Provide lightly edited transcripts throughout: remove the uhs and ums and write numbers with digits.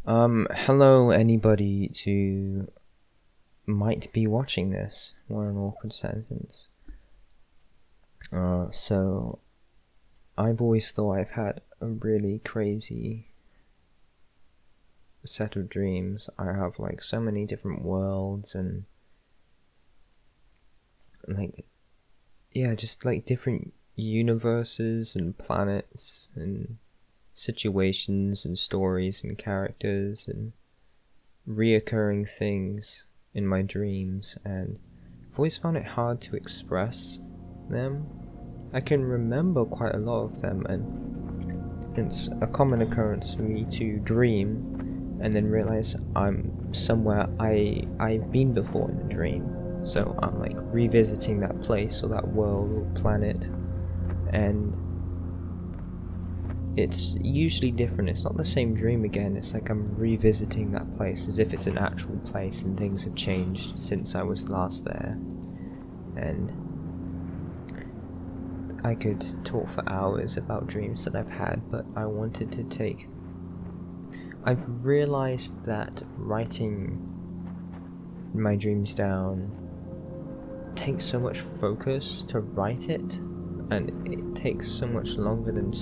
Hello anybody to might be watching this. What an awkward sentence. So I've always thought I've had a really crazy set of dreams. I have like so many different worlds and just like different universes and planets and situations and stories and characters and reoccurring things in my dreams, and I've always found it hard to express them. I can remember quite a lot of them, and it's a common occurrence for me to dream and then realize I'm somewhere I've been before in the dream. So I'm like revisiting that place or that world or planet, and it's usually different. It's not the same dream again. It's like I'm revisiting that place as if it's an actual place and things have changed since I was last there. And I could talk for hours about dreams that I've had, but I wanted to take... I've realized that writing my dreams down takes so much focus to write it, and it takes so much longer than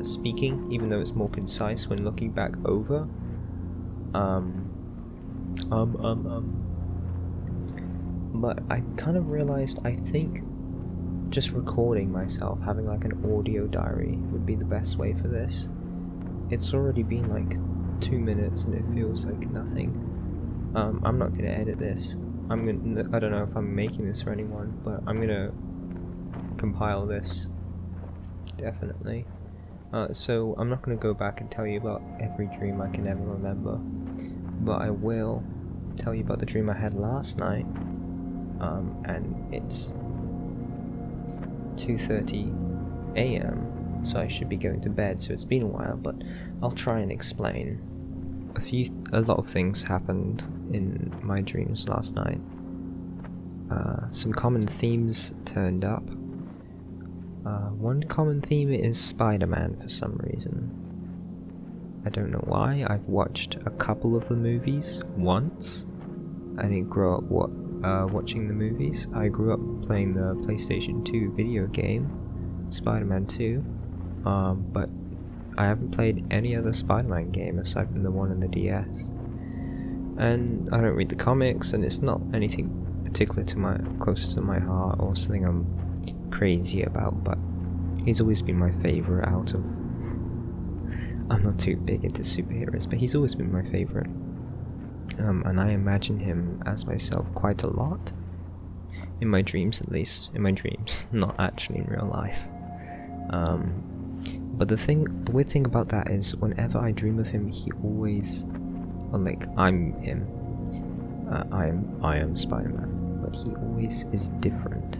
speaking, even though it's more concise when looking back over. But I kind of realized I think just recording myself, having like an audio diary, would be the best way for this. It's already been like 2 minutes and it feels like nothing. I'm not gonna edit this. I don't know if I'm making this for anyone, but I'm gonna compile this, definitely. So I'm not going to go back and tell you about every dream I can ever remember, but I will tell you about the dream I had last night, and it's 2:30 a.m, so I should be going to bed, so it's been a while, but I'll try and explain. A lot of things happened in my dreams last night. Some common themes turned up. One common theme is Spider-Man for some reason. I don't know why. I've watched a couple of the movies once. I didn't grow up watching the movies. I grew up playing the PlayStation 2 video game, Spider-Man 2, but I haven't played any other Spider-Man game aside from the one on the DS. And I don't read the comics, and it's not anything particular close to my heart or something I'm crazy about, but he's always been my favourite out of... I'm not too big into superheroes, but he's always been my favourite. And I imagine him as myself quite a lot. In my dreams, at least. In my dreams, not actually in real life. But the weird thing about that is, whenever I dream of him, he always... Well, like, I'm him. I am Spider-Man, but he always is different.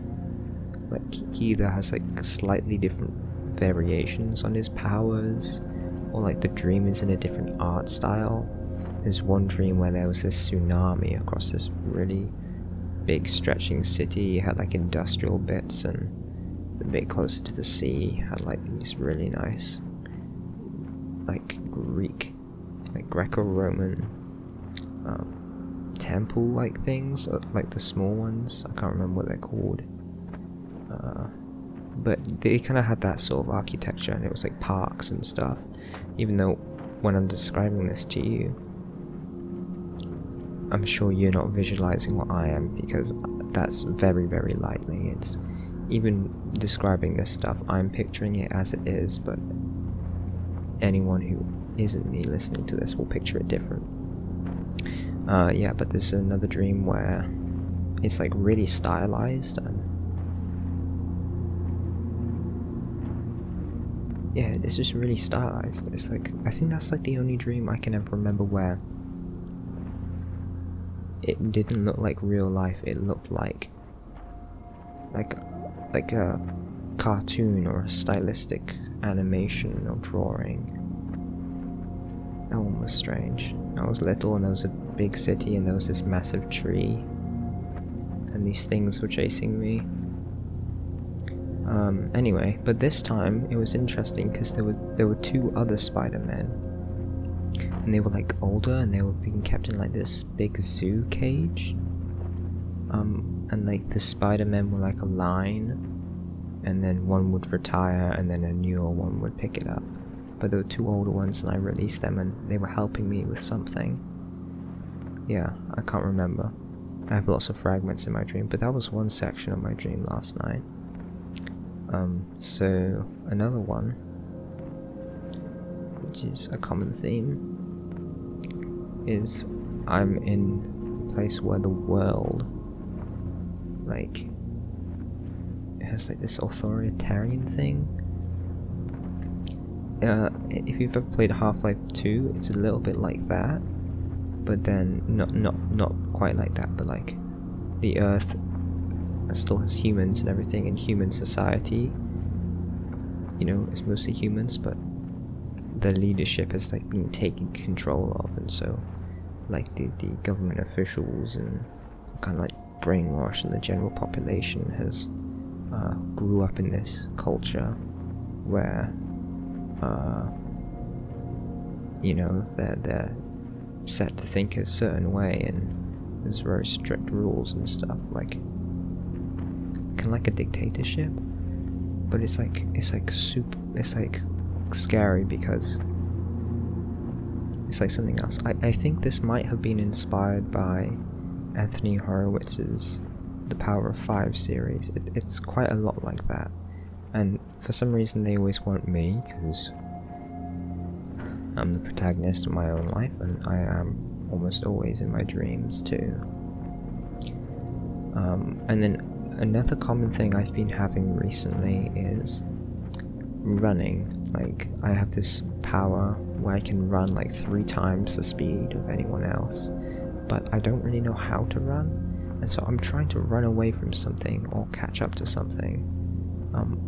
Like, he either has like slightly different variations on his powers, or like the dream is in a different art style. There's one dream where there was this tsunami across this really big stretching city. It had like industrial bits, and the bit closer to the sea had like these really nice like Greco-Roman temple like things, like the small ones. I can't remember what they're called. But they kind of had that sort of architecture, and it was like parks and stuff. Even though when I'm describing this to you, I'm sure you're not visualizing what I am, because that's very, very lightly. It's even describing this stuff, I'm picturing it as it is, but anyone who isn't me listening to this will picture it different. Yeah, but there's another dream where it's like really stylized, and yeah, it's just really stylized. It's like, I think that's like the only dream I can ever remember where it didn't look like real life. It looked like a cartoon or a stylistic animation or drawing. That one was strange. I was little, and there was a big city, and there was this massive tree, and these things were chasing me. Anyway, but this time it was interesting because there were two other Spider-Men. and they were like older, and they were being kept in like this big zoo cage. And like the Spider-Men were like a line, and then one would retire, and then a newer one would pick it up. But there were two older ones, and I released them, and they were helping me with something. Yeah, I can't remember. I have lots of fragments in my dream, but that was one section of my dream last night. So another one, which is a common theme, is I'm in a place where the world, like, it has like this authoritarian thing. If you've ever played Half-Life 2, it's a little bit like that, but then not quite like that, but like the Earth still has humans and everything, and human society, you know, it's mostly humans, but the leadership has like been taken control of, and so like the government officials and kind of like brainwashed, and the general population has grew up in this culture where you know, they're set to think a certain way, and there's very strict rules and stuff, like kind of like a dictatorship, but it's like scary because it's like something else. I think this might have been inspired by Anthony Horowitz's The Power of Five series. It's quite a lot like that, and for some reason they always want me, because I'm the protagonist of my own life, and I am almost always in my dreams too. And then another common thing I've been having recently is running. Like, I have this power where I can run like 3 times the speed of anyone else, but I don't really know how to run, and so I'm trying to run away from something or catch up to something.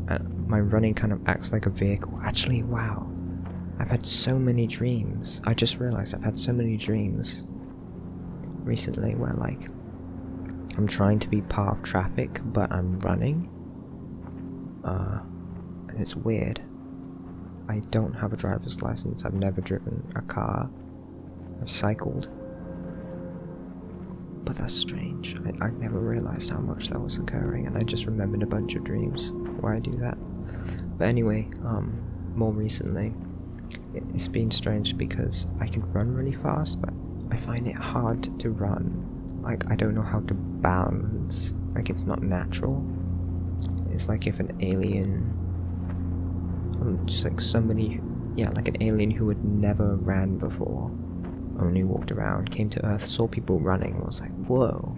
And my running kind of acts like a vehicle. Actually, wow, I've had so many dreams. I just realized I've had so many dreams recently where like I'm trying to be part of traffic, but I'm running. And it's weird. I don't have a driver's license. I've never driven a car. I've cycled. But that's strange. I never realized how much that was occurring, and I just remembered a bunch of dreams where I do that. But anyway, more recently, it's been strange because I can run really fast, but I find it hard to run. Like, I don't know how to balance. Like, it's not natural. It's like if an alien, just like somebody, yeah, like an alien who had never ran before, only walked around, came to Earth, saw people running, was like, whoa,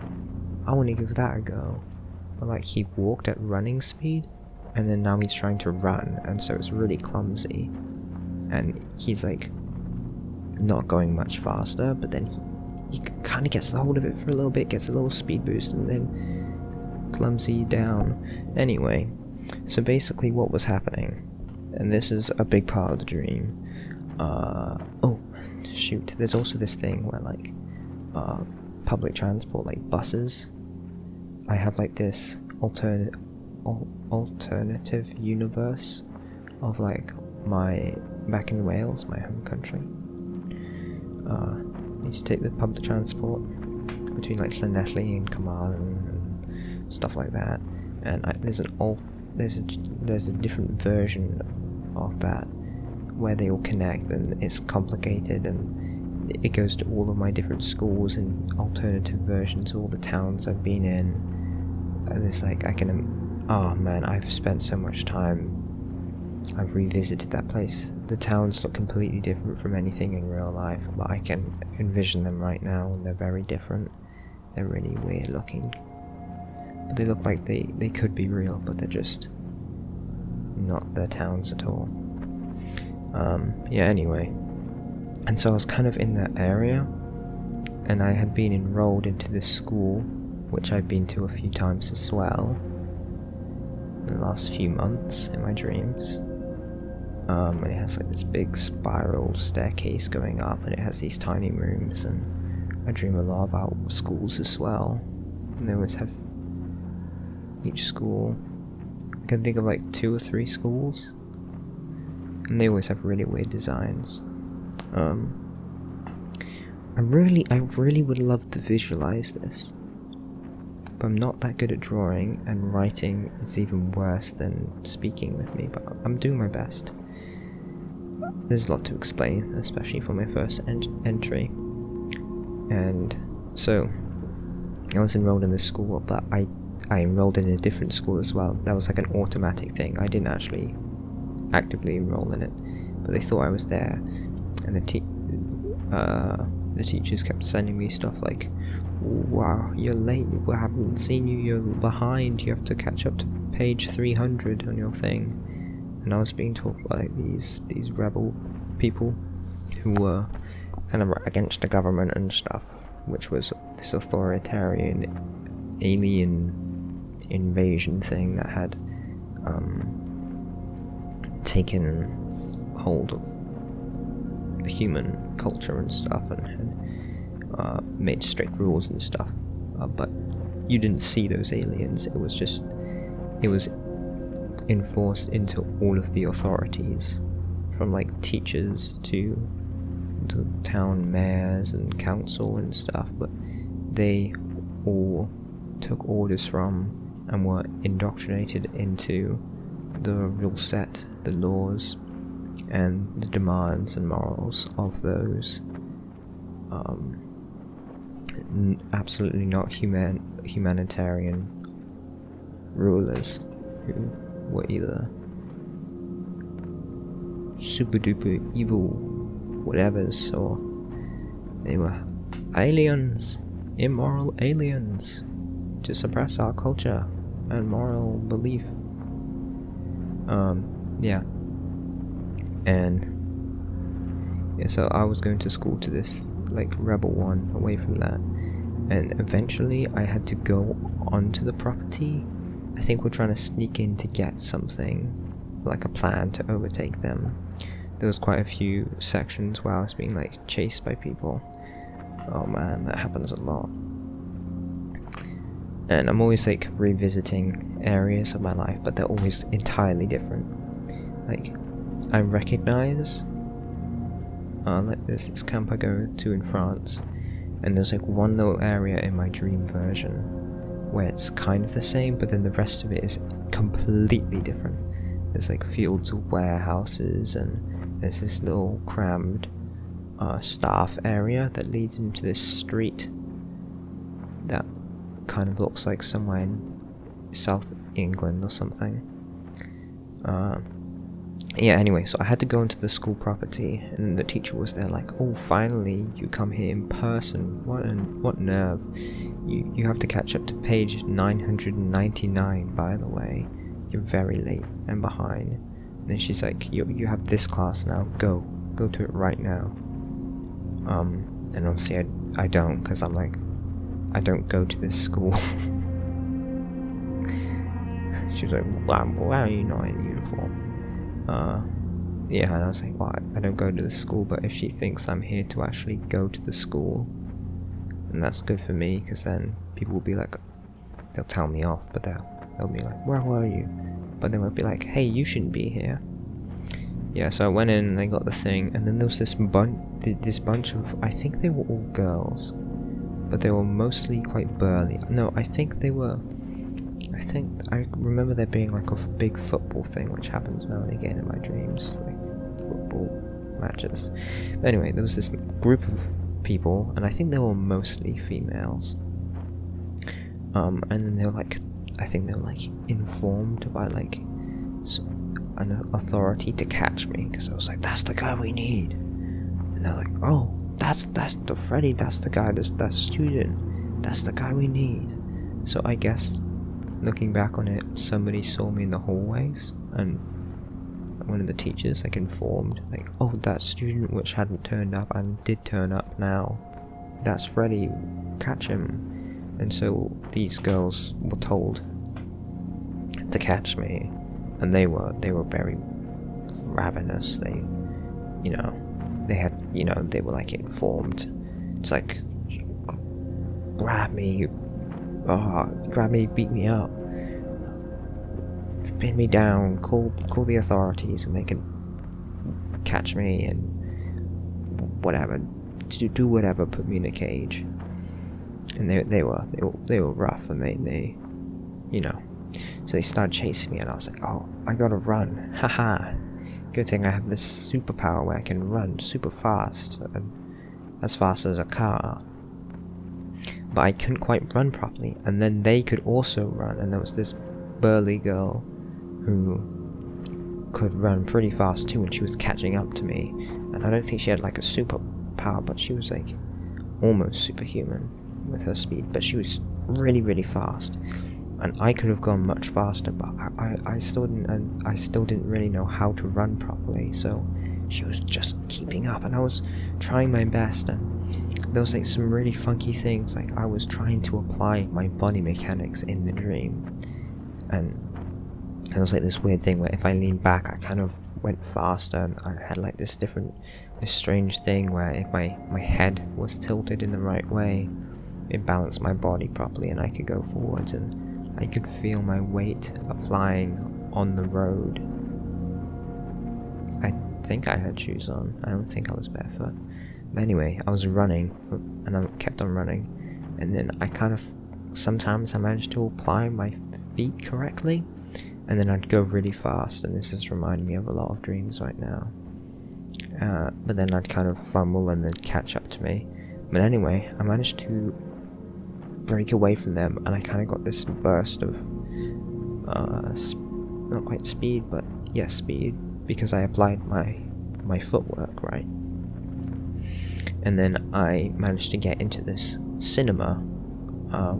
I want to give that a go. But like, he walked at running speed, and then now he's trying to run, and so it's really clumsy. And he's like not going much faster, but then he kind of gets the hold of it for a little bit, gets a little speed boost, and then clumsy down. Anyway, so basically what was happening, and this is a big part of the dream, oh shoot, there's also this thing where like public transport, like buses, I have like this alternative universe of like my back in Wales, my home country. I used to take the public transport between like Llanelli and Carmarthen and stuff like that, and there's a different version of that where they all connect, and it's complicated, and it goes to all of my different schools and alternative versions of all the towns I've been in. And it's like oh man, I've spent so much time. I've revisited that place. The towns look completely different from anything in real life, but I can envision them right now, and they're very different. They're really weird looking. But they look like they could be real, but they're just not their towns at all. Yeah, anyway. And so I was kind of in that area, and I had been enrolled into this school, which I've been to a few times as well in the last few months in my dreams. And it has like this big spiral staircase going up, and it has these tiny rooms, and I dream a lot about schools as well. And they always have, each school, I can think of like 2 or 3 schools, and they always have really weird designs. I really would love to visualize this, but I'm not that good at drawing, and writing is even worse than speaking with me, but I'm doing my best. There's a lot to explain, especially for my first entry. And so, I was enrolled in this school, but I enrolled in a different school as well. That was like an automatic thing. I didn't actually actively enroll in it, but they thought I was there, and the teachers kept sending me stuff like, "Wow, you're late. We haven't seen you. You're behind. You have to catch up to page 300 on your thing." And I was being taught by like, these rebel people who were kind of against the government and stuff, which was this authoritarian alien invasion thing that had taken hold of the human culture and stuff, and had made strict rules and stuff. But you didn't see those aliens. It was enforced into all of the authorities, from like teachers to the town mayors and council and stuff, but they all took orders from and were indoctrinated into the rule set, the laws, and the demands and morals of those absolutely not humanitarian rulers who were either super duper evil whatevers, or they were aliens, immoral aliens, to suppress our culture and moral belief. Yeah. And yeah, so I was going to school to this like rebel one away from that, and eventually I had to go onto the property. I think we're trying to sneak in to get something, like a plan to overtake them. There was quite a few sections where I was being like chased by people. Oh man, that happens a lot. And I'm always like revisiting areas of my life, but they're always entirely different. Like, I recognize like there's this camp I go to in France, and there's like one little area in my dream version where it's kind of the same, but then the rest of it is completely different. There's like fields of warehouses, and there's this little crammed staff area that leads into this street that kind of looks like somewhere in South England or something. Yeah, anyway, so I had to go into the school property, and then the teacher was there like, "Oh, finally, you come here in person. What nerve. You have to catch up to page 999, by the way. You're very late and behind." And then she's like, you have this class now. Go to it right now." And obviously I don't, because I'm like, I don't go to this school. She was like, why are you not in uniform? Yeah, and I was like, well, I don't go to the school, but if she thinks I'm here to actually go to the school, and that's good for me, because then people will be like, they'll tell me off, but they'll be like, "Where were you?" But they won't be like, "Hey, you shouldn't be here." Yeah, so I went in and I got the thing, and then there was this bunch of, I think they were all girls, but they were mostly quite burly. No, I remember there being like a big football thing, which happens now and again in my dreams, like football matches. But anyway, there was this group of people, and I think they were mostly females. And then they were like, I think they were like informed by like an authority to catch me, because I was like, "That's the guy we need." And they're like, "Oh, that's the Freddy, that's the guy, that student, that's the guy we need." So I guess, looking back on it, somebody saw me in the hallways, and one of the teachers like informed, like, "Oh, that student which hadn't turned up and did turn up now, that's Freddy, catch him." And so these girls were told to catch me, and they were very ravenous. They were like informed. It's like, grab me, beat me up, pin me down, call the authorities, and they can catch me and whatever, do whatever, put me in a cage. And they were rough, and they you know, so they started chasing me, and I was like, oh, I gotta run, haha. Good thing I have this superpower where I can run super fast, and as fast as a car. But I couldn't quite run properly, and then they could also run, and there was this burly girl who could run pretty fast too, and she was catching up to me. And I don't think she had like a superpower, but she was like almost superhuman with her speed, but she was really, really fast. And I could have gone much faster, but I still didn't really know how to run properly, so she was just keeping up, and I was trying my best, and there was like some really funky things, like I was trying to apply my body mechanics in the dream, and there was like this weird thing where if I leaned back I kind of went faster, and I had like this strange thing where if my head was tilted in the right way, it balanced my body properly and I could go forwards, and I could feel my weight applying on the road. I think I had shoes on, I don't think I was barefoot. But anyway, I was running, and I kept on running, and then I kind of, sometimes I managed to apply my feet correctly, and then I'd go really fast, and this is reminding me of a lot of dreams right now. But then I'd kind of fumble and they'd catch up to me. But anyway, I managed to break away from them, and I kind of got this burst of, not quite speed, but yes, speed, because I applied my footwork right. And then I managed to get into this cinema,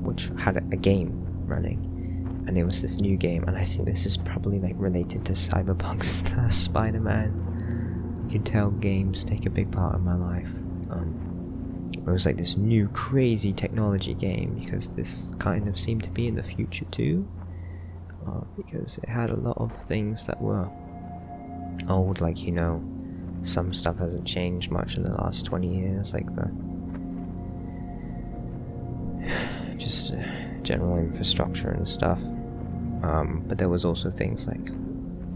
which had a game running, and it was this new game, and I think this is probably like related to Cyberpunk / Spider-Man. You can tell games take a big part of my life. It was like this new crazy technology game, because this kind of seemed to be in the future too, because it had a lot of things that were old, like, you know, some stuff hasn't changed much in the last 20 years, like the just general infrastructure and stuff, but there was also things like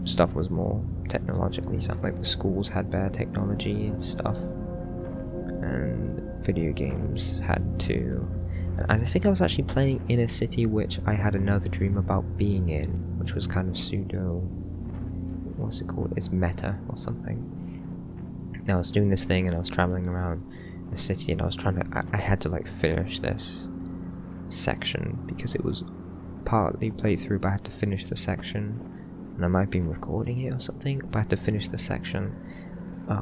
stuff was more technologically sound, like the schools had better technology and stuff, and video games had too. And I think I was actually playing in a city which I had another dream about being in, which was kind of pseudo, what's it called, it's meta or something. Now I was doing this thing and I was traveling around the city, and I was trying to, I had to like finish this section because it was partly played through, but I had to finish the section, and I might be recording it or something, but I had to finish the section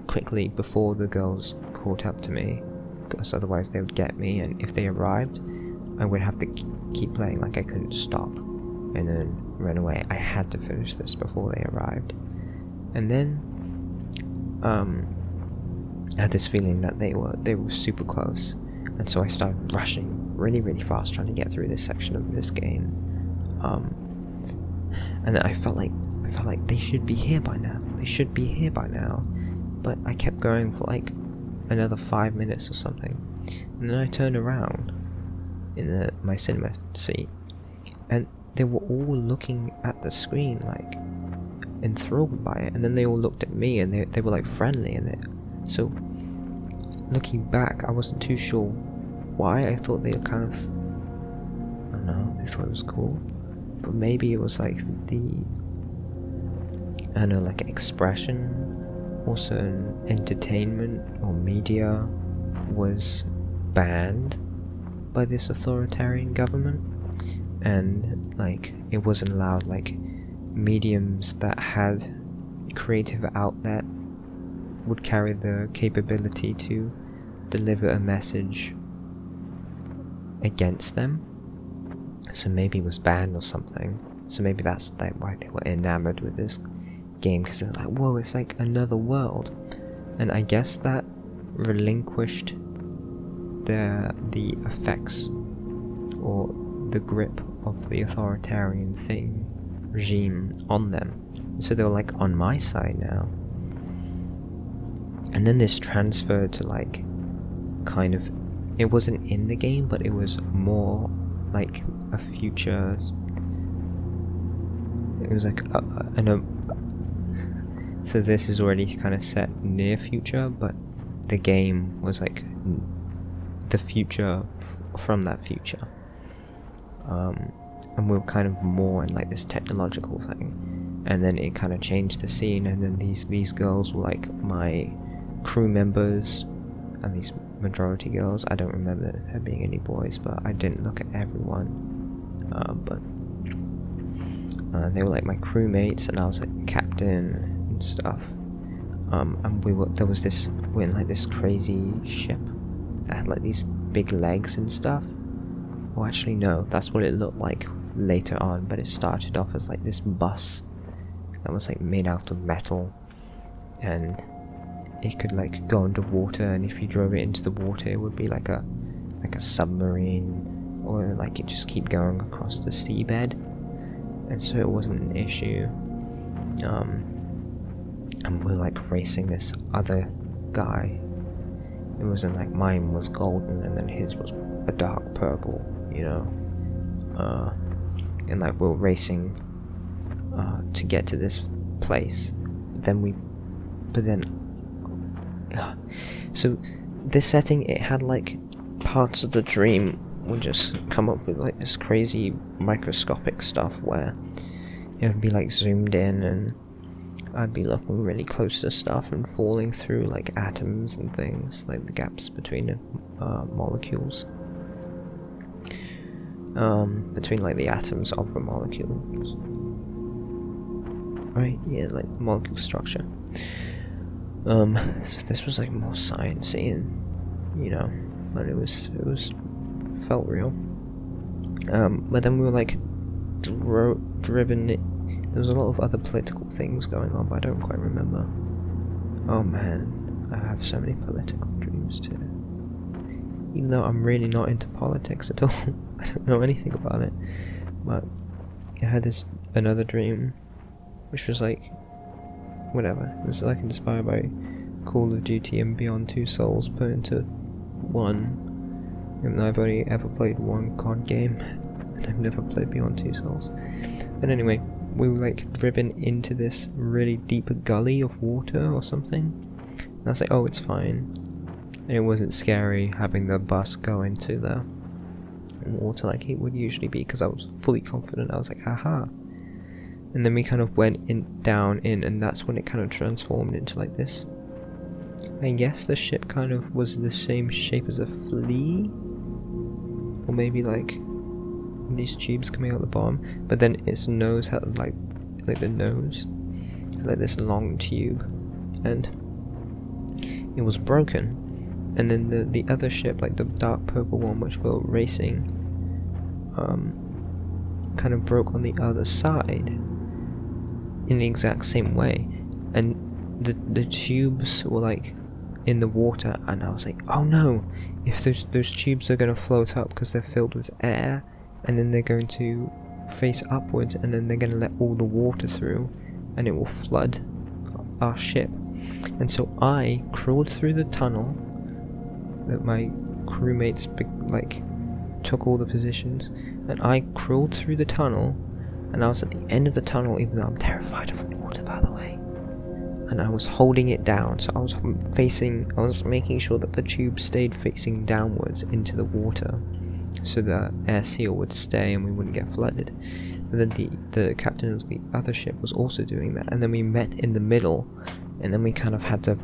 quickly before the girls caught up to me, because otherwise they would get me, and if they arrived I would have to keep playing, like I couldn't stop and then run away. I had to finish this before they arrived. And then I had this feeling that they were super close, and so I started rushing really, really fast, trying to get through this section of this game. And then I felt like they should be here by now. They should be here by now. But I kept going for like another 5 minutes or something, and then I turned around in my cinema seat, and they were all looking at the screen like enthralled by it, and then they all looked at me, and they were like friendly, and so looking back I wasn't too sure why. I thought they kind of, I don't know, they thought it was cool, but maybe it was like the, I don't know, like expression, also entertainment or media was banned by this authoritarian government, and like it wasn't allowed, like mediums that had creative outlet would carry the capability to deliver a message against them, so maybe it was banned or something. So maybe that's like why they were enamored with this game, because they're like, whoa, it's like another world. And I guess that relinquished the effects or the grip of the authoritarian regime on them, so they were like on my side now. And then this transferred to like kind of, it wasn't in the game, but it was more like a future, it was like so this is already kind of set near future, but the game was like the future from that future, and we were kind of more in like this technological thing, and then it kind of changed the scene, and then these girls were like my crew members, and these majority girls. I don't remember there being any boys, but I didn't look at everyone, but they were like my crewmates, and I was like the captain and stuff. And we were in like this crazy ship that had like these big legs and stuff. Well, actually no, that's what it looked like later on, but it started off as like this bus that was like made out of metal, and it could like go underwater, and if you drove it into the water it would be like a submarine, or like it just keep going across the seabed, and so it wasn't an issue. And we're like racing this other guy. It wasn't like mine was golden and then his was a dark purple, you know. And like we're racing to get to this place. So this setting, it had like parts of the dream would just come up with like this crazy microscopic stuff where it would be like zoomed in, and I'd be looking really close to stuff and falling through like atoms and things, like the gaps between the molecules, between like the atoms of the molecules, right? Yeah, like molecule structure. So this was like more sciencey, and you know, but it was felt real. But then we were like driven. There was a lot of other political things going on, but I don't quite remember. Oh man, I have so many political dreams too. Even though I'm really not into politics at all, I don't know anything about it. But I had another dream, which was like, whatever. It was like inspired by Call of Duty and Beyond Two Souls put into one. And I've only ever played one COD game, and I've never played Beyond Two Souls. But anyway, we were like driven into this really deep gully of water or something, and I was like, oh, it's fine. And it wasn't scary having the bus go into the water like it would usually be, because I was fully confident. I was like, haha. And then we kind of went down in, and that's when it kind of transformed into like this. I guess the ship kind of was the same shape as a flea, or maybe like these tubes coming out the bottom, but then its nose had like the nose had like this long tube, and it was broken. And then the other ship, like the dark purple one which we were racing, kind of broke on the other side in the exact same way, and the tubes were like in the water, and I was like, oh no, if those tubes are going to float up because they're filled with air, and then they're going to face upwards, and then they're going to let all the water through, and it will flood our ship. And so I crawled through the tunnel that my crewmates like took all the positions, and I crawled through the tunnel, and I was at the end of the tunnel, even though I'm terrified of water, by the way, and I was holding it down, so I was making sure that the tube stayed facing downwards into the water, so the air seal would stay and we wouldn't get flooded. But then the captain of the other ship was also doing that, and then we met in the middle, and then we kind of had to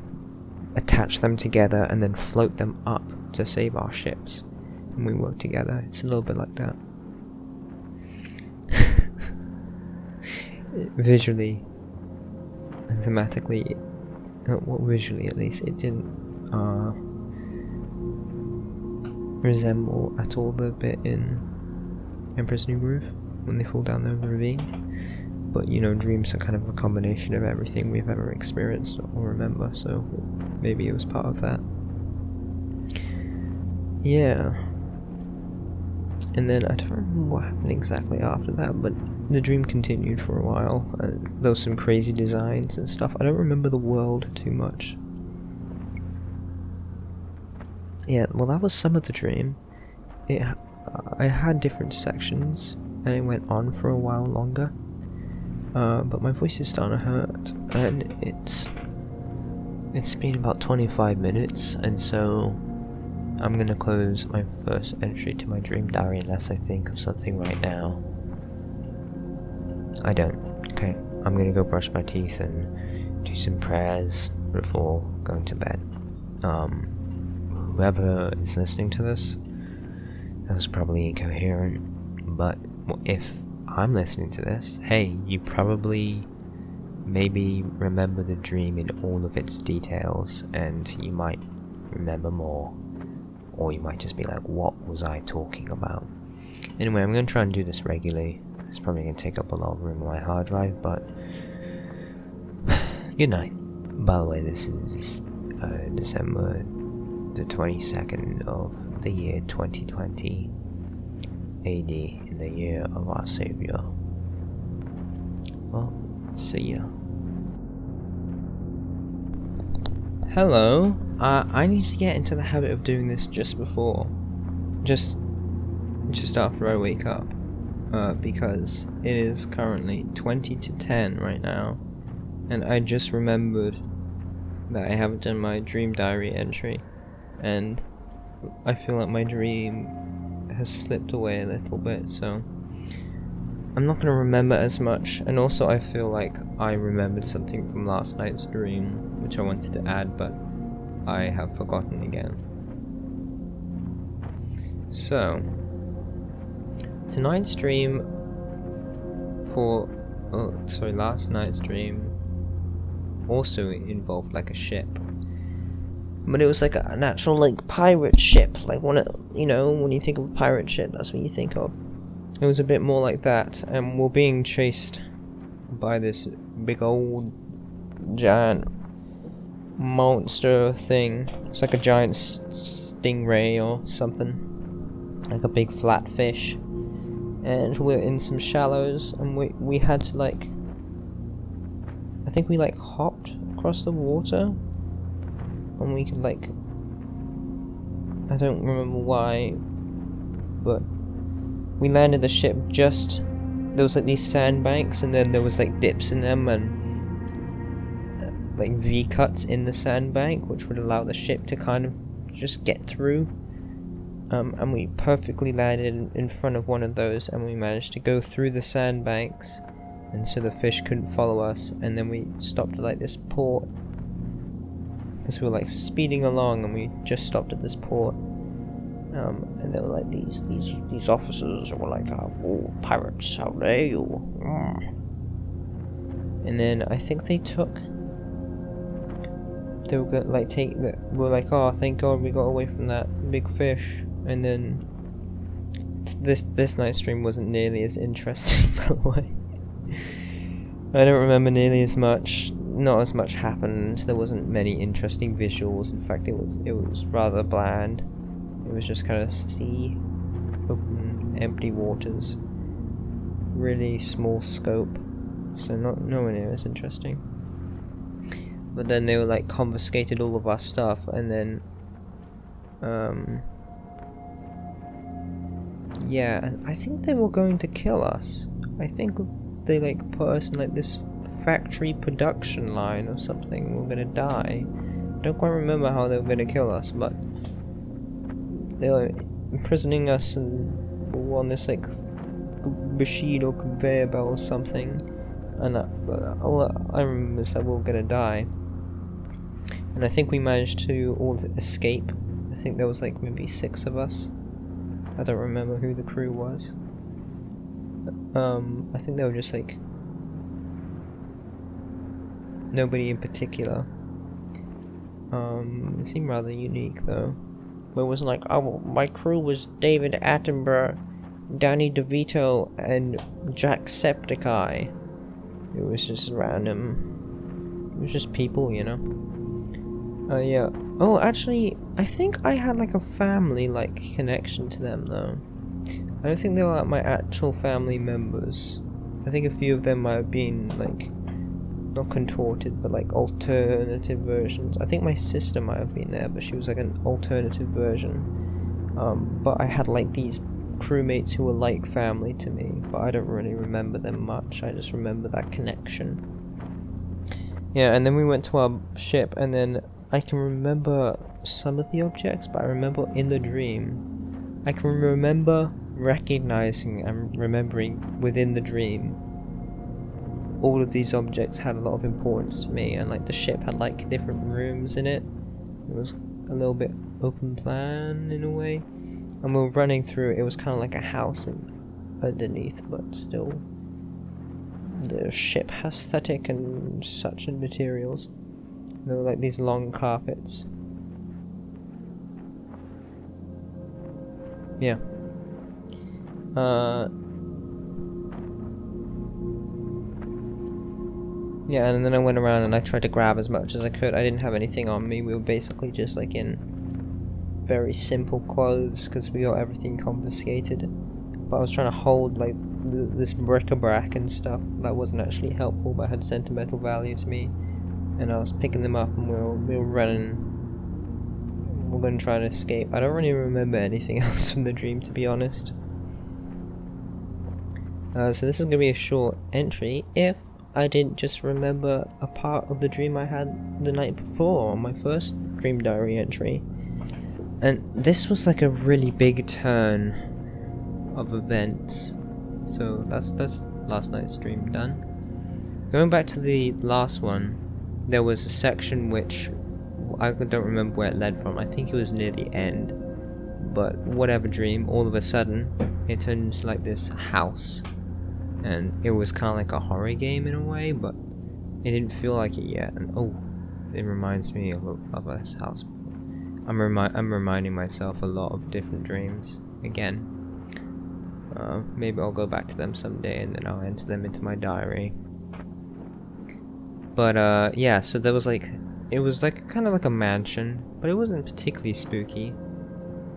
attach them together and then float them up to save our ships, and we worked together. It's a little bit like that. Visually and thematically, well, visually at least, it didn't resemble at all the bit in Emperor's New Groove when they fall down the ravine. But you know, dreams are kind of a combination of everything we've ever experienced or remember, so maybe it was part of that. Yeah. And then I don't remember what happened exactly after that, but the dream continued for a while. There was some crazy designs and stuff. I don't remember the world too much. Yeah, well, that was some of the dream. I had different sections, and it went on for a while longer. But my voice is starting to hurt, and it's It's been about 25 minutes, and so I'm gonna close my first entry to my dream diary unless I think of something right now. I don't. Okay, I'm gonna go brush my teeth and do some prayers before going to bed. Whoever is listening to this, that was probably incoherent, but if I'm listening to this, hey, you probably maybe remember the dream in all of its details, and you might remember more, or you might just be like, what was I talking about? Anyway, I'm going to try and do this regularly. It's probably going to take up a lot of room on my hard drive, but good night. By the way, this is December the 22nd of the year 2020 AD, in the year of our Savior. Well, see ya. Hello. I need to get into the habit of doing this just after I wake up, because it is currently 20 to 10 right now, and I just remembered that I haven't done my dream diary entry, and I feel like my dream has slipped away a little bit, so I'm not going to remember as much. And also I feel like I remembered something from last night's dream which I wanted to add, but I have forgotten again. So tonight's dream last night's dream also involved like a ship, but it was like an actual like pirate ship, like one of, you know, when you think of a pirate ship, that's what you think of. It was a bit more like that, and we're being chased by this big old giant monster thing. It's like a giant stingray or something, like a big flat fish, and we're in some shallows, and we had to like, I think we like hopped across the water, and we could like, I don't remember why, but we landed the ship just, there was like these sandbanks, and then there was like dips in them, and like V-cuts in the sandbank, which would allow the ship to kind of just get through. And we perfectly landed in front of one of those, and we managed to go through the sandbanks, and so the fish couldn't follow us. And then we stopped at like this port, because we were like speeding along, and we just stopped at this port. And there were like these officers were like, oh, pirates, how dare you? And then I think they were gonna like we're like, oh, thank God we got away from that big fish. And then this night's stream wasn't nearly as interesting, by the way. I don't remember nearly as much. Not as much happened. There wasn't many interesting visuals. In fact, it was rather bland. It was just kind of sea, open, empty waters, really small scope, so nowhere near as interesting. But then they were like confiscated all of our stuff, and then yeah, I think they were going to kill us. I think they like put us in like this factory production line or something. We're gonna die. I don't quite remember how they were gonna kill us, but they were imprisoning us, and we were on this like machine or conveyor belt or something, and all I remember is that we were gonna die. And I think we managed to all escape. I think there was like maybe 6 of us. I don't remember who the crew was. I think they were just like nobody in particular. It seemed rather unique though. But it wasn't like, oh, my crew was David Attenborough, Danny DeVito, and Jacksepticeye. It was just random. It was just people, you know. Yeah. Oh, actually, I think I had like a family like connection to them though. I don't think they were my actual family members. I think a few of them might have been like not contorted, but like alternative versions. I think my sister might have been there, but she was like an alternative version. But I had like these crewmates who were like family to me, but I don't really remember them much. I just remember that connection. Yeah, and then we went to our ship, and then I can remember some of the objects, but I remember in the dream, I can remember recognizing and remembering within the dream all of these objects had a lot of importance to me, and like the ship had like different rooms in it. It was a little bit open plan in a way, and we were running through it. It was kind of like a house underneath, but still the ship aesthetic and such and materials. There were like these long carpets. Yeah. Yeah, and then I went around and I tried to grab as much as I could. I didn't have anything on me. We were basically just like in very simple clothes because we got everything confiscated. But I was trying to hold like this bric-a-brac and stuff that wasn't actually helpful but had sentimental value to me. And I was picking them up and we were running. We're going to try to escape. I don't really remember anything else from the dream, to be honest. So this is going to be a short entry if I didn't just remember a part of the dream I had the night before on my first dream diary entry. And this was like a really big turn of events. So that's last night's dream done. Going back to the last one, there was a section which I don't remember where it led from. I think it was near the end. But whatever dream, all of a sudden it turned into like this house. And it was kind of like a horror game in a way, but it didn't feel like it yet. And oh, it reminds me of this house. I'm reminding myself a lot of different dreams again. Maybe I'll go back to them someday, and then I'll enter them into my diary. But yeah, so there was like, it was like kind of like a mansion, but it wasn't particularly spooky.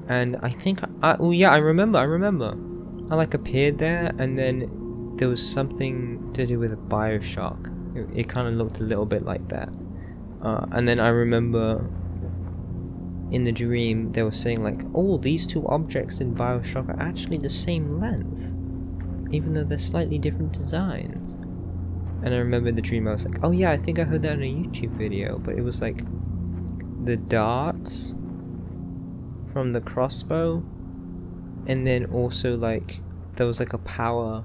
And I think oh yeah, I remember. I like appeared there, and then there was something to do with a Bioshock. It kind of looked a little bit like that. And then I remember in the dream they were saying like, oh, these two objects in Bioshock are actually the same length, even though they're slightly different designs. And I remember in the dream I was like, oh yeah, I think I heard that in a YouTube video, but it was like the darts from the crossbow, and then also like there was like a power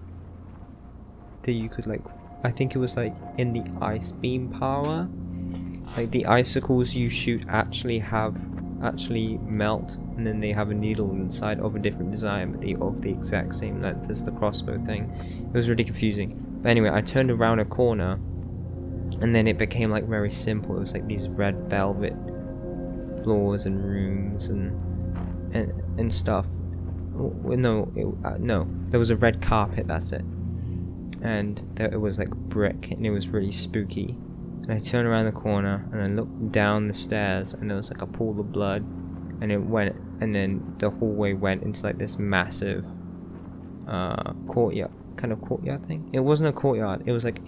that you could like, I think it was like in the ice beam power, like the icicles you shoot actually melt, and then they have a needle inside of a different design but of the exact same length as the crossbow thing. It was really confusing. But anyway, I turned around a corner and then it became like very simple. It was like these red velvet floors and rooms and stuff. No, there was a red carpet, that's it. And it was like brick, and it was really spooky. And I turned around the corner and I looked down the stairs, and there was like a pool of blood, and it went, and then the hallway went into like this massive courtyard, kind of courtyard thing. It wasn't a courtyard, it was like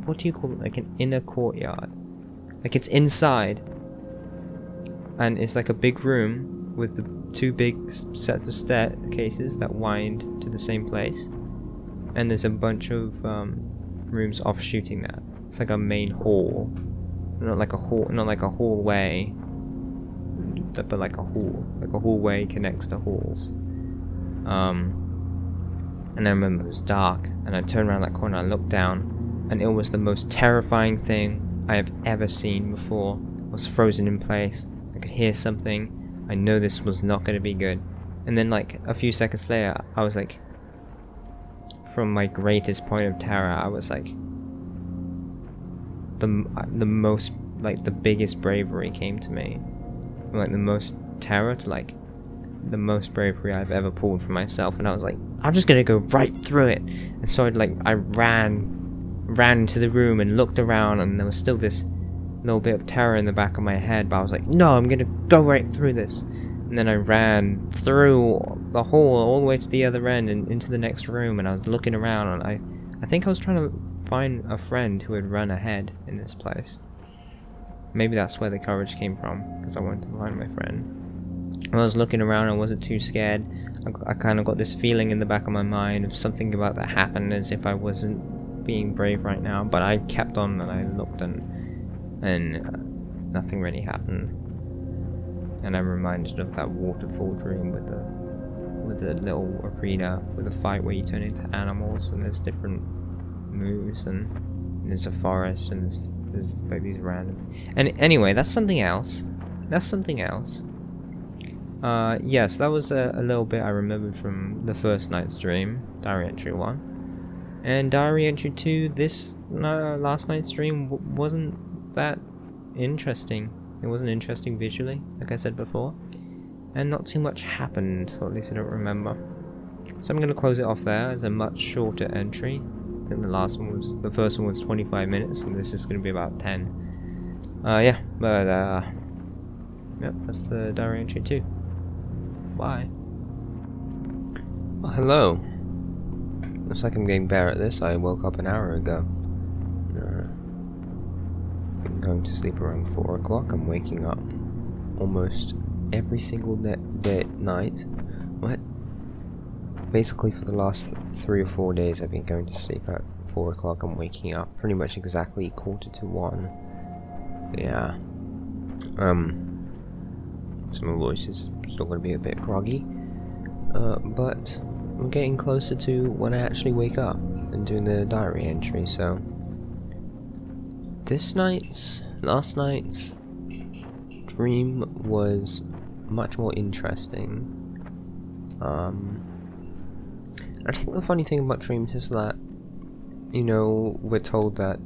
what do you call it, like an inner courtyard, like it's inside, and it's like a big room with the two big sets of staircases that wind to the same place. And there's a bunch of rooms offshooting that. It's like a main hall, not like a hallway, but like a hall. Like a hallway connects to halls. And I remember it was dark, and I turned around that corner, I looked down, and it was the most terrifying thing I have ever seen before. I was frozen in place. I could hear something. I know this was not going to be good. And then like a few seconds later, I was like, from my greatest point of terror, I was like, the most, like the biggest bravery came to me. From, like the most terror to like the most bravery I've ever pulled for myself, and I was like, I'm just gonna go right through it. And so I ran into the room and looked around, and there was still this little bit of terror in the back of my head, but I was like, no, I'm gonna go right through this. And then I ran through the hall all the way to the other end and into the next room, and I was looking around, and I think I was trying to find a friend who had run ahead in this place. Maybe that's where the courage came from, because I wanted to find my friend. When I was looking around, I wasn't too scared. I kind of got this feeling in the back of my mind of something about that happened, as if I wasn't being brave right now, but I kept on and I looked and nothing really happened. And I'm reminded of that waterfall dream with the little arena with a fight where you turn into animals and there's different moves and there's a forest and there's like these random. And anyway, that's something else. That's something else. Yes, that was a little bit I remembered from the first night's dream, Diary Entry 1. And Diary Entry 2, this last night's dream wasn't that interesting. It wasn't interesting visually, like I said before. And not too much happened, or at least I don't remember. So I'm going to close it off there as a much shorter entry. I think the first one was 25 minutes, and this is going to be about 10. Yeah, but yep, that's the Diary Entry 2. Bye. Well, hello. Looks like I'm getting better at this. I woke up an hour ago. I'm going to sleep around 4 o'clock. I'm waking up almost every single night. What? Basically for the last 3 or 4 days I've been going to sleep at 4 o'clock. I'm waking up pretty much exactly 1:45. Yeah. So my voice is still going to be a bit groggy. But I'm getting closer to when I actually wake up and doing the diary entry, so last night's dream was much more interesting. I think the funny thing about dreams is that, you know, we're told that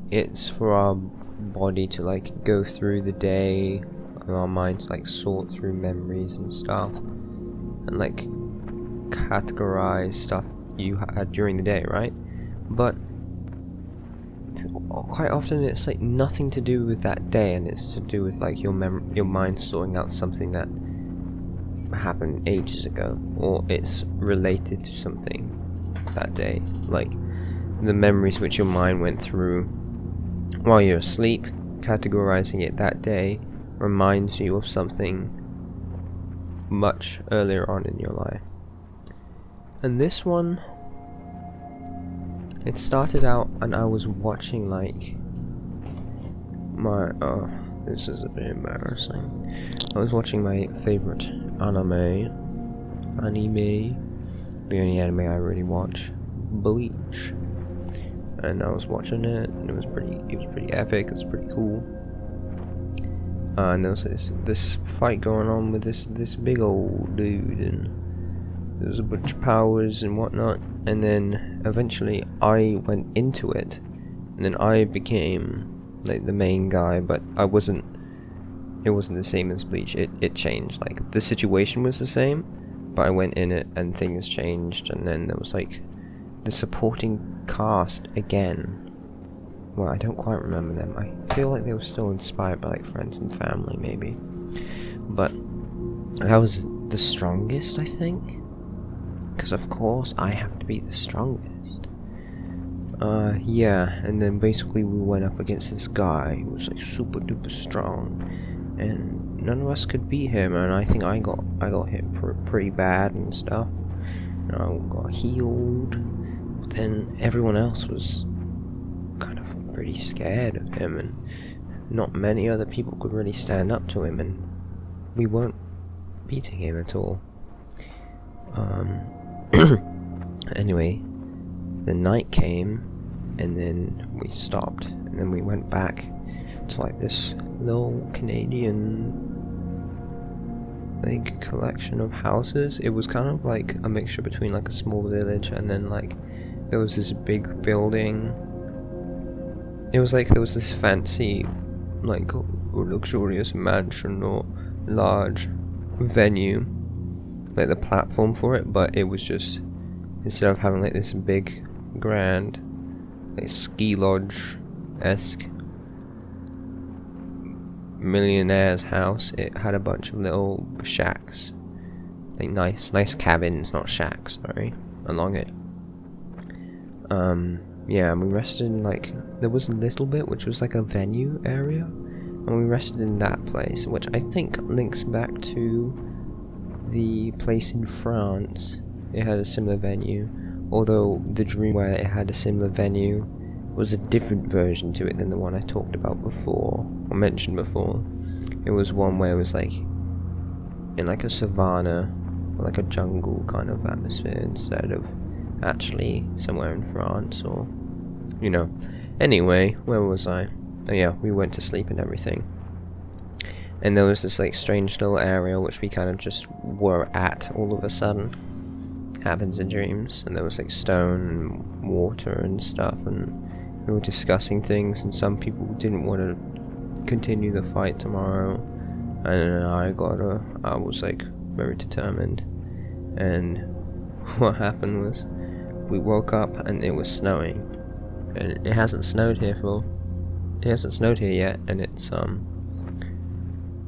it's for our body to like go through the day and our minds like sort through memories and stuff and like categorize stuff you had during the day, right? But quite often it's like nothing to do with that day, and it's to do with like your mind sorting out something that happened ages ago, or it's related to something that day, like the memories which your mind went through while you're asleep. Categorizing it that day reminds you of something much earlier on in your life. And this one, it started out and I was watching like this is a bit embarrassing. I was watching my favorite anime, the only anime I really watch, Bleach. And I was watching it and it was pretty epic, it was pretty cool. And there was this fight going on with this big old dude, and there was a bunch of powers and whatnot, and then eventually I went into it, and then I became like the main guy, but it wasn't the same as Bleach. It changed. Like the situation was the same, but I went in it and things changed, and then there was like the supporting cast again. Well, I don't quite remember them. I feel like they were still inspired by like friends and family maybe, but I was the strongest, I think. Because of course I have to be the strongest. Yeah, and then basically we went up against this guy who was like super duper strong, and none of us could beat him, and I think I got hit pretty bad and stuff. And I got healed, but then everyone else was kind of pretty scared of him, and not many other people could really stand up to him, and we weren't beating him at all. Anyway, the night came, and then we stopped, and then we went back to like this little Canadian like collection of houses. It was kind of like a mixture between like a small village and then like there was this big building. It was like there was this fancy like luxurious mansion or large venue, like the platform for it, but it was just, instead of having like this big grand like ski lodge-esque millionaire's house, it had a bunch of little shacks, like nice cabins, not shacks, sorry, along it. Yeah, and we rested in like, there was a little bit which was like a venue area, and we rested in that place, which I think links back to the place in France. It had a similar venue although the dream where it had a similar venue was a different version to it than the one I talked about before, or mentioned before. It was one where it was like in like a savannah, or like a jungle kind of atmosphere, instead of actually somewhere in France, or, you know. Anyway, where was I? Oh yeah, we went to sleep and everything. And there was this like strange little area which we kind of just were at all of a sudden. Happens in dreams. And there was like stone and water and stuff, and we were discussing things, and some people didn't want to continue the fight tomorrow, and I was like very determined. And what happened was, we woke up and it was snowing, and it hasn't snowed here yet, and it's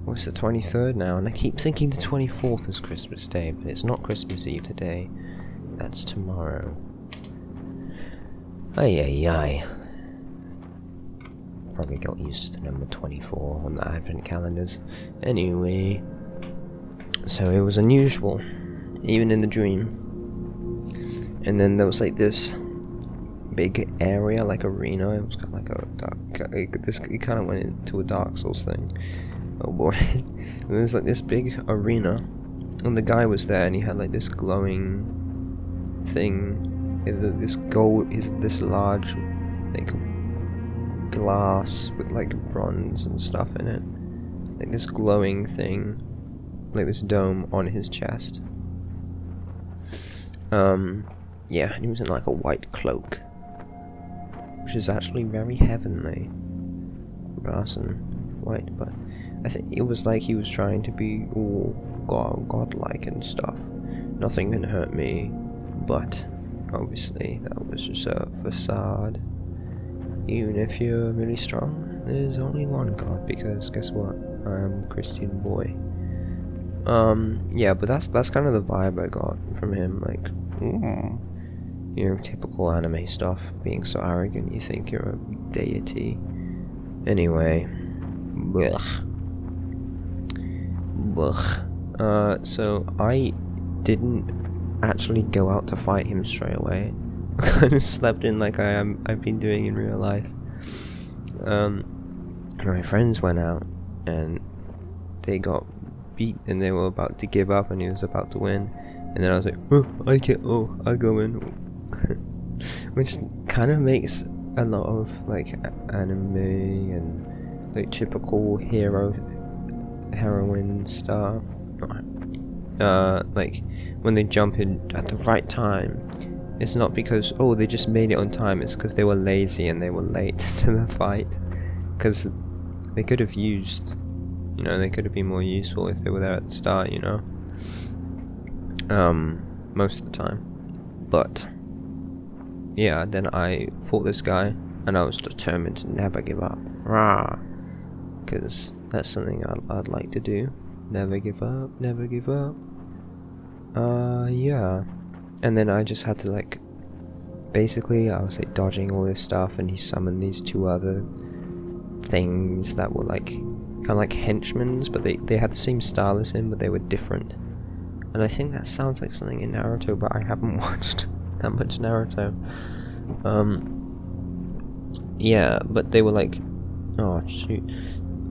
what's the 23rd now, and I keep thinking the 24th is Christmas Day, but it's not Christmas Eve today, that's tomorrow. Ay. Probably got used to the number 24 on the advent calendars. Anyway, so it was unusual, even in the dream. And then there was like this big area, like arena. It was kind of like a dark. It kind of went into a Dark Souls thing. Oh boy. And there's like this big arena, and the guy was there, and he had like this glowing thing. This large, like, glass with like bronze and stuff in it, like this glowing thing, like this dome on his chest. Yeah, and he was in like a white cloak, which is actually very heavenly, brass and white. But I think it was like he was trying to be all godlike and stuff. Nothing can hurt me, but obviously that was just a facade. Even if you're really strong, there's only one God, because guess what? I'm a Christian boy. Yeah, but that's kind of the vibe I got from him, like, you know, typical anime stuff, being so arrogant you think you're a deity. Anyway, blech. So I didn't actually go out to fight him straight away. I kind of slept in like I've been doing in real life. My friends went out and they got beat, and they were about to give up, and he was about to win, and then I was like, I go in. Which kind of makes a lot of like anime and like typical heroine stuff. Like when they jump in at the right time, it's not because they just made it on time, it's because they were lazy and they were late to the fight, because they could have used, you know, they could have been more useful if they were there at the start, you know, most of the time. But yeah, then I fought this guy, and I was determined to never give up, because that's something I'd like to do. Never give up, never give up. Yeah. And then I just had to, like, basically I was like dodging all this stuff, and he summoned these two other things that were like kind of like henchmen, but they had the same style as him, but they were different. And I think that sounds like something in Naruto, but I haven't watched that much Naruto. Yeah, but they were like, oh shoot,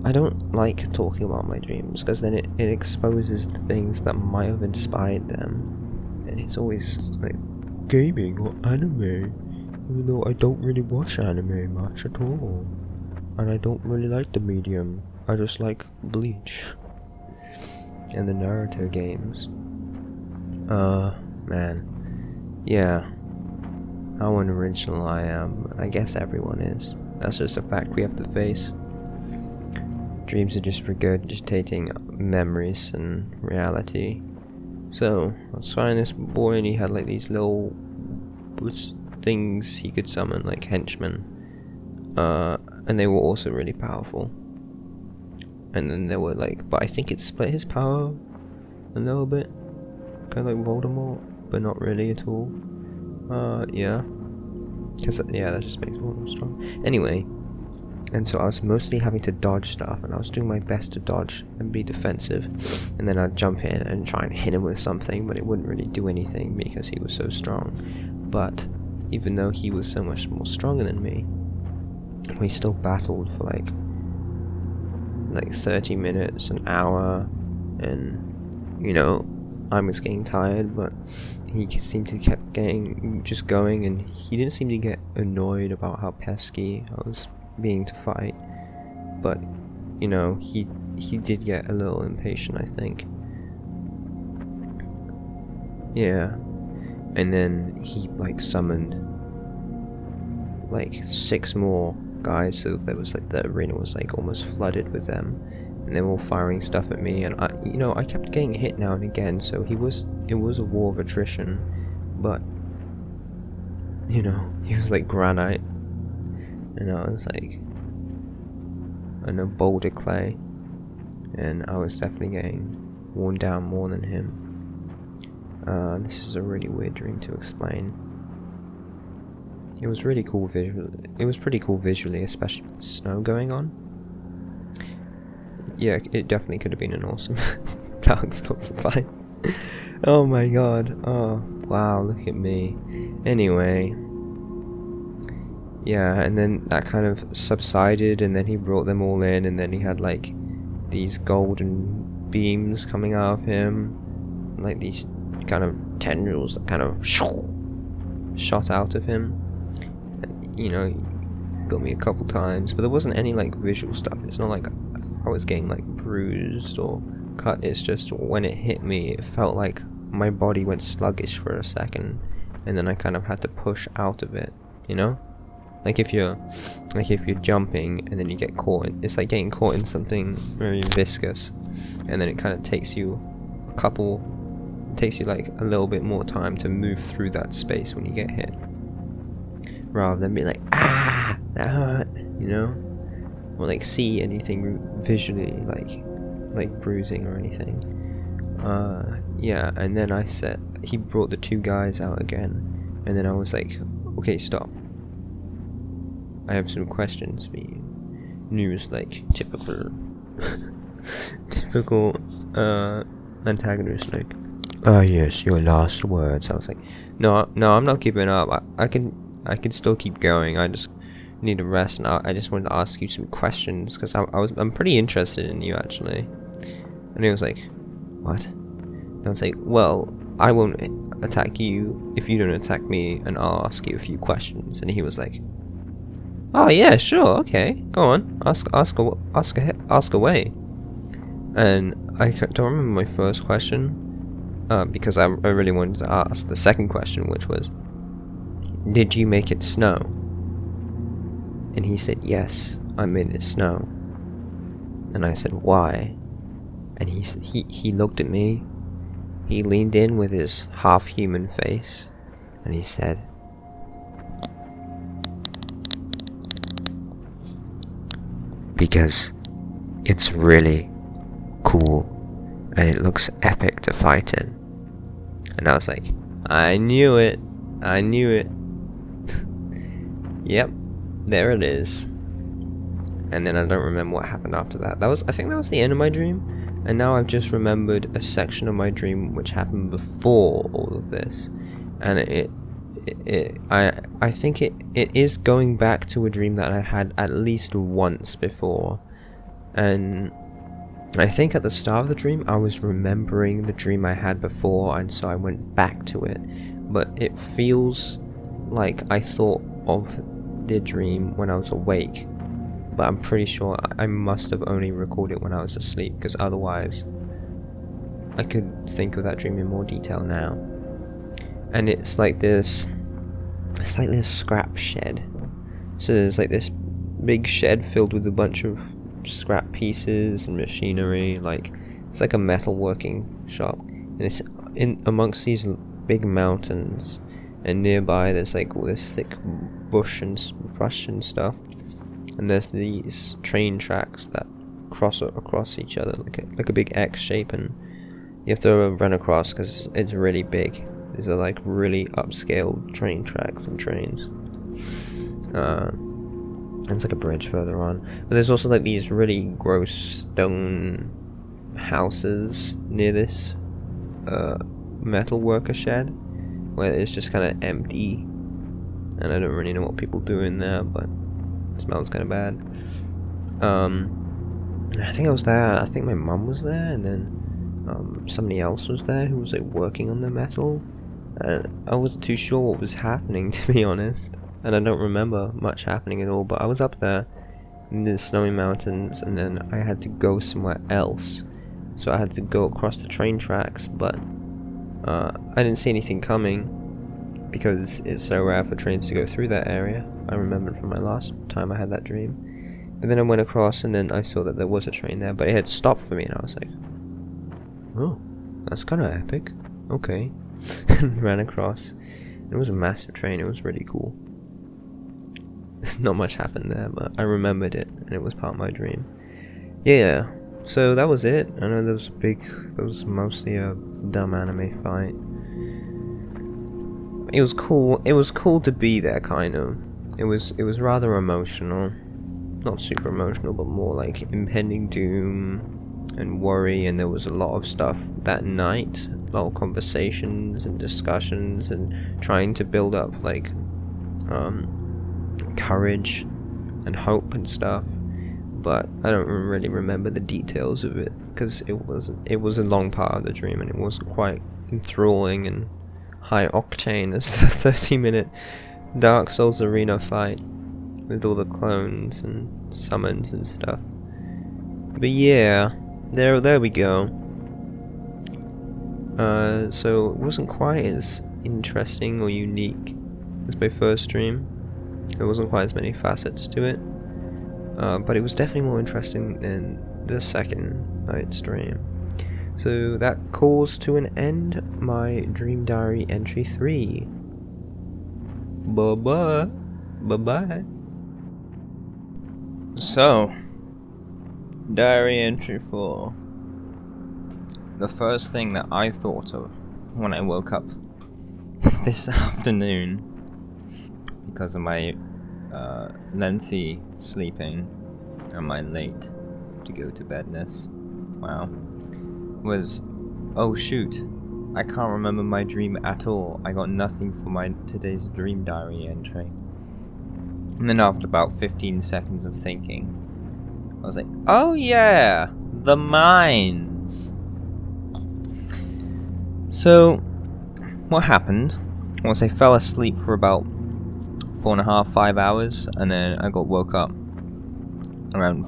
I don't like talking about my dreams, because then it exposes the things that might have inspired them. And it's always like gaming or anime, even though I don't really watch anime much at all, and I don't really like the medium. I just like Bleach and the Naruto games. Man, yeah, how unoriginal I am. I guess everyone is. That's just a fact we have to face. Dreams are just regurgitating memories and reality. So, I was fighting this boy, and he had like these little things he could summon, like henchmen. And they were also really powerful. And then they were like, but I think it split his power a little bit. Kind of like Voldemort, but not really at all. Yeah. Because, yeah, that just makes Voldemort strong. Anyway. And so I was mostly having to dodge stuff, and I was doing my best to dodge and be defensive, and then I'd jump in and try and hit him with something, but it wouldn't really do anything because he was so strong. but even though he was so much more stronger than me, we still battled for like 30 minutes, an hour, and you know, I was getting tired, but he seemed to kept just going, and he didn't seem to get annoyed about how pesky I was being to fight, but you know, he did get a little impatient, I think. Yeah. And then he like summoned like 6 more guys, so there was like, the arena was like almost flooded with them, and they were all firing stuff at me, and I kept getting hit now and again, so it was a war of attrition, but you know, he was like granite, and I was like, I know, boulder clay, and I was definitely getting worn down more than him. This is a really weird dream to explain. It was really cool visually. It was pretty cool visually, especially with the snow going on. Yeah, it definitely could have been an awesome Dark Souls fight. Oh my god. Oh, wow, look at me. Anyway. Yeah, and then that kind of subsided, and then he brought them all in, and then he had like these golden beams coming out of him. Like these kind of tendrils that kind of shot out of him. And, you know, got me a couple times, but there wasn't any like visual stuff. It's not like I was getting like bruised or cut. It's just when it hit me, it felt like my body went sluggish for a second, and then I kind of had to push out of it, you know? Like if you're jumping and then you get caught, it's like getting caught in something very viscous, and then it kind of takes you like a little bit more time to move through that space when you get hit, rather than be like, ah, that hurt, you know, or like see anything visually like bruising or anything. Yeah, and then he brought the 2 guys out again, and then I was like, okay, stop. I have some questions for you. News, like typical antagonist, like, yes, your last words. I was like, no, I'm not giving up. I can still keep going. I just need a rest, and I just wanted to ask you some questions, because I'm pretty interested in you, actually. And he was like, what? And I was like, well, I won't attack you if you don't attack me, and I'll ask you a few questions. And he was like, oh yeah, sure, okay, go on, ask away. And I don't remember my first question, because I really wanted to ask the second question, which was, did you make it snow? And he said, yes, I made it snow. And I said, why? And he looked at me, he leaned in with his half-human face, and he said, because it's really cool, and it looks epic to fight in. And I was like, I knew it. Yep, there it is. And then I don't remember what happened after that. I think that was the end of my dream. And now I've just remembered a section of my dream which happened before all of this. And I think it is going back to a dream that I had at least once before. And I think at the start of the dream I was remembering the dream I had before, and so I went back to it. But it feels like I thought of the dream when I was awake. But I'm pretty sure I must have only recorded it when I was asleep, because otherwise I could think of that dream in more detail now. And it's like this scrap shed. So there's like this big shed filled with a bunch of scrap pieces and machinery. Like, it's like a metalworking shop, and it's in amongst these big mountains, and nearby there's like all this thick brush and stuff. And there's these train tracks that cross across each other like a big X shape, and you have to run across because it's really big. These are like really upscale train tracks and trains. And it's like a bridge further on. But there's also like these really gross stone houses near this metal worker shed. where it's just kind of empty, and I don't really know what people do in there, but it smells kind of bad. I think I was there. I think my mum was there, and then somebody else was there who was like working on the metal. And I wasn't too sure what was happening, to be honest, and I don't remember much happening at all. But I was up there in the snowy mountains, and then I had to go somewhere else, so I had to go across the train tracks. But I didn't see anything coming because it's so rare for trains to go through that area. I remembered from my last time I had that dream. And then I went across, and then I saw that there was a train there, but it had stopped for me, and I was like, oh, that's kind of epic. Okay. Ran across. It was a massive train. It was really cool. Not much happened there, but I remembered it, and it was part of my dream. Yeah, so that was it. I know there was mostly a dumb anime fight. It was cool. It was cool to be there, kind of. It was rather emotional. Not super emotional, but more like impending doom and worry, and there was a lot of stuff that night, a lot of conversations and discussions and trying to build up like courage and hope and stuff, but I don't really remember the details of it because it was a long part of the dream, and it wasn't quite enthralling and high octane as the 30-minute Dark Souls arena fight with all the clones and summons and stuff. But yeah, there we go. So it wasn't quite as interesting or unique as my first stream. There wasn't quite as many facets to it, but it was definitely more interesting than the second night stream. So that calls to an end my Dream Diary Entry 3. Bye-bye. Bye-bye. So, Diary Entry 4. The first thing that I thought of when I woke up this afternoon, because of my lengthy sleeping and my late to go to bedness, wow, was, oh shoot, I can't remember my dream at all. I got nothing for my today's Dream Diary entry. And then after about 15 seconds of thinking, I was like, oh yeah, the mines. So, what happened was I fell asleep for about 4.5, 5 hours, and then I got woke up around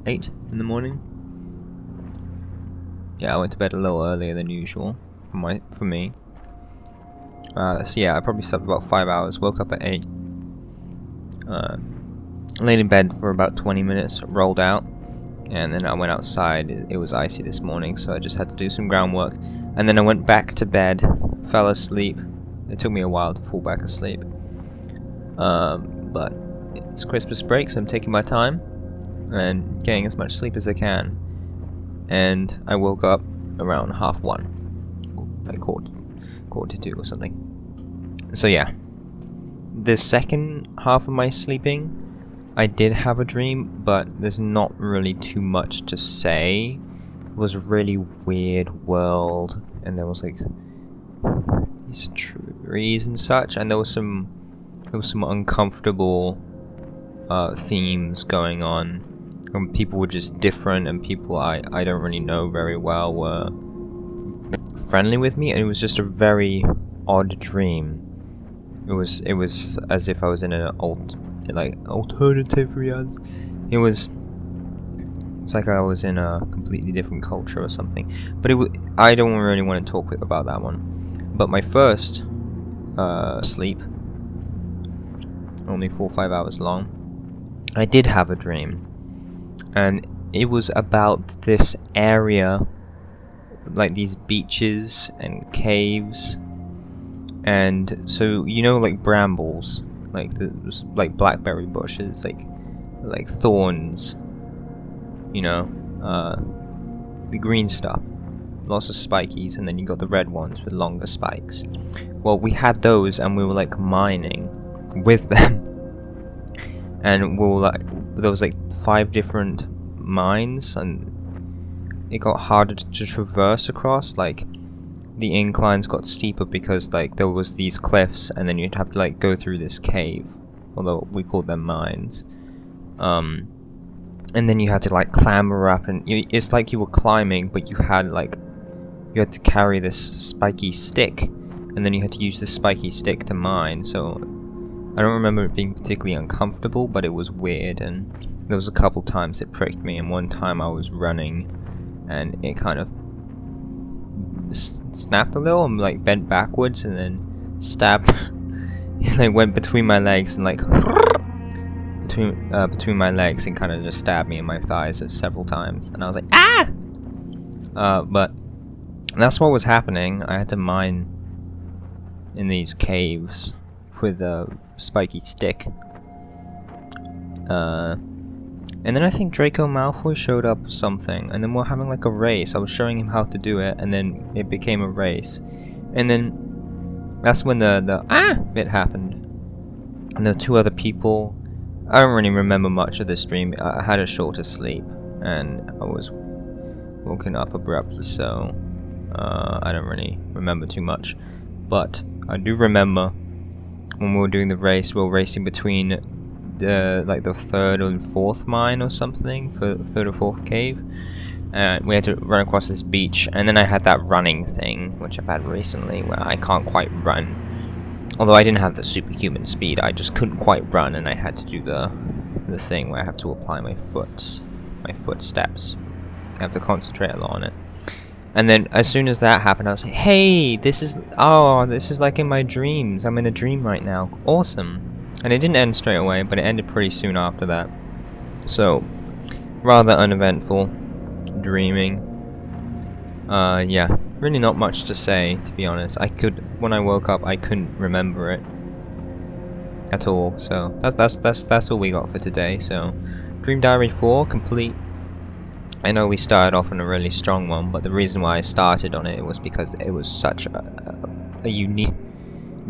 8 in the morning. Yeah, I went to bed a little earlier than usual for me. So yeah, I probably slept about 5 hours, woke up at 8. Laid in bed for about 20 minutes, rolled out, and then I went outside. It was icy this morning, so I just had to do some groundwork. And then I went back to bed, fell asleep. It took me a while to fall back asleep. But it's Christmas break, so I'm taking my time and getting as much sleep as I can. And I woke up around 1:30, like quarter to 2 or something. So yeah, the second half of my sleeping, I did have a dream, but there's not really too much to say. It was a really weird world, and there was like these trees and such, and there was some uncomfortable themes going on. And people were just different, and people I don't really know very well were friendly with me, and it was just a very odd dream. It was as if I was in an alternative reality. It's like I was in a completely different culture or something. But I don't really want to talk about that one. But my first sleep, only 4 or 5 hours long, I did have a dream. And it was about this area, like these beaches and caves, and so like brambles, like blackberry bushes, like thorns, the green stuff, lots of spikies, and then you got the red ones with longer spikes. Well, we had those, and we were like mining with them. And there was like 5 different mines, and it got harder to traverse across. Like the inclines got steeper because like there was these cliffs, and then you'd have to like go through this cave, although we called them mines. And then you had to like clamber up, and it's like you were climbing, but you had to carry this spiky stick, and then you had to use this spiky stick to mine. So I don't remember it being particularly uncomfortable, but it was weird, and there was a couple times it pricked me, and one time I was running and it kind of snapped a little and like bent backwards and then stabbed it like went between my legs and like between my legs and kind of just stabbed me in my thighs several times, and I was like, ah! But that's what was happening. I had to mine in these caves with a spiky stick. And then I think Draco Malfoy showed up or something, and then we're having like a race. I was showing him how to do it, and then it became a race. And then that's when the bit happened. And there were two other people. I don't really remember much of this dream. I had a shorter sleep, and I was woken up abruptly, so I don't really remember too much. But I do remember when we were doing the race, we were racing between the third or fourth mine or something, for the third or fourth cave, and we had to run across this beach. And then I had that running thing, which I've had recently, where I can't quite run. Although I didn't have the superhuman speed, I just couldn't quite run, and I had to do the thing where I have to apply my footsteps. I have to concentrate a lot on it. And then as soon as that happened, I was like, hey, this is like in my dreams. I'm in a dream right now. Awesome. And it didn't end straight away, but it ended pretty soon after that. So, rather uneventful dreaming. Yeah, really not much to say, to be honest. When I woke up, I couldn't remember it at all. So that's all we got for today. So, Dream Diary 4 complete. I know we started off on a really strong one, but the reason why I started on it was because it was such a unique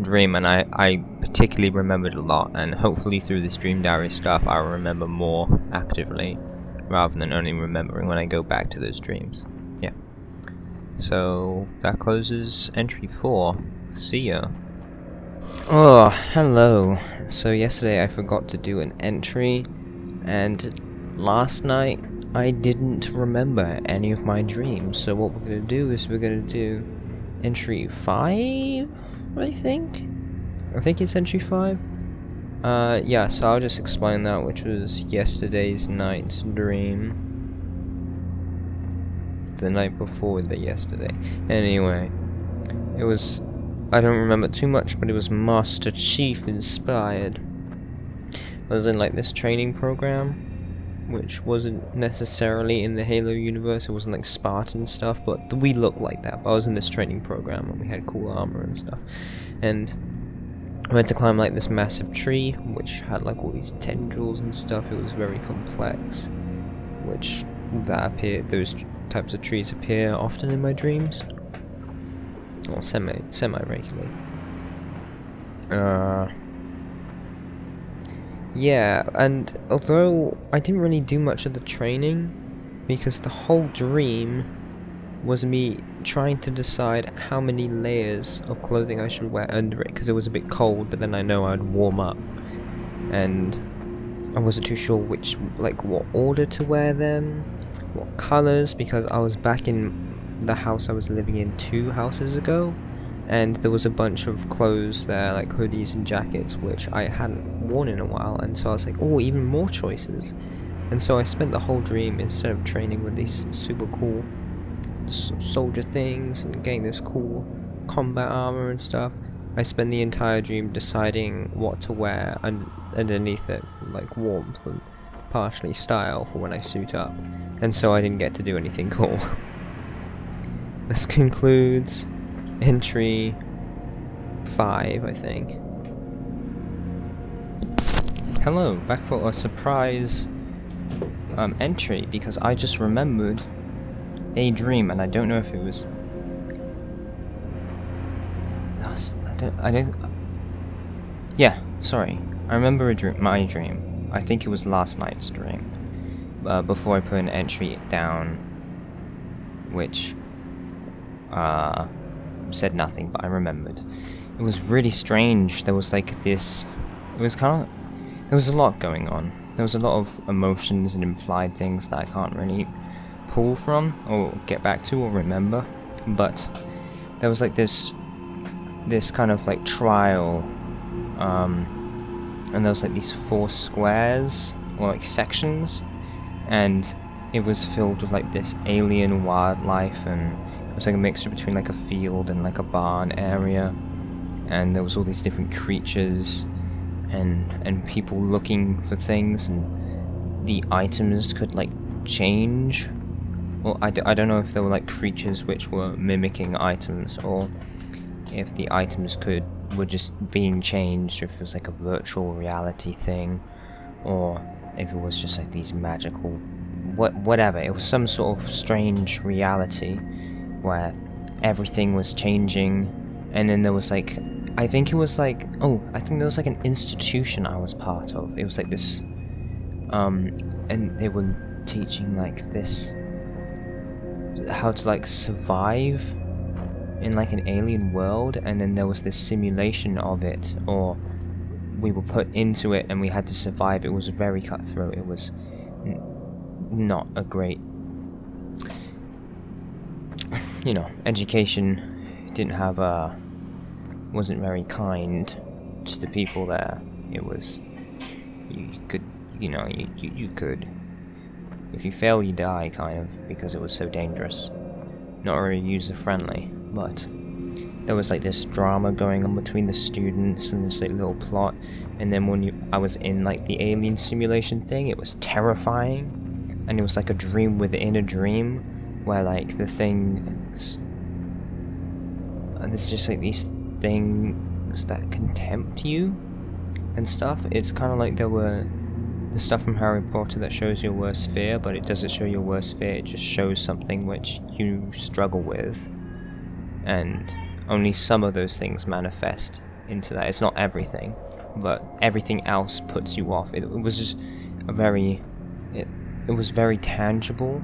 dream, and I particularly remembered a lot, and hopefully through this Dream Diary stuff I'll remember more actively, rather than only remembering when I go back to those dreams. Yeah. So that closes entry 4. See ya. Oh, hello. So yesterday I forgot to do an entry, and last night I didn't remember any of my dreams. So what we're gonna do is we're gonna do entry 5, I think it's entry 5. Yeah, so I'll just explain that, which was yesterday's night's dream. The night before the yesterday. Anyway, it was, I don't remember too much, but it was Master Chief inspired. I was in like this training program, which wasn't necessarily in the Halo universe. It wasn't like Spartan stuff, but we looked like that. But I was in this training program, and we had cool armor and stuff. And I went to climb like this massive tree, which had like all these tendrils and stuff. It was very complex, which those types of trees appear often in my dreams, or semi-regularly. Yeah, and although I didn't really do much of the training, because the whole dream was me trying to decide how many layers of clothing I should wear under it, because it was a bit cold, but then I know I'd warm up, and I wasn't too sure what order to wear them, what colours, because I was back in the house I was living in 2 houses ago, and there was a bunch of clothes there, like hoodies and jackets, which I hadn't worn in a while, and so I was like, oh, even more choices. And so I spent the whole dream, instead of training with these super cool soldier things and getting this cool combat armor and stuff, I spent the entire dream deciding what to wear underneath it for like warmth and partially style for when I suit up, and so I didn't get to do anything cool. This concludes entry 5, I think. Hello, back for a surprise entry, because I just remembered a dream, and I don't know if it was... I don't... Yeah, sorry. I remember my dream. I think it was last night's dream. Before I put an entry down, which said nothing, but I remembered. It was really strange. There was like this... It was kind of... There was a lot going on. There was a lot of emotions and implied things that I can't really pull from, or get back to, or remember. But there was like this kind of like trial, and there was like these 4 squares, or like sections, and it was filled with like this alien wildlife, and it was like a mixture between like a field and like a barn area, and there was all these different creatures and people looking for things, and the items could like change. Well, I don't know if there were like creatures which were mimicking items, or if the items were just being changed, or if it was like a virtual reality thing, or if it was just like these magical whatever. It was some sort of strange reality where everything was changing, and then there was like, I think there was like an institution I was part of. It was like this, and they were teaching like this, how to like survive in like an alien world, and then there was this simulation of it, or we were put into it and we had to survive. It was very cutthroat. It was not a great, education. Didn't have wasn't very kind to the people there. It was, you could, if you fail you die, kind of, because it was so dangerous. Not very user friendly, but there was like this drama going on between the students and this like little plot, and then when I was in like the alien simulation thing, it was terrifying, and it was like a dream within a dream, where like the things, and it's just like these things that can tempt you and stuff. It's kind of like there were the stuff from Harry Potter that shows your worst fear, but it doesn't show your worst fear, it just shows something which you struggle with, and only some of those things manifest into that. It's not everything, but everything else puts you off. It was just it was very tangible,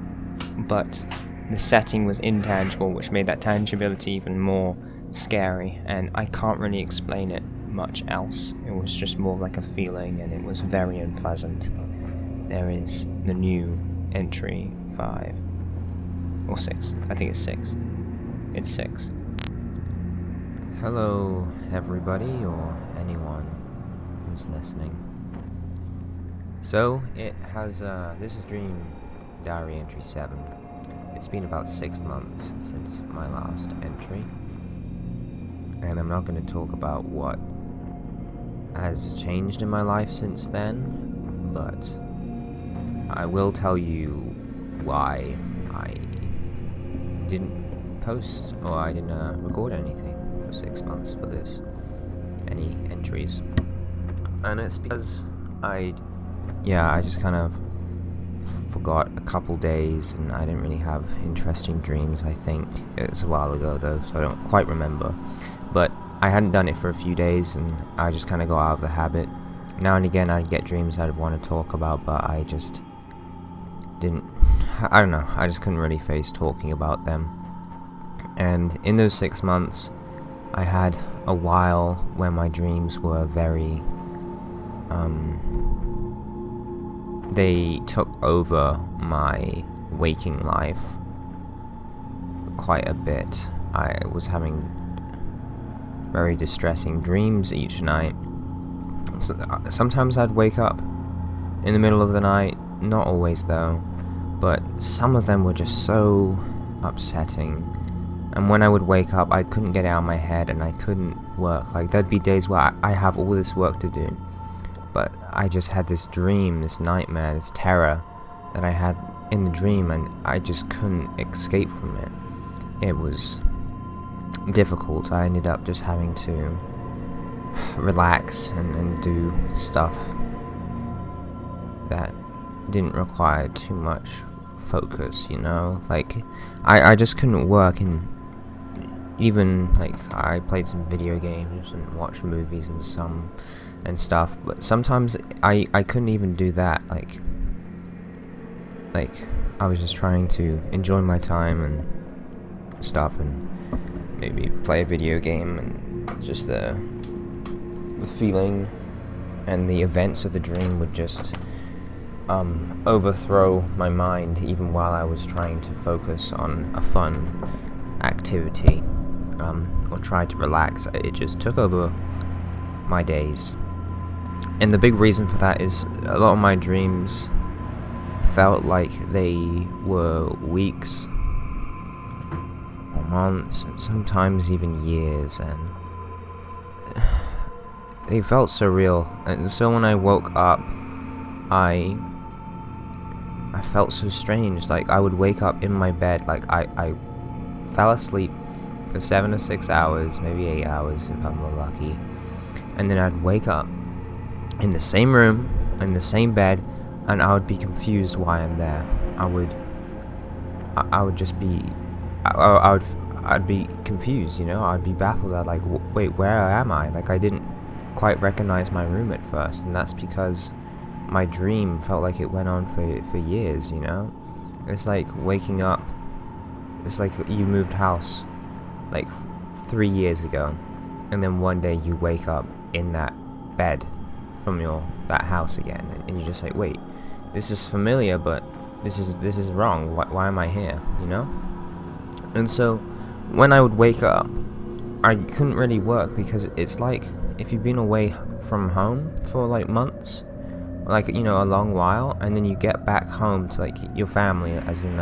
but the setting was intangible, which made that tangibility even more scary, and I can't really explain it much else. It was just more like a feeling, and it was very unpleasant. There is the new entry 5 or 6. I think it's 6. It's 6. Hello, everybody, or anyone who's listening. So it has this is Dream Diary entry 7. It's been about 6 months since my last entry, and I'm not going to talk about what has changed in my life since then, but I will tell you why I didn't post, or I didn't record anything for 6 months for this, any entries. And it's because I just kind of forgot a couple days, and I didn't really have interesting dreams. I think it was a while ago though, so I don't quite remember, but I hadn't done it for a few days, and I just kind of got out of the habit. Now and again I'd get dreams I'd want to talk about, but I just didn't, I don't know, I just couldn't really face talking about them. And in those 6 months I had a while where my dreams were very, they took over my waking life quite a bit. I was having very distressing dreams each night. So, sometimes I'd wake up in the middle of the night, not always though, but some of them were just so upsetting. And when I would wake up, I couldn't get it out of my head, and I couldn't work. Like, there'd be days where I have all this work to do, but I just had this dream, this nightmare, this terror that I had in the dream, and I just couldn't escape from it. It was difficult. I ended up just having to relax and do stuff that didn't require too much focus, like I just couldn't work. And even like I played some video games and watched movies and stuff, but sometimes I couldn't even do that. Like I was just trying to enjoy my time and stuff, and maybe play a video game, and just the feeling and the events of the dream would just overthrow my mind, even while I was trying to focus on a fun activity, or try to relax. It just took over my days. And the big reason for that is a lot of my dreams felt like they were weeks or months, and sometimes even years, and they felt so real. And so when I woke up, I felt so strange. Like, I would wake up in my bed, like I fell asleep for 7 or 6 hours, maybe 8 hours if I'm lucky, and then I'd wake up in the same room, in the same bed, and I would be confused why I'm there. I would just be, I'd be confused, you know. I'd be baffled. I'd like, wait, where am I? Like, I didn't quite recognize my room at first, and that's because my dream felt like it went on for years, you know. It's like waking up. It's like you moved house like 3 years ago, and then one day you wake up in that bed from that house again, and you're just like, wait, this is familiar, but this is wrong. Why am I here, you know? And so when I would wake up, I couldn't really work, because it's like if you've been away from home for like months, like, you know, a long while, and then you get back home to like your family, as in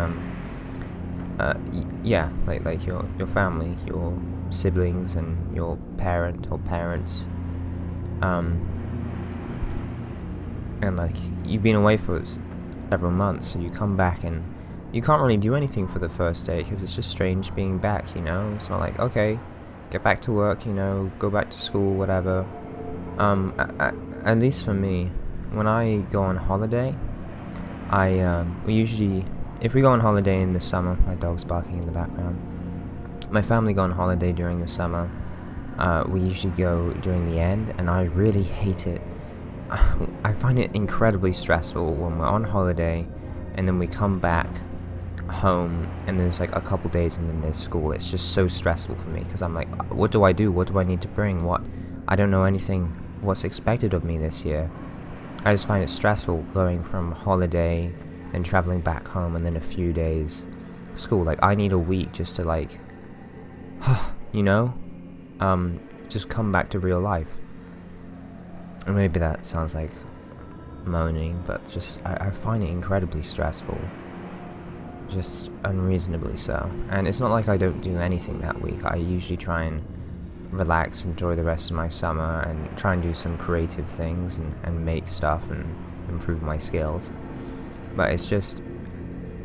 yeah, like your family, your siblings and your parent or parents, and like you've been away for several months, so you come back and you can't really do anything for the first day, because it's just strange being back, you know. It's not like, okay, get back to work, you know, go back to school, whatever. At least for me, when I go on holiday, we usually, if we go on holiday in the summer, my dog's barking in the background, my family go on holiday during the summer, we usually go during the end, and I really hate it. I find it incredibly stressful when we're on holiday, and then we come back home, and there's like a couple days, and then there's school. It's just so stressful for me, because I'm like, what do I do? What do I need to bring? I don't know anything. What's expected of me this year? I just find it stressful going from holiday and traveling back home, and then a few days school. Like, I need a week just to like, you know, just come back to real life. And maybe that sounds like moaning, but just I find it incredibly stressful, just unreasonably so. And it's not like I don't do anything that week. I usually try and relax, enjoy the rest of my summer, and try and do some creative things and make stuff and improve my skills. But it's just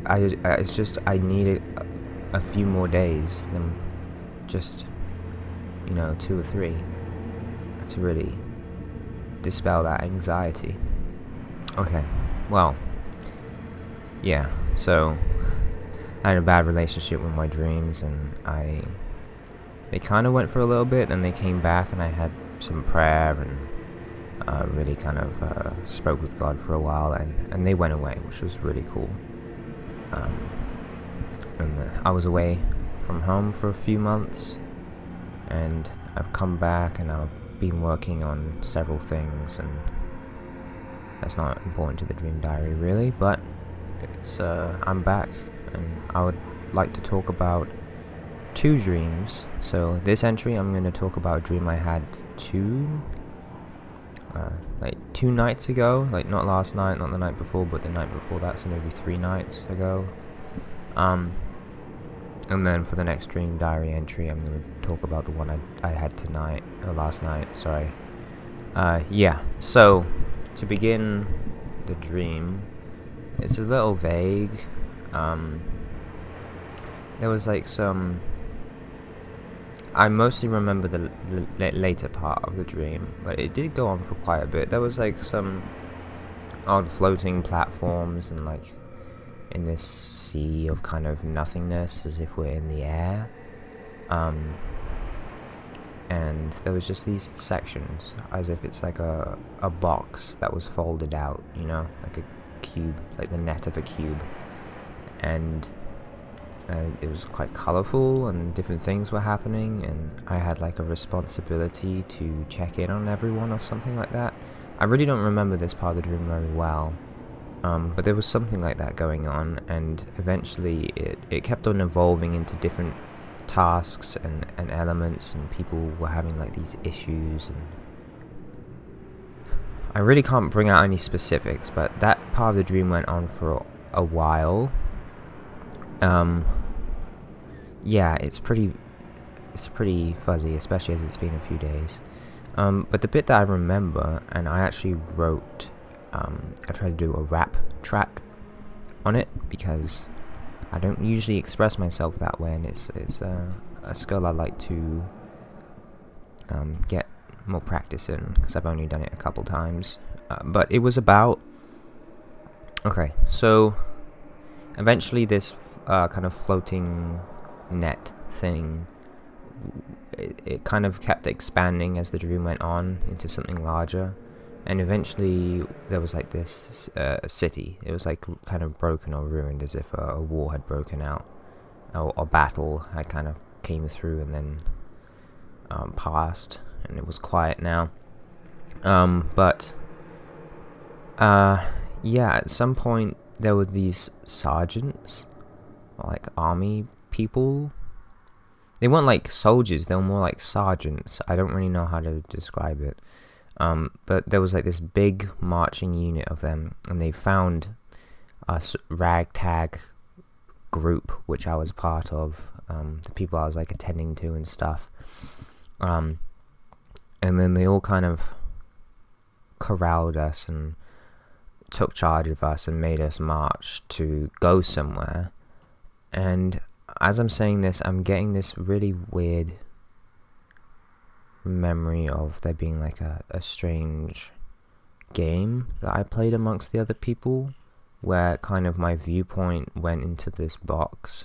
I need a few more days than just, you know, 2 or 3 to really dispel that anxiety. Okay, well, yeah, so I had a bad relationship with my dreams, and they kind of went for a little bit, and they came back, and I had some prayer, and really kind of spoke with God for a while, and they went away, which was really cool. And I was away from home for a few months, and I've come back, and I've been working on several things, and that's not important to the dream diary really, but it's I'm back, and I would like to talk about 2 dreams. So this entry, I'm going to talk about a dream I had 2 nights ago, like not last night, not the night before, but the night before that, so maybe 3 nights ago. And then for the next dream diary entry, I'm going to talk about the one I had last night, sorry. Yeah, so to begin the dream, it's a little vague. There was like some, I mostly remember the later part of the dream, but it did go on for quite a bit. There was like some odd floating platforms, and like in this sea of kind of nothingness, as if we're in the air. And there was just these sections, as if it's like a box that was folded out, you know, like a cube, like the net of a cube. And It was quite colorful and different things were happening, and I had like a responsibility to check in on everyone or something like that. I really don't remember this part of the dream very well, but there was something like that going on, and eventually it kept on evolving into different tasks and elements, and people were having like these issues, and I really can't bring out any specifics, but that part of the dream went on for a while. Yeah, it's pretty fuzzy, especially as it's been a few days. But the bit that I remember, and I actually wrote, I tried to do a rap track on it, because I don't usually express myself that way, and it's a skill I like to get more practice in, because I've only done it a couple times. But it was about... Okay, so eventually this kind of floating net thing, it kind of kept expanding as the dream went on into something larger, and eventually there was like this city. It was like kind of broken or ruined, as if a war had broken out, or battle had kind of came through and then passed, and it was quiet now. Yeah, at some point there were these sergeants, like army people. They weren't like soldiers, they were more like sergeants. I don't really know how to describe it. But there was like this big marching unit of them, and they found a ragtag group, which I was part of, the people I was like attending to and stuff. And then they all kind of corralled us and took charge of us and made us march to go somewhere. And as I'm saying this, I'm getting this really weird memory of there being like a strange game that I played amongst the other people, where kind of my viewpoint went into this box.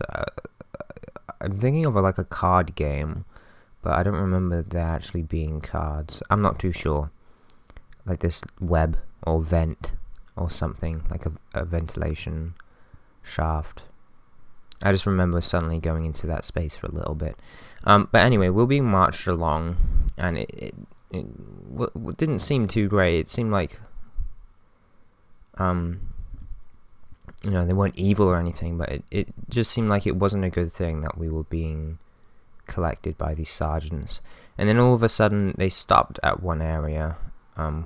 I'm thinking of like a card game, but I don't remember there actually being cards. I'm not too sure. Like this web or vent or something, like a ventilation shaft. I just remember suddenly going into that space for a little bit. But anyway, we're being marched along, and it didn't seem too great. It seemed like, you know, they weren't evil or anything, but it just seemed like it wasn't a good thing that we were being collected by these sergeants. And then all of a sudden, they stopped at one area,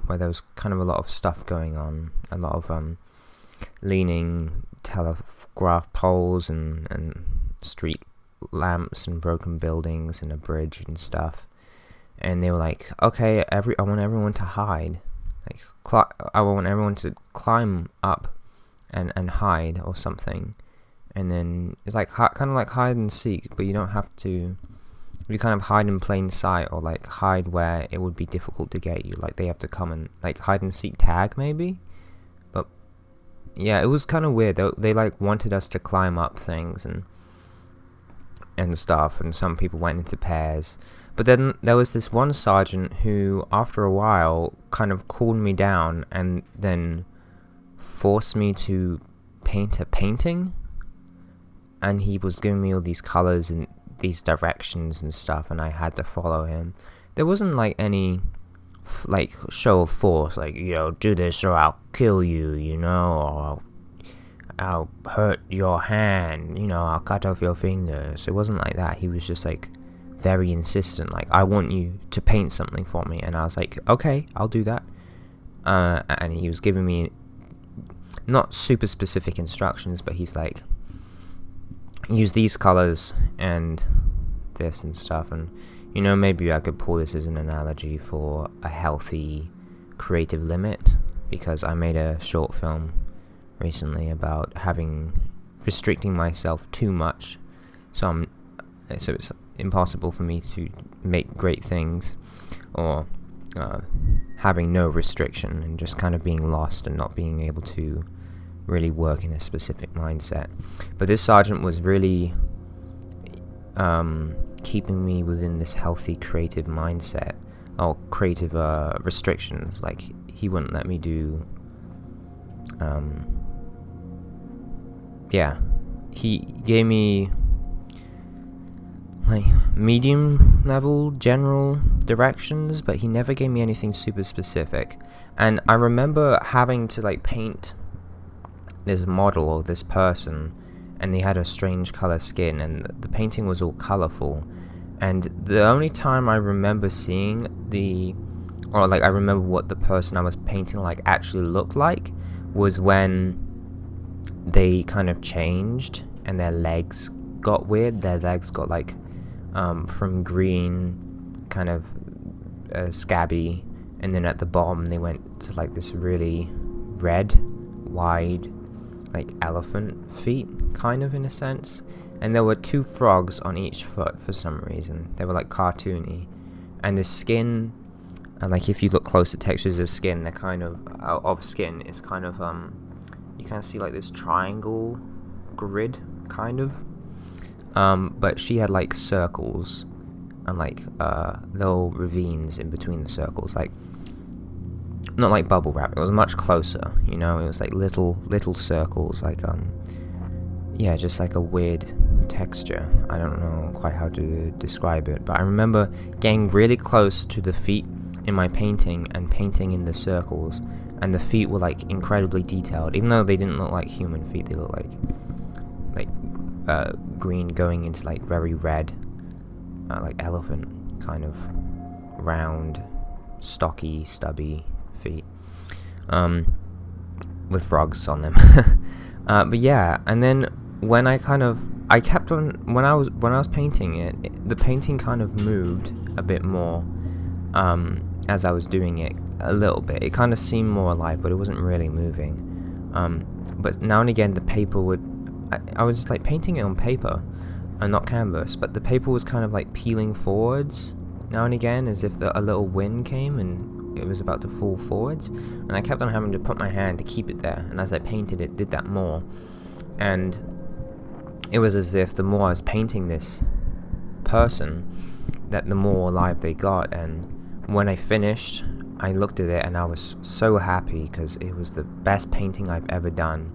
where there was kind of a lot of stuff going on, a lot of leaning telegraph poles and street lamps and broken buildings and a bridge and stuff. And they were like, okay, I want everyone to hide. Like, I want everyone to climb up and hide or something. And then it's like kind of like hide and seek, but you don't have to. You kind of hide in plain sight, or like hide where it would be difficult to get you. Like they have to come and like hide and seek tag maybe. But yeah, it was kind of weird. They like wanted us to climb up things and stuff, and some people went into pairs. But then there was this one sergeant who, after a while, kind of cooled me down and then forced me to paint a painting. And he was giving me all these colors and these directions and stuff, and I had to follow him. There wasn't like any like show of force, like, you know, do this or I'll kill you, you know, or I'll hurt your hand, you know, I'll cut off your fingers. It wasn't like that. He was just like very insistent, like, I want you to paint something for me. And I was like, okay, I'll do that. And he was giving me not super specific instructions, but he's like, use these colors and this and stuff. And, you know, maybe I could pull this as an analogy for a healthy creative limit, because I made a short film recently about restricting myself too much, so it's impossible for me to make great things, or having no restriction and just kind of being lost and not being able to really work in a specific mindset. But this sergeant was really keeping me within this healthy creative mindset, or creative restrictions. Like, he wouldn't let me do yeah, he gave me like medium level general directions, but he never gave me anything super specific. And I remember having to like paint this model or this person, and they had a strange color skin, and the painting was all colorful. And the only time I remember seeing I remember what the person I was painting like actually looked like was when they kind of changed and their legs got weird. Their legs got like from green kind of scabby, and then at the bottom they went to like this really red wide like elephant feet kind of, in a sense. And there were 2 frogs on each foot for some reason. They were like cartoony, and the skin, and like if you look close to textures of skin, they're kind of skin is kind of you kind of see like this triangle grid kind of, but she had like circles and like little ravines in between the circles, like not like bubble wrap, it was much closer, you know. It was like little circles, like yeah, just like a weird texture. I don't know quite how to describe it, but I remember getting really close to the feet in my painting and painting in the circles, and the feet were like incredibly detailed, even though they didn't look like human feet. They looked like green going into like very red, like elephant kind of round, stocky, stubby feet, with frogs on them. But yeah, and then when I kept on, when I was painting it, the painting kind of moved a bit more as I was doing it, a little bit. It kind of seemed more alive, but it wasn't really moving. But now and again the paper would, I was like painting it on paper and not canvas, but the paper was kind of like peeling forwards now and again, as if a little wind came and it was about to fall forwards, and I kept on having to put my hand to keep it there, and as I painted it did that more. And it was as if the more I was painting this person, that the more alive they got. And when I finished, I looked at it and I was so happy, because it was the best painting I've ever done.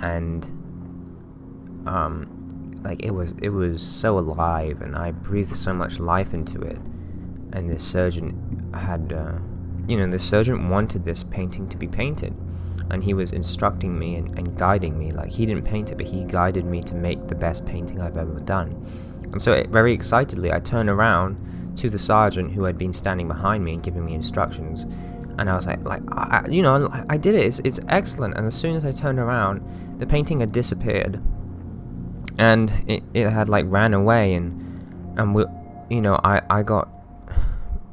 And like it was so alive, and I breathed so much life into it. And this surgeon had the surgeon wanted this painting to be painted, and he was instructing me and guiding me. Like, he didn't paint it, but he guided me to make the best painting I've ever done. And so very excitedly I turned around to the sergeant who had been standing behind me and giving me instructions, and I was like I did it, it's excellent. And as soon as I turned around, the painting had disappeared, and it had like ran away, and we, I got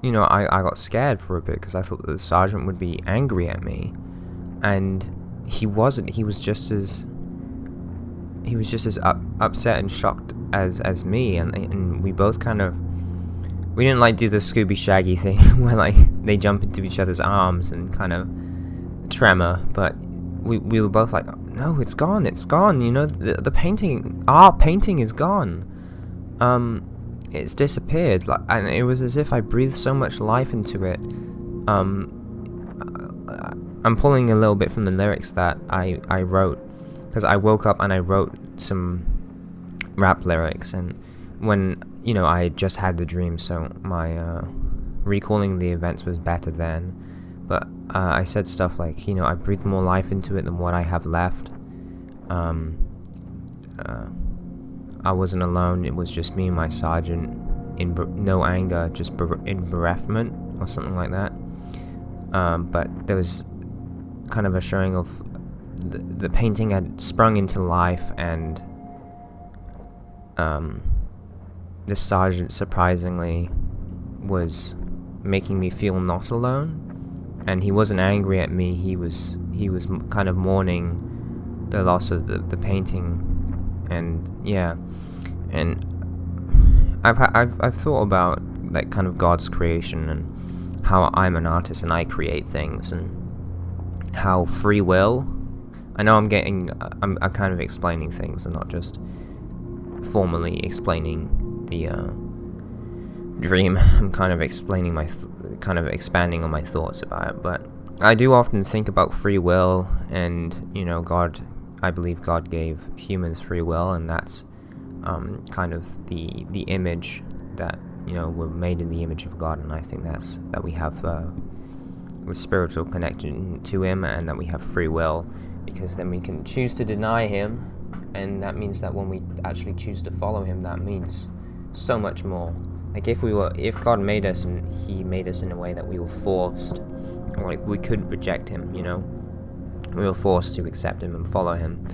I got scared for a bit, because I thought that the sergeant would be angry at me, and he wasn't. He was just as upset and shocked as me, and we both we didn't like do the Scooby Shaggy thing where like they jump into each other's arms and kind of tremor, but we were both like, no, it's gone, the painting, our painting is gone, it's disappeared. Like, and it was as if I breathed so much life into it. I'm pulling a little bit from the lyrics that I wrote, because I woke up and I wrote some rap lyrics, and when I just had the dream, so my recalling the events was better then. But I said stuff like, I breathed more life into it than what I have left. I wasn't alone, it was just me and my sergeant, in no anger, just in bereavement, or something like that. But there was kind of a showing of the painting had sprung into life, and this sergeant surprisingly was making me feel not alone, and he wasn't angry at me. He was kind of mourning the loss of the painting. And yeah, and I've thought about like kind of God's creation, and how I'm an artist and I create things, and how free will. I know I'm kind of explaining things and not just formally explaining the dream. I'm kind of explaining kind of expanding on my thoughts about it. But I do often think about free will, and God. I believe God gave humans free will, and that's kind of the image that, you know, we're made in the image of God, and I think that we have a spiritual connection to Him, and that we have free will, because then we can choose to deny Him, and that means that when we actually choose to follow Him, that means so much more. Like if God made us and He made us in a way that we were forced, like we couldn't reject Him, you know, we were forced to accept Him and follow Him,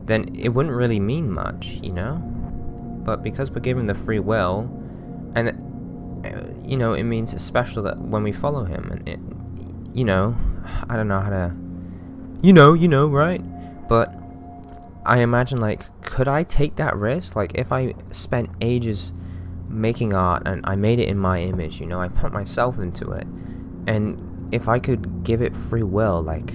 then it wouldn't really mean much, you know. But because we're given the free will, and you know, it means it's special that when we follow Him, and it, you know, I don't know how to, you know, right? But I imagine, like, could I take that risk? Like, if I spent ages making art and I made it in my image, you know, I put myself into it, and if I could give it free will, like,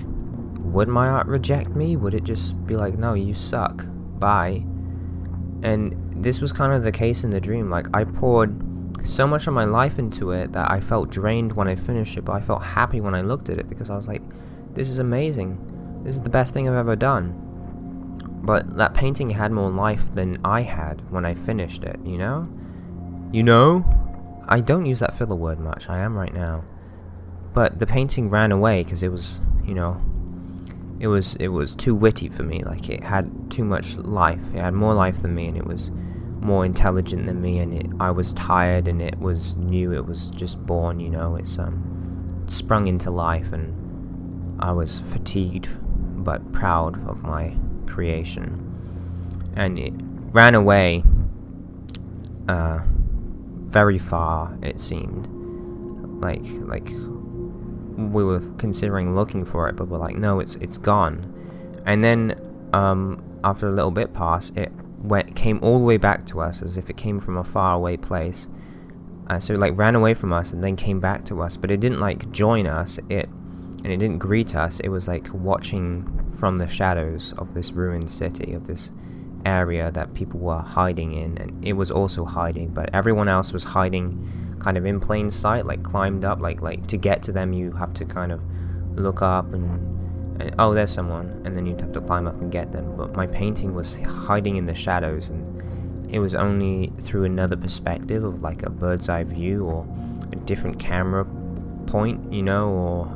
would my art reject me? Would it just be like, no, you suck, bye? And this was kind of the case in the dream. Like, I poured so much of my life into it that I felt drained when I finished it, but I felt happy when I looked at it, because I was like, this is amazing, this is the best thing I've ever done. But that painting had more life than I had when I finished it, you know? You know? I don't use that filler word much, I am right now. But the painting ran away because it was, you know, it was too witty for me. Like, it had too much life. It had more life than me, and it was more intelligent than me, and I was tired, and it was new, it was just born, you know. It's sprung into life, and I was fatigued but proud of my creation. And it ran away very far, it seemed. Like we were considering looking for it, but we're like, no, it's gone. And then after a little bit passed, it came all the way back to us, as if it came from a faraway place. So it like ran away from us and then came back to us, but it didn't like join us. It didn't greet us. It was like watching from the shadows of this ruined city, of this area that people were hiding in, and it was also hiding, but everyone else was hiding kind of in plain sight, like climbed up, like to get to them you have to kind of look up and oh, there's someone, and then you'd have to climb up and get them. But my painting was hiding in the shadows, and it was only through another perspective of like a bird's eye view or a different camera point, you know, or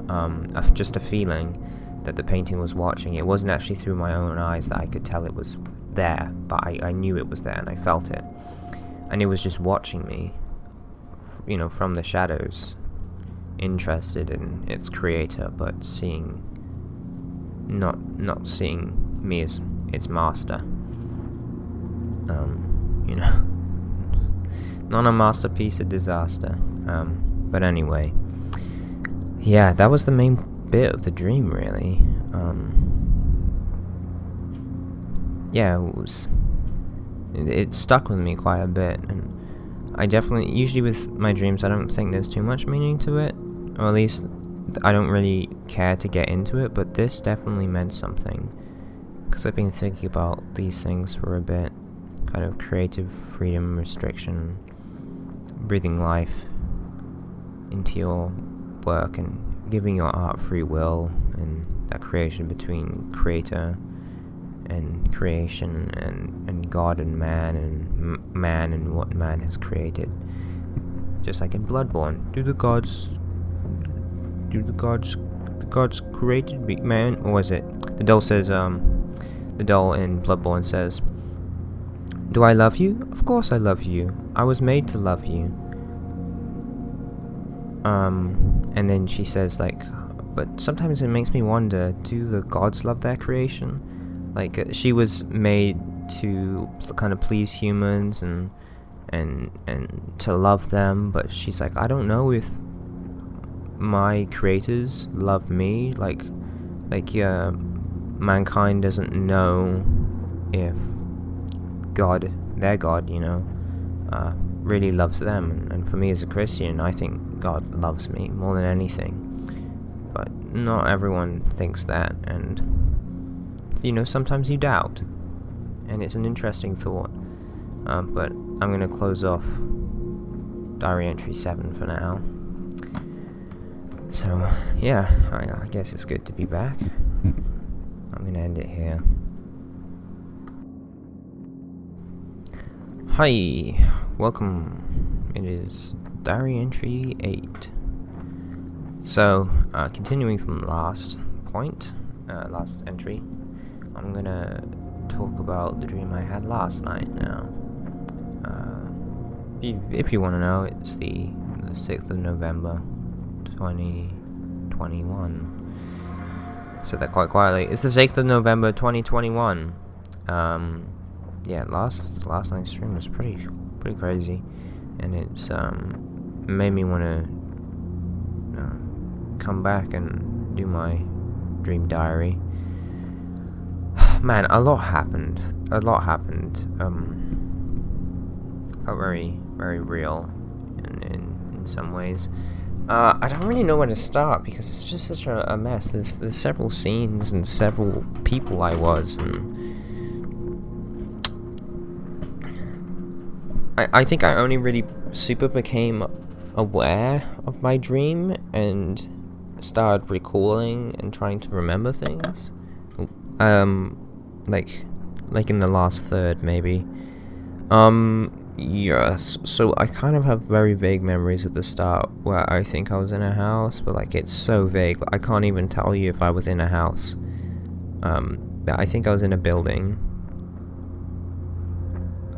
just a feeling that the painting was watching. It wasn't actually through my own eyes that I could tell it was there, but I knew it was there, and I felt it, and it was just watching me, you know, from the shadows, interested in its creator, but not seeing me as its master. You know, not a masterpiece, a disaster. But anyway, yeah, that was the main bit of the dream, really. Yeah, it stuck with me quite a bit, and I definitely, usually with my dreams, I don't think there's too much meaning to it, or at least I don't really care to get into it, but this definitely meant something, because I've been thinking about these things for a bit, kind of creative freedom, restriction, breathing life into your work, and giving your art free will, and that creation between creator and creation, and God and man, and man and what man has created. Just like in Bloodborne, the gods created man, or was it the doll says, the doll in Bloodborne says, do I love you? Of course I love you. I was made to love you. And then she says, like, but sometimes it makes me wonder, do the gods love their creation? Like, she was made to kind of please humans and to love them, but she's like, I don't know if my creators love me. Like mankind doesn't know if their God, you know, really loves them. And for me as a Christian, I think God loves me more than anything. But not everyone thinks that, and you know, sometimes you doubt, and it's an interesting thought. But I'm going to close off Diary Entry 7 for now. So, yeah, I guess it's good to be back. I'm going to end it here. Hi, welcome. It is diary entry 8. So, continuing from the last point, last entry, I'm gonna talk about the dream I had last night now. If you want to know, it's the 6th of November, 2021. Said that quite quietly. It's the 6th of November, 2021. Yeah, last night's stream was pretty crazy, and it's made me want to come back and do my dream diary. Man, a lot happened. Felt very real in some ways. I don't really know where to start because it's just such a mess. There's several scenes and several people I was, and I think I only really super became aware of my dream and started recalling and trying to remember things. Like in the last third, maybe. Yes, so I kind of have very vague memories at the start where I think I was in a house, but like it's so vague, I can't even tell you if I was in a house. But I think I was in a building.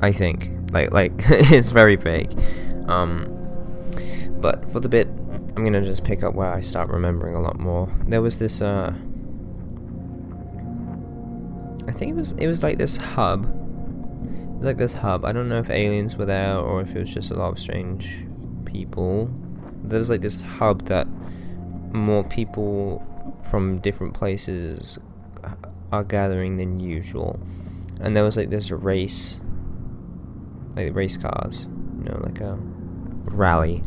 I think. Like it's very vague. But for the bit, I'm gonna just pick up where I start remembering a lot more. There was this I think it was like this hub. I don't know if aliens were there or if it was just a lot of strange people. There was like this hub that more people from different places are gathering than usual. And there was like this race, like race cars, you know, like a rally.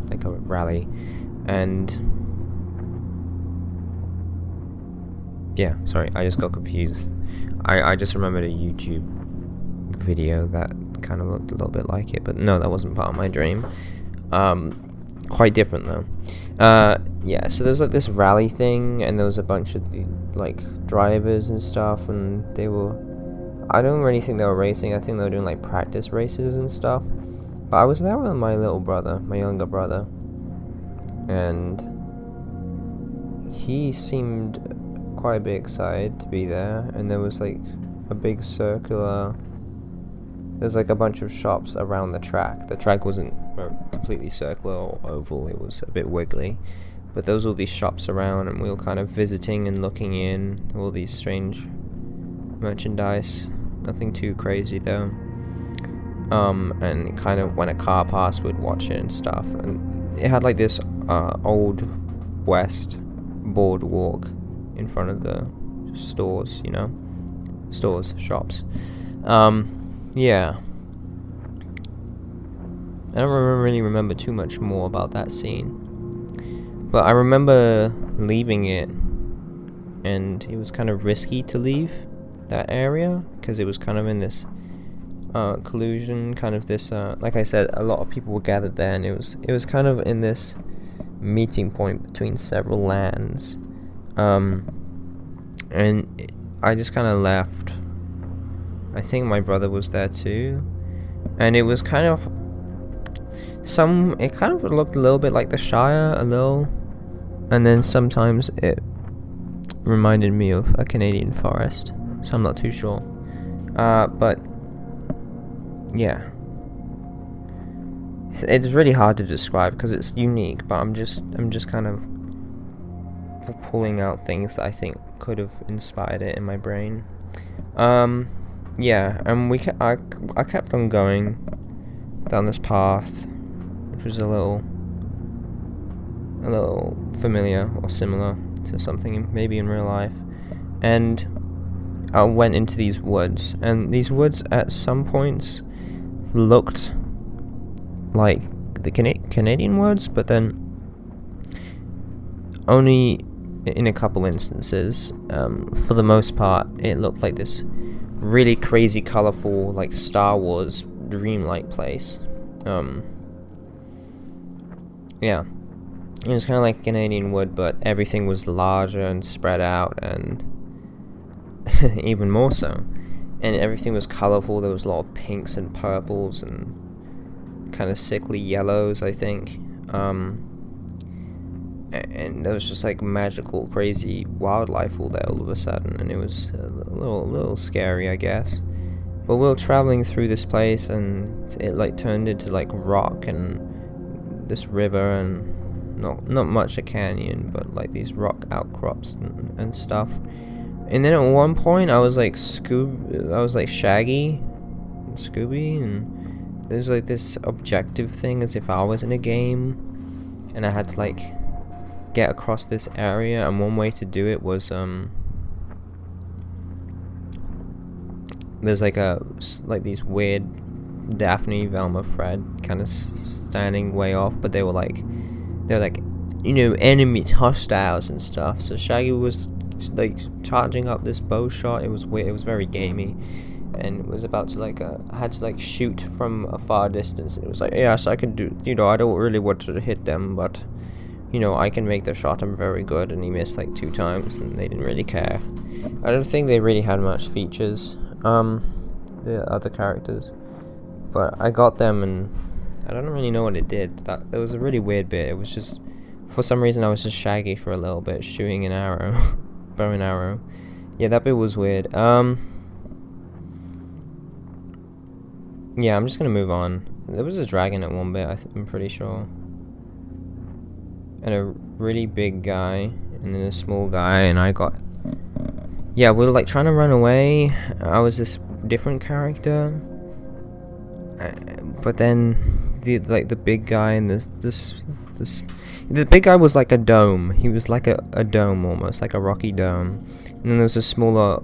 And yeah, sorry, I just got confused. I just remembered a YouTube video that kind of looked a little bit like it, but no, that wasn't part of my dream. Quite different though. Yeah, so there's like this rally thing, and there was a bunch of the like drivers and stuff, and they were, I don't really think they were racing. I think they were doing like practice races and stuff. But I was there with my little brother, my younger brother, and he seemed quite a bit excited to be there. And there was like a big circular, there's like a bunch of shops around the track. The track wasn't completely circular or oval, it was a bit wiggly. But there was all these shops around, and we were kind of visiting and looking in all these strange merchandise. Nothing too crazy though. And kind of when a car passed, we'd watch it and stuff. And it had like this old west boardwalk in front of the stores, you know? Shops. Yeah. I don't really remember too much more about that scene. But I remember leaving it, and it was kind of risky to leave that area, because it was kind of in this collusion, kind of this, like I said, a lot of people were gathered there, and it was kind of in this meeting point between several lands. And I just kind of left. I think my brother was there too, and it was kind of it kind of looked a little bit like the Shire, a little, and then sometimes it reminded me of a Canadian forest, so I'm not too sure. But yeah, it's really hard to describe because it's unique, but I'm just kind of pulling out things that I think could have inspired it in my brain. Yeah, and I kept on going down this path, which was a little familiar or similar to something maybe in real life, and I went into these woods, and these woods at some points looked like the Canadian woods, but then only in a couple instances. For the most part, it looked like this really crazy, colorful, like Star Wars dreamlike place. Yeah, it was kind of like Canadian wood, but everything was larger and spread out, and even more so. and everything was colorful. There was a lot of pinks and purples and kind of sickly yellows, I think. And there was just like magical, crazy wildlife all there all of a sudden, and it was a little scary, I guess. But we were traveling through this place, and it like turned into like rock and this river, and not much a canyon, but like these rock outcrops and stuff. And then at one point, I was like Shaggy, and Scooby, and there's like this objective thing as if I was in a game, and I had to like get across this area, and one way to do it was there's like these weird Daphne, Velma, Fred kind of standing way off, but they were like enemies, hostiles and stuff. So Shaggy was like charging up this bow shot. It was weird. It was very gamey, and it was about to like I had to like shoot from a far distance. And it was like, yes, I can do. I don't really want to hit them, but I can make the shot. I'm very good. And he missed like 2 times, and they didn't really care. I don't think they really had much features, the other characters, but I got them, and I don't really know what it did. There was a really weird bit. It was just, for some reason, I was just Shaggy for a little bit, shooting an arrow, bow and arrow. Yeah, that bit was weird. Yeah, I'm just gonna move on. There was a dragon at one bit, I'm pretty sure. And a really big guy, and then a small guy, and I got... Yeah, we were like trying to run away. I was this different character. But then the big guy and the big guy was like a dome. He was like a dome almost, like a rocky dome. And then there was a smaller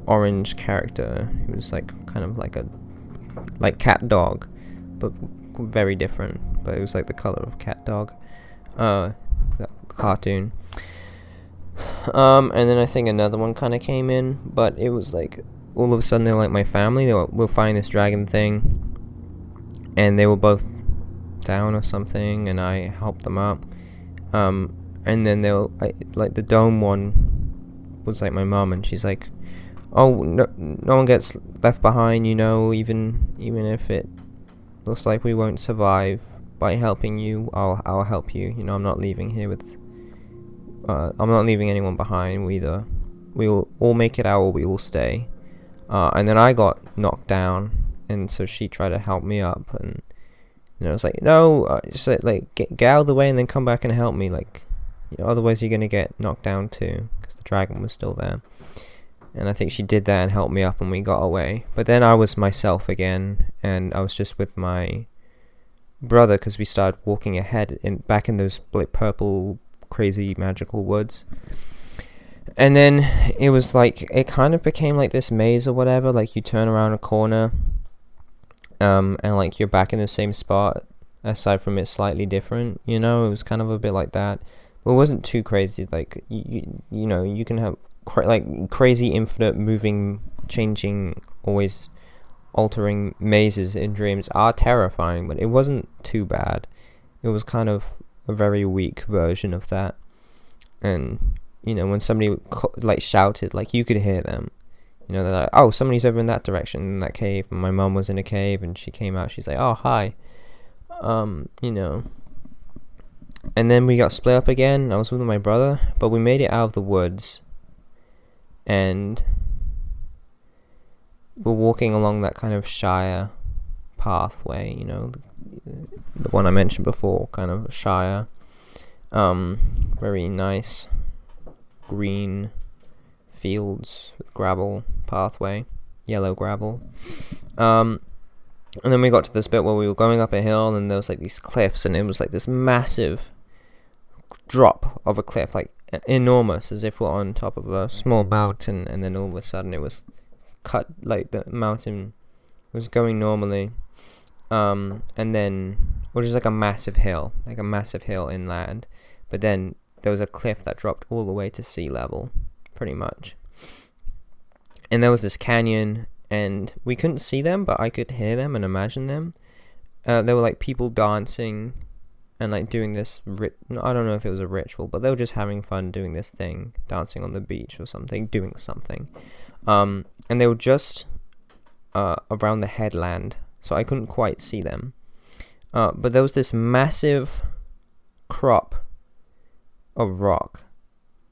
orange character. He was like kind of like cat dog, but very different. But it was like the color of cat dog. That cartoon. And then I think another one kind of came in, but it was like all of a sudden they're like my family. We'll find this dragon thing, and they were both down or something, and I helped them up. And then like the dome one was like my mom, and she's like, "Oh, no one gets left behind, even if it looks like we won't survive. By helping you, I'll help you. I'm not leaving here with. I'm not leaving anyone behind. We will all make it out, or we will stay." And then I got knocked down, and so she tried to help me up, and I was like, "No, just like get out of the way, and then come back and help me. Like, otherwise you're gonna get knocked down too, because the dragon was still there." And I think she did that and helped me up, and we got away. But then I was myself again, and I was just with my brother, because we started walking ahead back in those like purple, crazy, magical woods. And then it was like, it kind of became like this maze or whatever. Like you turn around a corner, and like you're back in the same spot, aside from it's slightly different. It was kind of a bit like that. But it wasn't too crazy. Like you can have crazy, infinite, moving, changing, always altering mazes in dreams are terrifying, but it wasn't too bad. It was kind of a very weak version of that. And when somebody like shouted, like you could hear them, they're like, "Oh, somebody's over in that direction, in that cave." And my mum was in a cave, and she came out, she's like, "Oh, hi." And then we got split up again. I was with my brother, but we made it out of the woods, and we're walking along that kind of Shire pathway, the one I mentioned before, kind of Shire. Very nice green fields with gravel pathway, yellow gravel. And then we got to this bit where we were going up a hill, and there was like these cliffs, and it was like this massive drop of a cliff, like enormous, as if we're on top of a small mountain, and then all of a sudden it was cut, like the mountain was going normally, and then, which is like a massive hill inland, but then there was a cliff that dropped all the way to sea level, pretty much. And there was this canyon, and we couldn't see them, but I could hear them and imagine them. There were like people dancing and like doing this I don't know if it was a ritual, but they were just having fun doing this thing, dancing on the beach or something, doing something. And they were just around the headland, so I couldn't quite see them. But there was this massive crop of rock,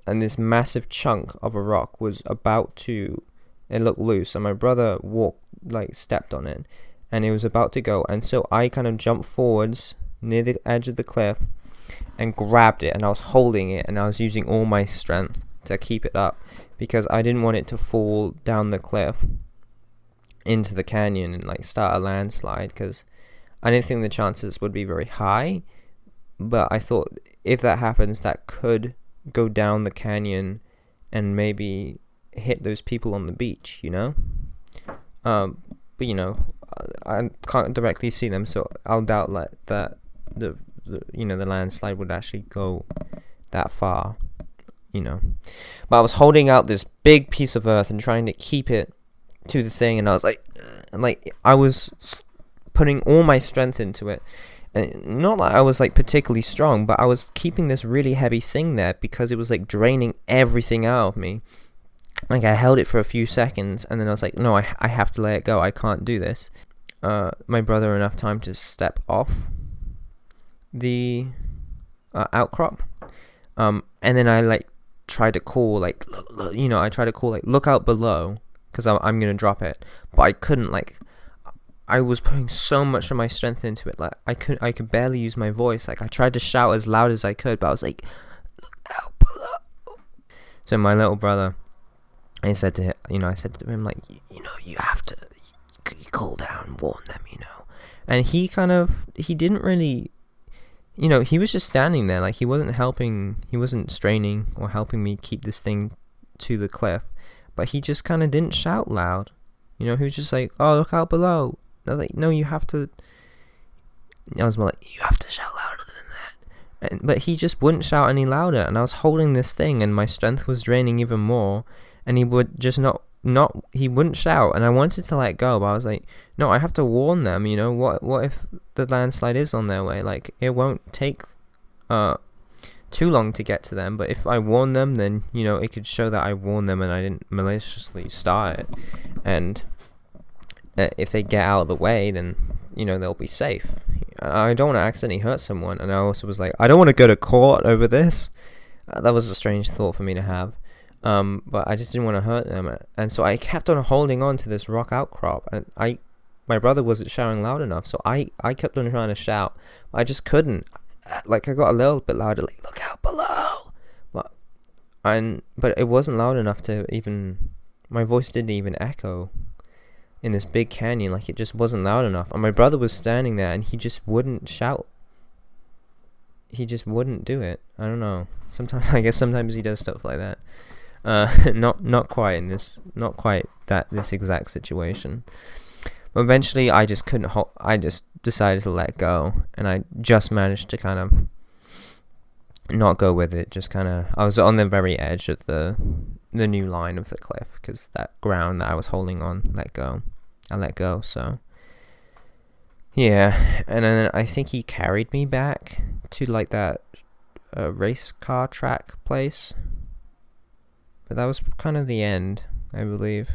and this massive chunk of a rock was about to, it looked loose, and my brother stepped on it, and it was about to go, and so I kind of jumped forwards near the edge of the cliff and grabbed it, and I was holding it, and I was using all my strength to keep it up, because I didn't want it to fall down the cliff into the canyon and like start a landslide, because I didn't think the chances would be very high, but I thought if that happens, that could go down the canyon and maybe hit those people on the beach, you know. But you know, I can't directly see them, so I'll doubt like that the landslide would actually go that far, you know. But I was holding out this big piece of earth and trying to keep it to the thing, and I was like I was putting all my strength into it, and not like I was like particularly strong, but I was keeping this really heavy thing there because it was like draining everything out of me. Like I held it for a few seconds, and then I was like, no, I have to let it go, I can't do this. My brother enough time to step off the outcrop, and then I like tried to call like look, you know, I tried to call like look out below, because I'm gonna drop it, but I couldn't. Like I was putting so much of my strength into it, like I could barely use my voice. Like I tried to shout as loud as I could, but I was like, look out below. So my little brother, I said to him like, you know, you have to call down, warn them, you know. And he didn't really, you know, he was just standing there, like he wasn't straining or helping me keep this thing to the cliff, but he just kind of didn't shout loud, you know. He was just like, oh, look out below. And I was like, no, you have to, I was more like, you have to shout louder than that. But he just wouldn't shout any louder, and I was holding this thing, and my strength was draining even more, and he would just he wouldn't shout, and I wanted to let go, but I was like, no, I have to warn them, you know. What if the landslide is on their way? Like, it won't take too long to get to them, but if I warn them, then, you know, it could show that I warned them and I didn't maliciously start it, and if they get out of the way, then, you know, they'll be safe. I don't want to accidentally hurt someone, and I also was like, I don't want to go to court over this. That was a strange thought for me to have. But I just didn't want to hurt them, and so I kept on holding on to this rock outcrop, and my brother wasn't shouting loud enough, so I kept on trying to shout, but I just couldn't. Like, I got a little bit louder, like, look out below, but it wasn't loud enough to even, my voice didn't even echo in this big canyon. Like, it just wasn't loud enough, and my brother was standing there, and he just wouldn't shout. He just wouldn't do it. I don't know. I guess sometimes he does stuff like that. Not quite this exact situation. But eventually I just couldn't I just decided to let go, and I just managed to kind of not go with it. Just kind of, I was on the very edge of the new line of the cliff, because that ground that I was holding on I let go. So yeah, and then I think he carried me back to like that race car track place. But that was kind of the end, I believe.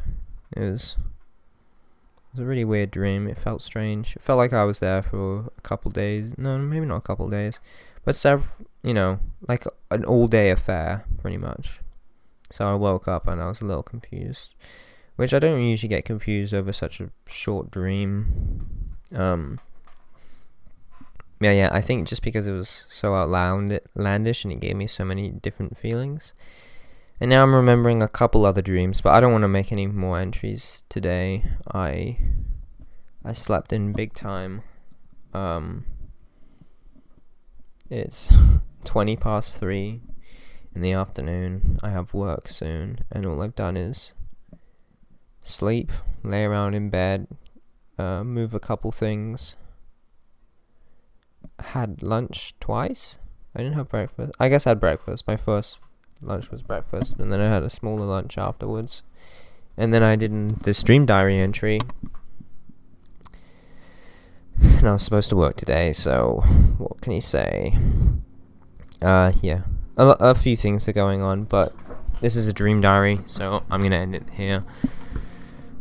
It was a really weird dream. It felt strange. It felt like I was there for a couple days. No, maybe not a couple days, but you know, like an all-day affair, pretty much. So I woke up and I was a little confused, which I don't usually get confused over such a short dream. Yeah, I think just because it was so outlandish and it gave me so many different feelings. And now I'm remembering a couple other dreams, but I don't want to make any more entries today. I slept in big time. It's 3:20 in the afternoon. I have work soon, and all I've done is sleep, lay around in bed, move a couple things. Had lunch twice. I didn't have breakfast. I guess I had breakfast. My first lunch was breakfast, and then I had a smaller lunch afterwards, and then I did the stream diary entry, and I was supposed to work today, so what can you say? Yeah, a few things are going on, but this is a dream diary, so I'm gonna end it here.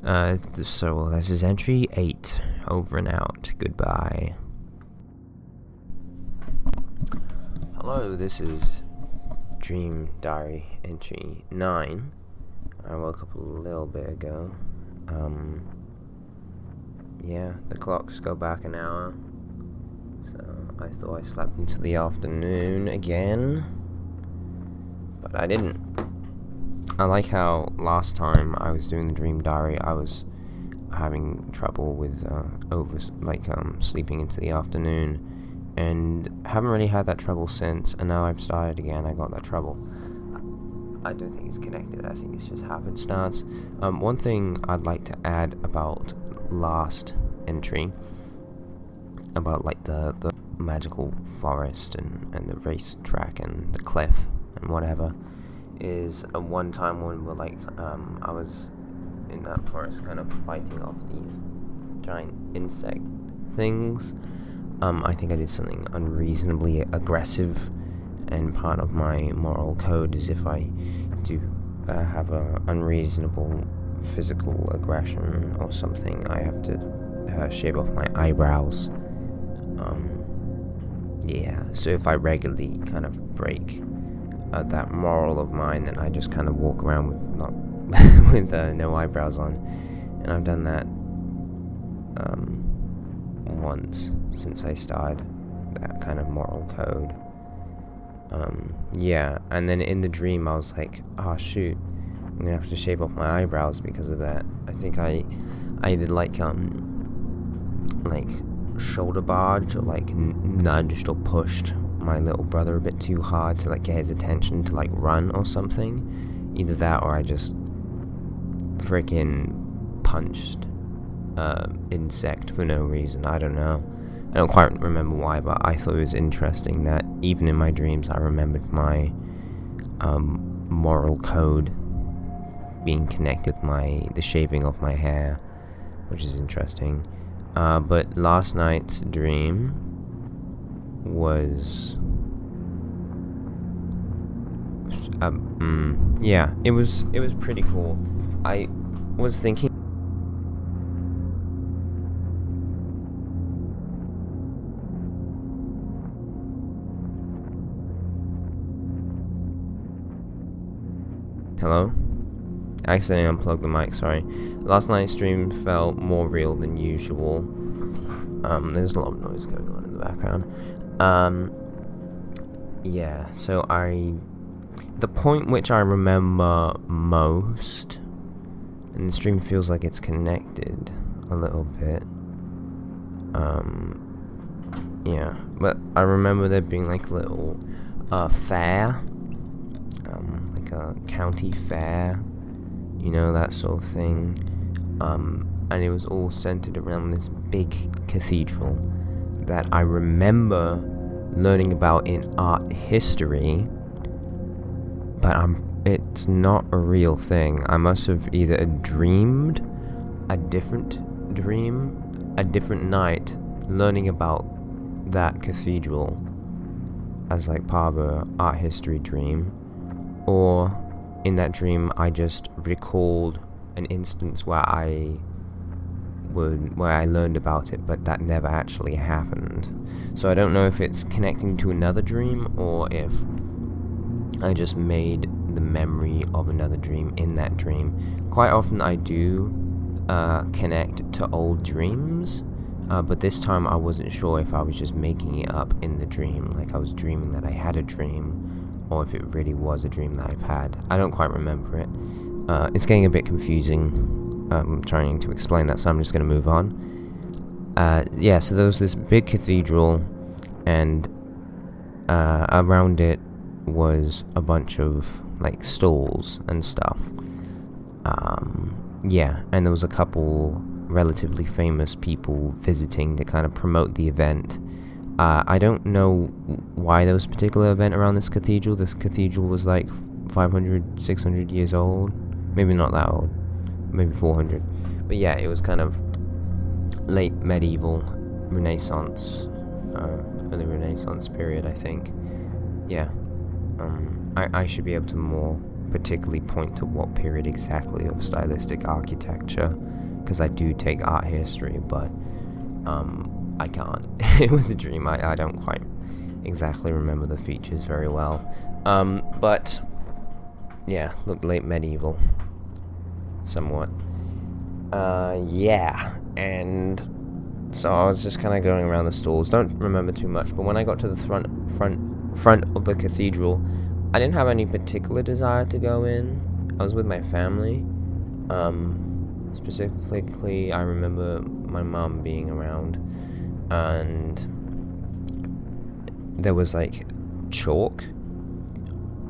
So this is entry 8. Over and out. Goodbye. Hello, this is dream diary entry 9. I woke up a little bit ago. Yeah, the clocks go back an hour. So I thought I slept into the afternoon again, but I didn't. I like how last time I was doing the dream diary, I was having trouble with sleeping into the afternoon, and haven't really had that trouble since. And now I've started again. I got that trouble. I don't think it's connected. I think it's just happenstance. One thing I'd like to add about last entry, about like the magical forest and the racetrack and the cliff and whatever, is a one time when we're like I was in that forest kind of fighting off these giant insect things. I think I did something unreasonably aggressive, and part of my moral code is if I do have a unreasonable physical aggression or something, I have to shave off my eyebrows. Yeah, so if I regularly kind of break that moral of mine, then I just kind of walk around with with no eyebrows on, and I've done that once since I started that kind of moral code. Yeah, and then in the dream I was like, oh shoot, I'm gonna have to shave off my eyebrows because of that. I think I did like shoulder barge, or like nudged or pushed my little brother a bit too hard to like get his attention to like run or something. Either that, or I just freaking punched insect for no reason. I don't know. I don't quite remember why, but I thought it was interesting that even in my dreams I remembered my moral code being connected with the shaving of my hair, which is interesting. But last night's dream was yeah, it was pretty cool. I was thinking hello? I accidentally unplugged the mic, sorry. Last night's stream felt more real than usual. There's a lot of noise going on in the background. Yeah, so the point which I remember most, and the stream feels like it's connected a little bit. Yeah, but I remember there being like a little fair, like a county fair, you know, that sort of thing. And it was all centered around this big cathedral that I remember learning about in art history, but it's not a real thing. I must have either dreamed a different dream, a different night, learning about that cathedral as like part of a art history dream, or in that dream I just recalled an instance where I learned about it, but that never actually happened. So I don't know if it's connecting to another dream, or if I just made the memory of another dream in that dream. Quite often I do connect to old dreams, but this time I wasn't sure if I was just making it up in the dream, like I was dreaming that I had a dream, or if it really was a dream that I've had. I don't quite remember it. It's getting a bit confusing. I'm trying to explain that, so I'm just going to move on. Yeah, so there was this big cathedral, and around it was a bunch of like stalls and stuff. Yeah, and there was a couple relatively famous people visiting to kind of promote the event. I don't know why there was a particular event around this cathedral. This cathedral was like 500, 600 years old. Maybe not that old. Maybe 400. But yeah, it was kind of late medieval, Renaissance, early Renaissance period, I think. Yeah. I should be able to more particularly point to what period exactly of stylistic architecture, because I do take art history, but I can't. It was a dream. I don't quite exactly remember the features very well. But yeah, looked late medieval, somewhat. Yeah, and so I was just kind of going around the stalls. Don't remember too much, but when I got to the front of the cathedral, I didn't have any particular desire to go in. I was with my family. Specifically, I remember my mom being around, and there was like chalk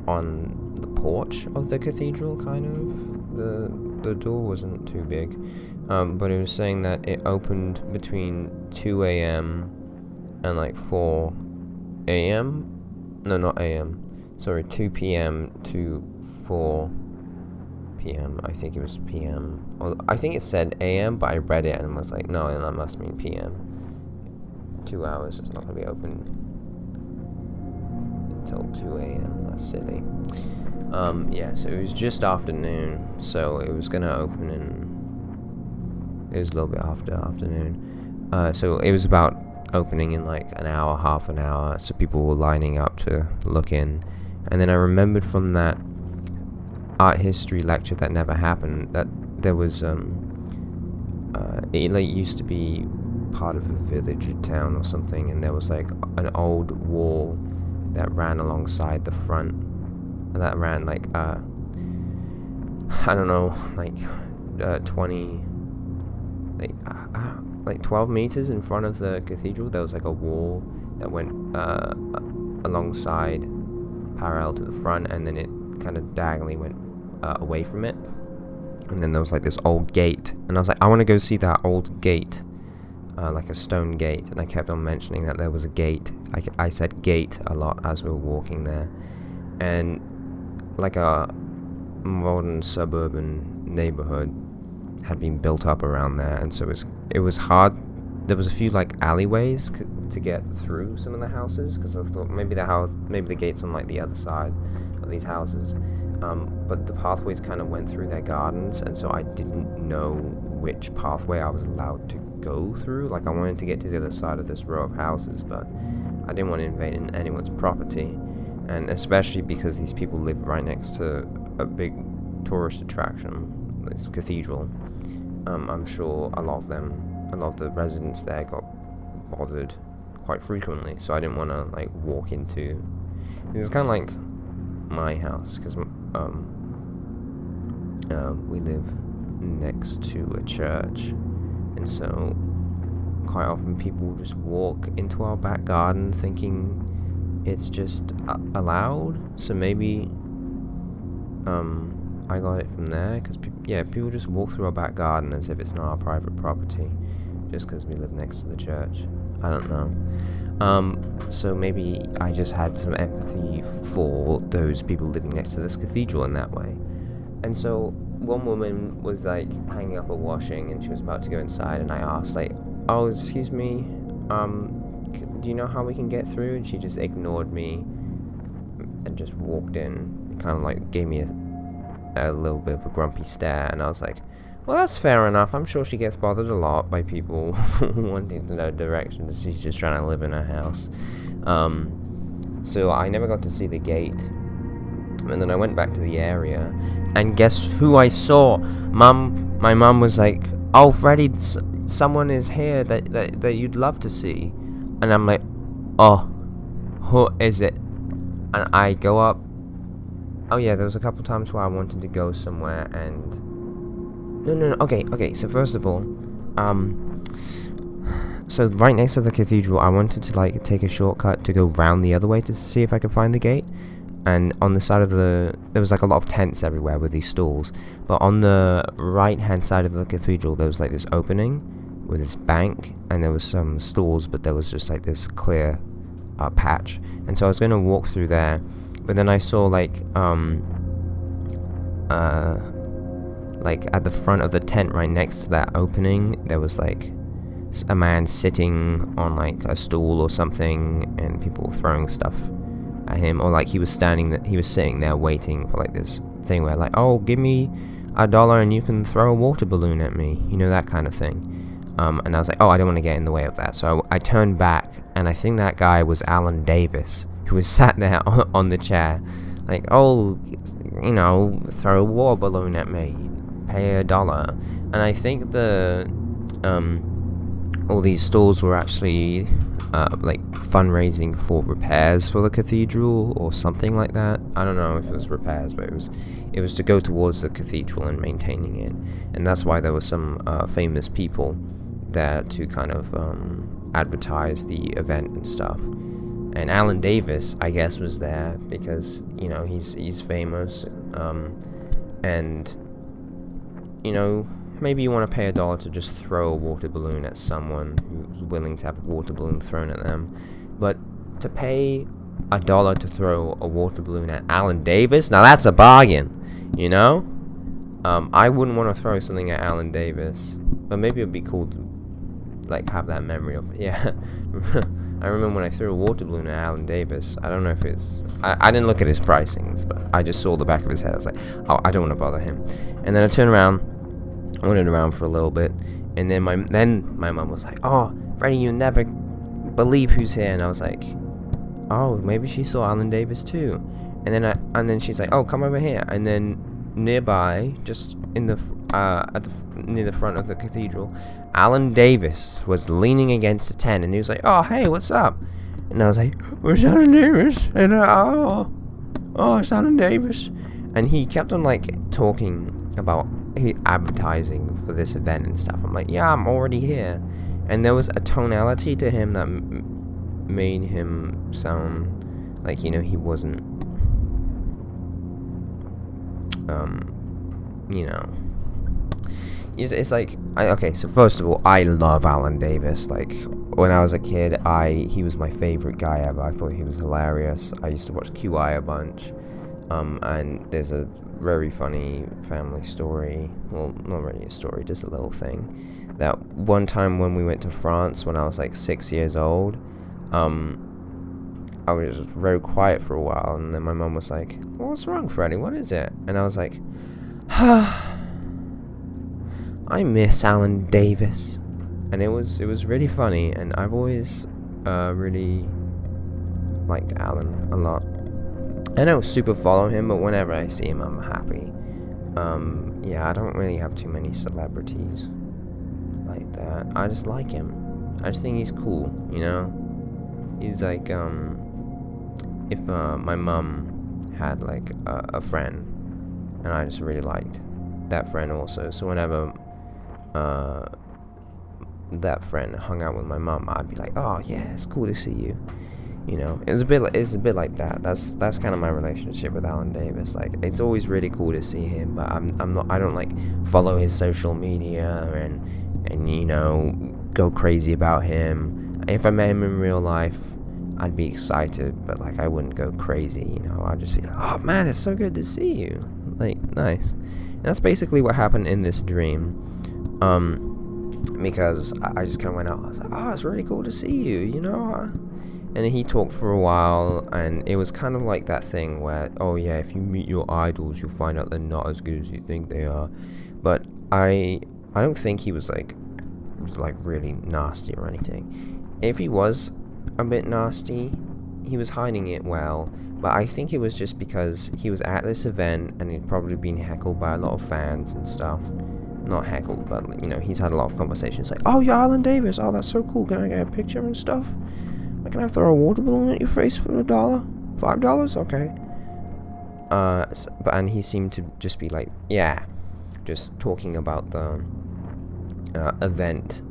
on the porch of the cathedral, kind of. The door wasn't too big, but it was saying that it opened between 2 a.m. and like 4 a.m. No, not a.m. Sorry, 2 p.m. to 4 p.m. I think it was p.m. Or I think it said a.m., but I read it and was like, no, that must mean p.m. 2 hours. It's not going to be open until 2 a.m. That's silly. Yeah, so it was just afternoon, so it was going to open it was a little bit after afternoon. So it was about opening in like an hour, half an hour, so people were lining up to look in. And then I remembered from that art history lecture that never happened that there was it like used to be part of a village or town or something, and there was like an old wall that ran alongside the front, that ran like I don't know, like 20 like 12 meters in front of the cathedral. There was like a wall that went alongside, parallel to the front, and then it kind of diagonally went away from it. And then there was like this old gate, and I was like, I want to go see that old gate, like a stone gate. And I kept on mentioning that there was a gate. I said gate a lot as we were walking there, and like a modern suburban neighborhood had been built up around there, and so it was hard. There was a few like alleyways to get through some of the houses, because I thought maybe the gate's on like the other side of these houses, but the pathways kind of went through their gardens, and so I didn't know which pathway I was allowed to go through. Like, I wanted to get to the other side of this row of houses, but I didn't want to invade anyone's property, and especially because these people live right next to a big tourist attraction, this cathedral. I'm sure a lot of the residents there got bothered quite frequently, so I didn't want to like walk into. It's kind of like my house, because we live next to a church, and so quite often people just walk into our back garden thinking it's just allowed. So maybe I got it from there, because people just walk through our back garden as if it's not our private property, just because we live next to the church. I don't know. So maybe I just had some empathy for those people living next to this cathedral in that way. And so one woman was like hanging up her washing, and she was about to go inside, and I asked like, oh, excuse me, do you know how we can get through? And she just ignored me and just walked in, kind of like gave me a little bit of a grumpy stare, and I was like, well, that's fair enough. I'm sure she gets bothered a lot by people wanting to know directions. She's just trying to live in her house. So I never got to see the gate, and then I went back to the area, and guess who I saw? My mum was like, oh, Freddy, someone is here that you'd love to see. And I'm like, oh, who is it? And I go up. Oh yeah, there was a couple times where I wanted to go somewhere, and no, okay, so first of all, so right next to the cathedral, I wanted to like take a shortcut to go round the other way to see if I could find the gate. And on the side of there was like a lot of tents everywhere with these stalls, but on the right hand side of the cathedral there was like this opening with this bank, and there was some stalls, but there was just like this clear patch. And so I was going to walk through there, but then I saw like at the front of the tent right next to that opening, there was like a man sitting on like a stool or something, and people were throwing stuff at him, or like he was sitting there waiting for like this thing where like, oh, give me $1 and you can throw a water balloon at me, you know, that kind of thing. And I was like, oh, I don't want to get in the way of that. So I turned back, and I think that guy was Alan Davis, who was sat there on the chair, like, oh, you know, throw a water balloon at me, pay $1. And I think all these stalls were actually like fundraising for repairs for the cathedral or something like that. I don't know if it was repairs, but it was to go towards the cathedral and maintaining it. And that's why there were some famous people there to kind of advertise the event and stuff. And Alan Davis, I guess, was there because, you know, he's famous, and, you know, maybe you want to pay $1 to just throw a water balloon at someone who's willing to have a water balloon thrown at them. But to pay $1 to throw a water balloon at Alan Davis, now that's a bargain, you know? I wouldn't want to throw something at Alan Davis, but maybe it'd be cool to, like, have that memory of it. Yeah. I remember when I threw a water balloon at Alan Davis. I don't know if it's... I didn't look at his pricings, but I just saw the back of his head. I was like, oh, I don't want to bother him. And then I turned around, wandered around for a little bit, and then my mum was like, oh, Freddie, you never believe who's here. And I was like, oh, maybe she saw Alan Davis too. And then she's like, oh, come over here. And then nearby, just in the near the front of the cathedral, Alan Davis was leaning against a tent, and he was like, oh, hey, what's up? And I was like, where's Alan Davis? And it's Alan Davis. And he kept on, like, talking about advertising for this event and stuff. I'm like, yeah, I'm already here. And there was a tonality to him that made him sound like, you know, he wasn't, you know, it's like, okay, so first of all, I love Alan Davis. Like, when I was a kid, he was my favorite guy ever. I thought he was hilarious. I used to watch QI a bunch, and there's a very funny family story, well, not really a story, just a little thing, that one time when we went to France when I was like 6 years old, I was very quiet for a while, and then my mum was like, what's wrong, Freddie, what is it? And I was like, I miss Alan Davis. And it was really funny, and I've always really liked Alan a lot. I don't super follow him, but whenever I see him, I'm happy. Yeah, I don't really have too many celebrities like that. I just like him. I just think he's cool, you know? He's like, if my mum had, like, a friend, and I just really liked that friend also, so whenever that friend hung out with my mum, I'd be like, oh yeah, it's cool to see you. You know, it's a bit like that. That's kind of my relationship with Alan Davis. Like, it's always really cool to see him, but I don't like follow his social media and you know, go crazy about him. If I met him in real life, I'd be excited, but like, I wouldn't go crazy, you know. I'd just be like, oh man, it's so good to see you. Like, nice. And that's basically what happened in this dream. Because I just kind of went out. I was like, oh, it's really cool to see you, you know. And he talked for a while, and it was kind of like that thing where, oh yeah, if you meet your idols, you'll find out they're not as good as you think they are. But I don't think he was like really nasty or anything. If he was a bit nasty, he was hiding it well. But I think it was just because he was at this event, and he'd probably been heckled by a lot of fans and stuff. Not heckled, but, you know, he's had a lot of conversations like, oh, you're Alan Davis, oh, that's so cool, can I get a picture and stuff? Can I throw a water balloon at your face for $1? $5? Okay. And he seemed to just be like, yeah, just talking about the event,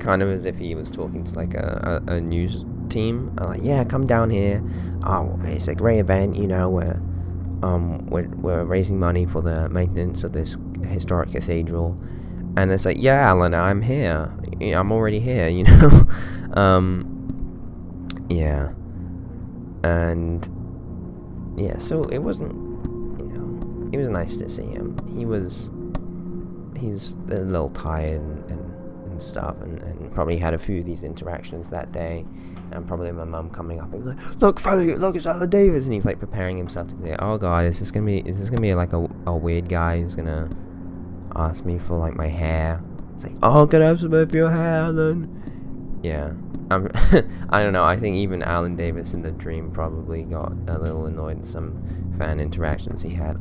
kind of as if he was talking to like a news team. Like, yeah, come down here. Oh, it's a great event, you know. We're raising money for the maintenance of this historic cathedral. And it's like, yeah, Alan, I'm here. I'm already here, you know. Yeah. And yeah, so it wasn't, you know, it was nice to see him. He's a little tired and and stuff, and probably had a few of these interactions that day. And probably my mum coming up and like, look, Freddie, look, it's Alan Davis, and he's like preparing himself to be like, oh god, is this gonna be like a weird guy who's gonna ask me for like my hair? It's like, oh, can I have some of your hair, Alan? Yeah, I don't know. I think even Alan Davis in the dream probably got a little annoyed at some fan interactions he had.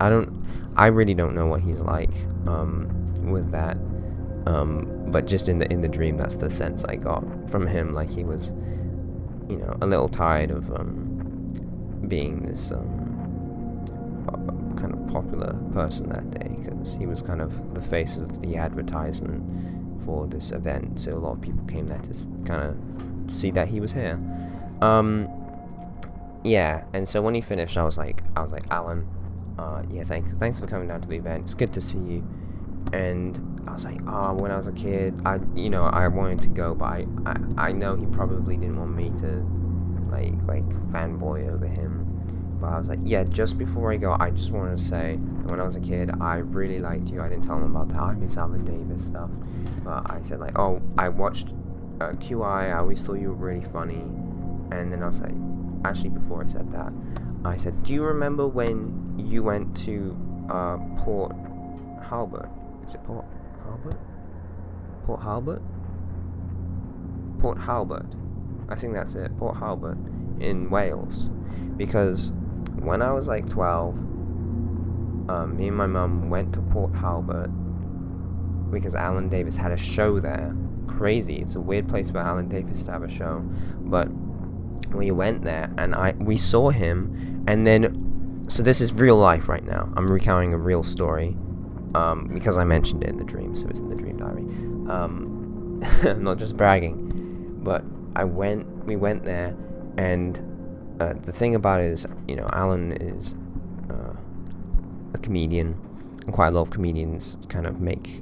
I really don't know what he's like with that. But just in the dream, that's the sense I got from him. Like he was, you know, a little tired of being this kind of popular person that day, because he was kind of the face of the advertisement for this event. So a lot of people came there to kind of see that he was here. Yeah, and so when he finished, I was like, Alan, yeah, thanks for coming down to the event. It's good to see you. And I was like, when I was a kid, I wanted to go, but I know he probably didn't want me to like fanboy over him. But I was like, yeah, just before I go, I just wanted to say that when I was a kid, I really liked you. I didn't tell him about the I Miss Alan Davis stuff, but I said like, oh, I watched QI. I always thought you were really funny. And then I was like, actually, before I said that, I said, do you remember when you went to Port Halbert? Is it Port Halbert? Port Halbert? Port Halbert. I think that's it. Port Halbert in Wales. Because when I was like 12, me and my mum went to Port Halbert because Alan Davis had a show there. Crazy. It's a weird place for Alan Davis to have a show. But we went there and we saw him, and then, so this is real life right now. I'm recounting a real story. Because I mentioned it in the dream, so it's in the dream diary. I'm not just bragging, but we went there, and the thing about it is, you know, Alan is a comedian, and quite a lot of comedians kind of make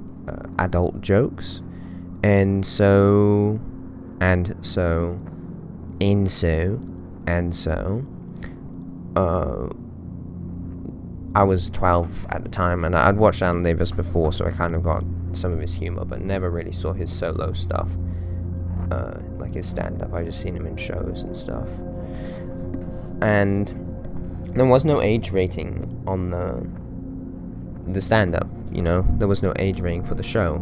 adult jokes, and so I was 12 at the time, and I'd watched Alan Davis before, so I kind of got some of his humor, but never really saw his solo stuff, like his stand-up. I just seen him in shows and stuff. And there was no age rating on the stand-up, you know? There was no age rating for the show,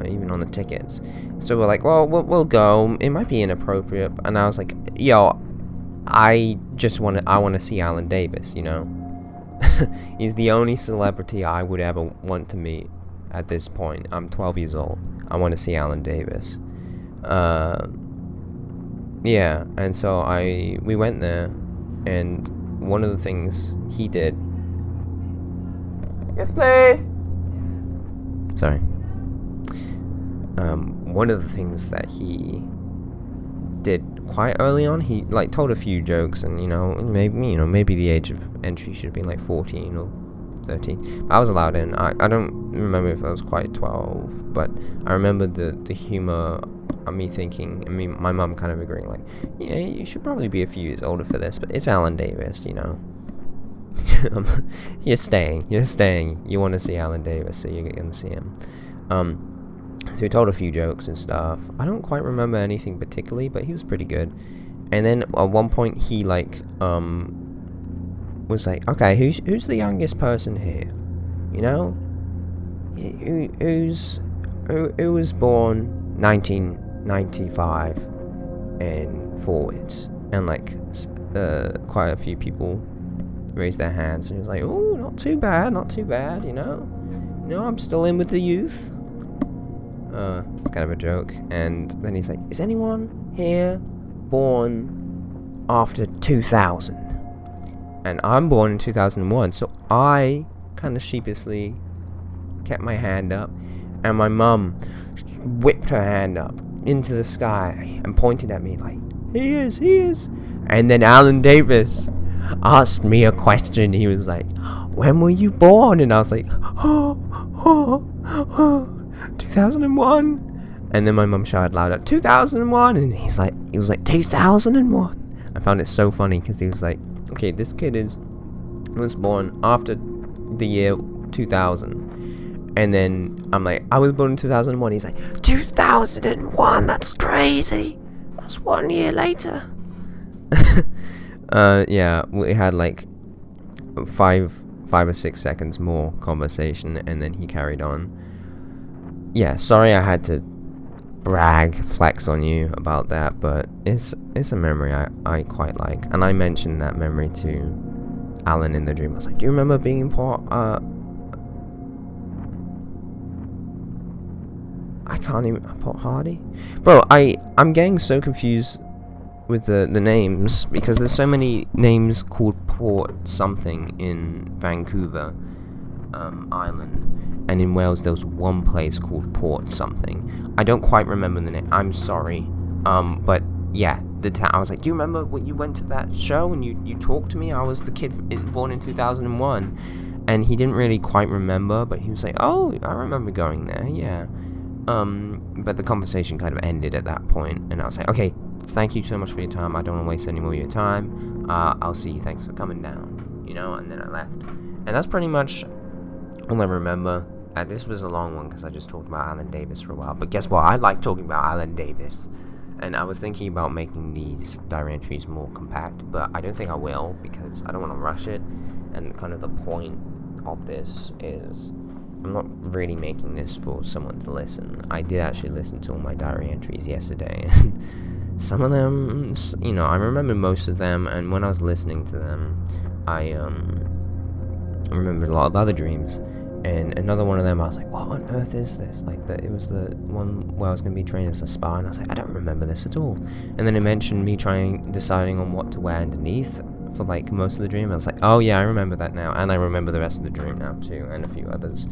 even on the tickets. So we're like, well, we'll go. It might be inappropriate. And I was like, yo, I want to see Alan Davis, you know? He's the only celebrity I would ever want to meet at this point. I'm 12 years old. I want to see Alan Davis. Yeah, and so we went there, and one of the things he did... Yes, please! Sorry. One of the things that he did quite early on, he like told a few jokes, and maybe the age of entry should have been like 14 or 13. But I was allowed in. I don't remember if I was quite 12, but I remember the humor of me thinking, my mum kind of agreeing, like, yeah, you should probably be a few years older for this, but it's Alan Davis, you know. You're staying. You want to see Alan Davis, so you're going to see him. So he told a few jokes and stuff. I don't quite remember anything particularly, but he was pretty good. And then at one point he was like, okay, who's the youngest person here? You know, who was born 1995 and forwards? And like quite a few people raised their hands, and he was like, oh, not too bad, you know, I'm still in with the youth. It's kind of a joke. And then he's like, is anyone here born after 2000? And I'm born in 2001, so I kind of sheepishly kept my hand up, and my mum whipped her hand up into the sky and pointed at me like, he is. And then Alan Davis asked me a question. He was like, when were you born? And I was like, 2001. And then my mum shouted louder, 2001. And he was like 2001. I found it so funny because he was like, okay, this kid was born after the year 2000, And then I'm like, I was born in 2001. He's like, 2001, that's crazy. That's 1 year later. Yeah, we had like five or 6 seconds more conversation, and then he carried on. Yeah, sorry I had to flex on you about that, but it's a memory I quite like. And I mentioned that memory to Alan in the dream. I was like, do you remember being in Port Hardy? Bro, I'm getting so confused with the names, because there's so many names called Port something in Vancouver Island, and in Wales there was one place called Port something. I don't quite remember the name, I'm sorry, but yeah, I was like, do you remember when you went to that show and you talked to me? I was the kid born in 2001, and he didn't really quite remember, but he was like, oh, I remember going there, yeah. But the conversation kind of ended at that point, and I was like, okay, thank you so much for your time. I don't want to waste any more of your time. I'll see you. Thanks for coming down. You know, and then I left. And that's pretty much all I remember. This was a long one because I just talked about Alan Davis for a while. But guess what? I like talking about Alan Davis. And I was thinking about making these diary entries more compact, but I don't think I will because I don't want to rush it. And kind of the point of this is I'm not really making this for someone to listen. I did actually listen to all my diary entries yesterday. Some of them, you know, I remember most of them, and when I was listening to them, I remembered a lot of other dreams. And another one of them, I was like, what on earth is this? Like, it was the one where I was going to be trained as a spy, and I was like, I don't remember this at all. And then it mentioned me deciding on what to wear underneath for, like, most of the dream. I was like, oh yeah, I remember that now, and I remember the rest of the dream now too, and a few others.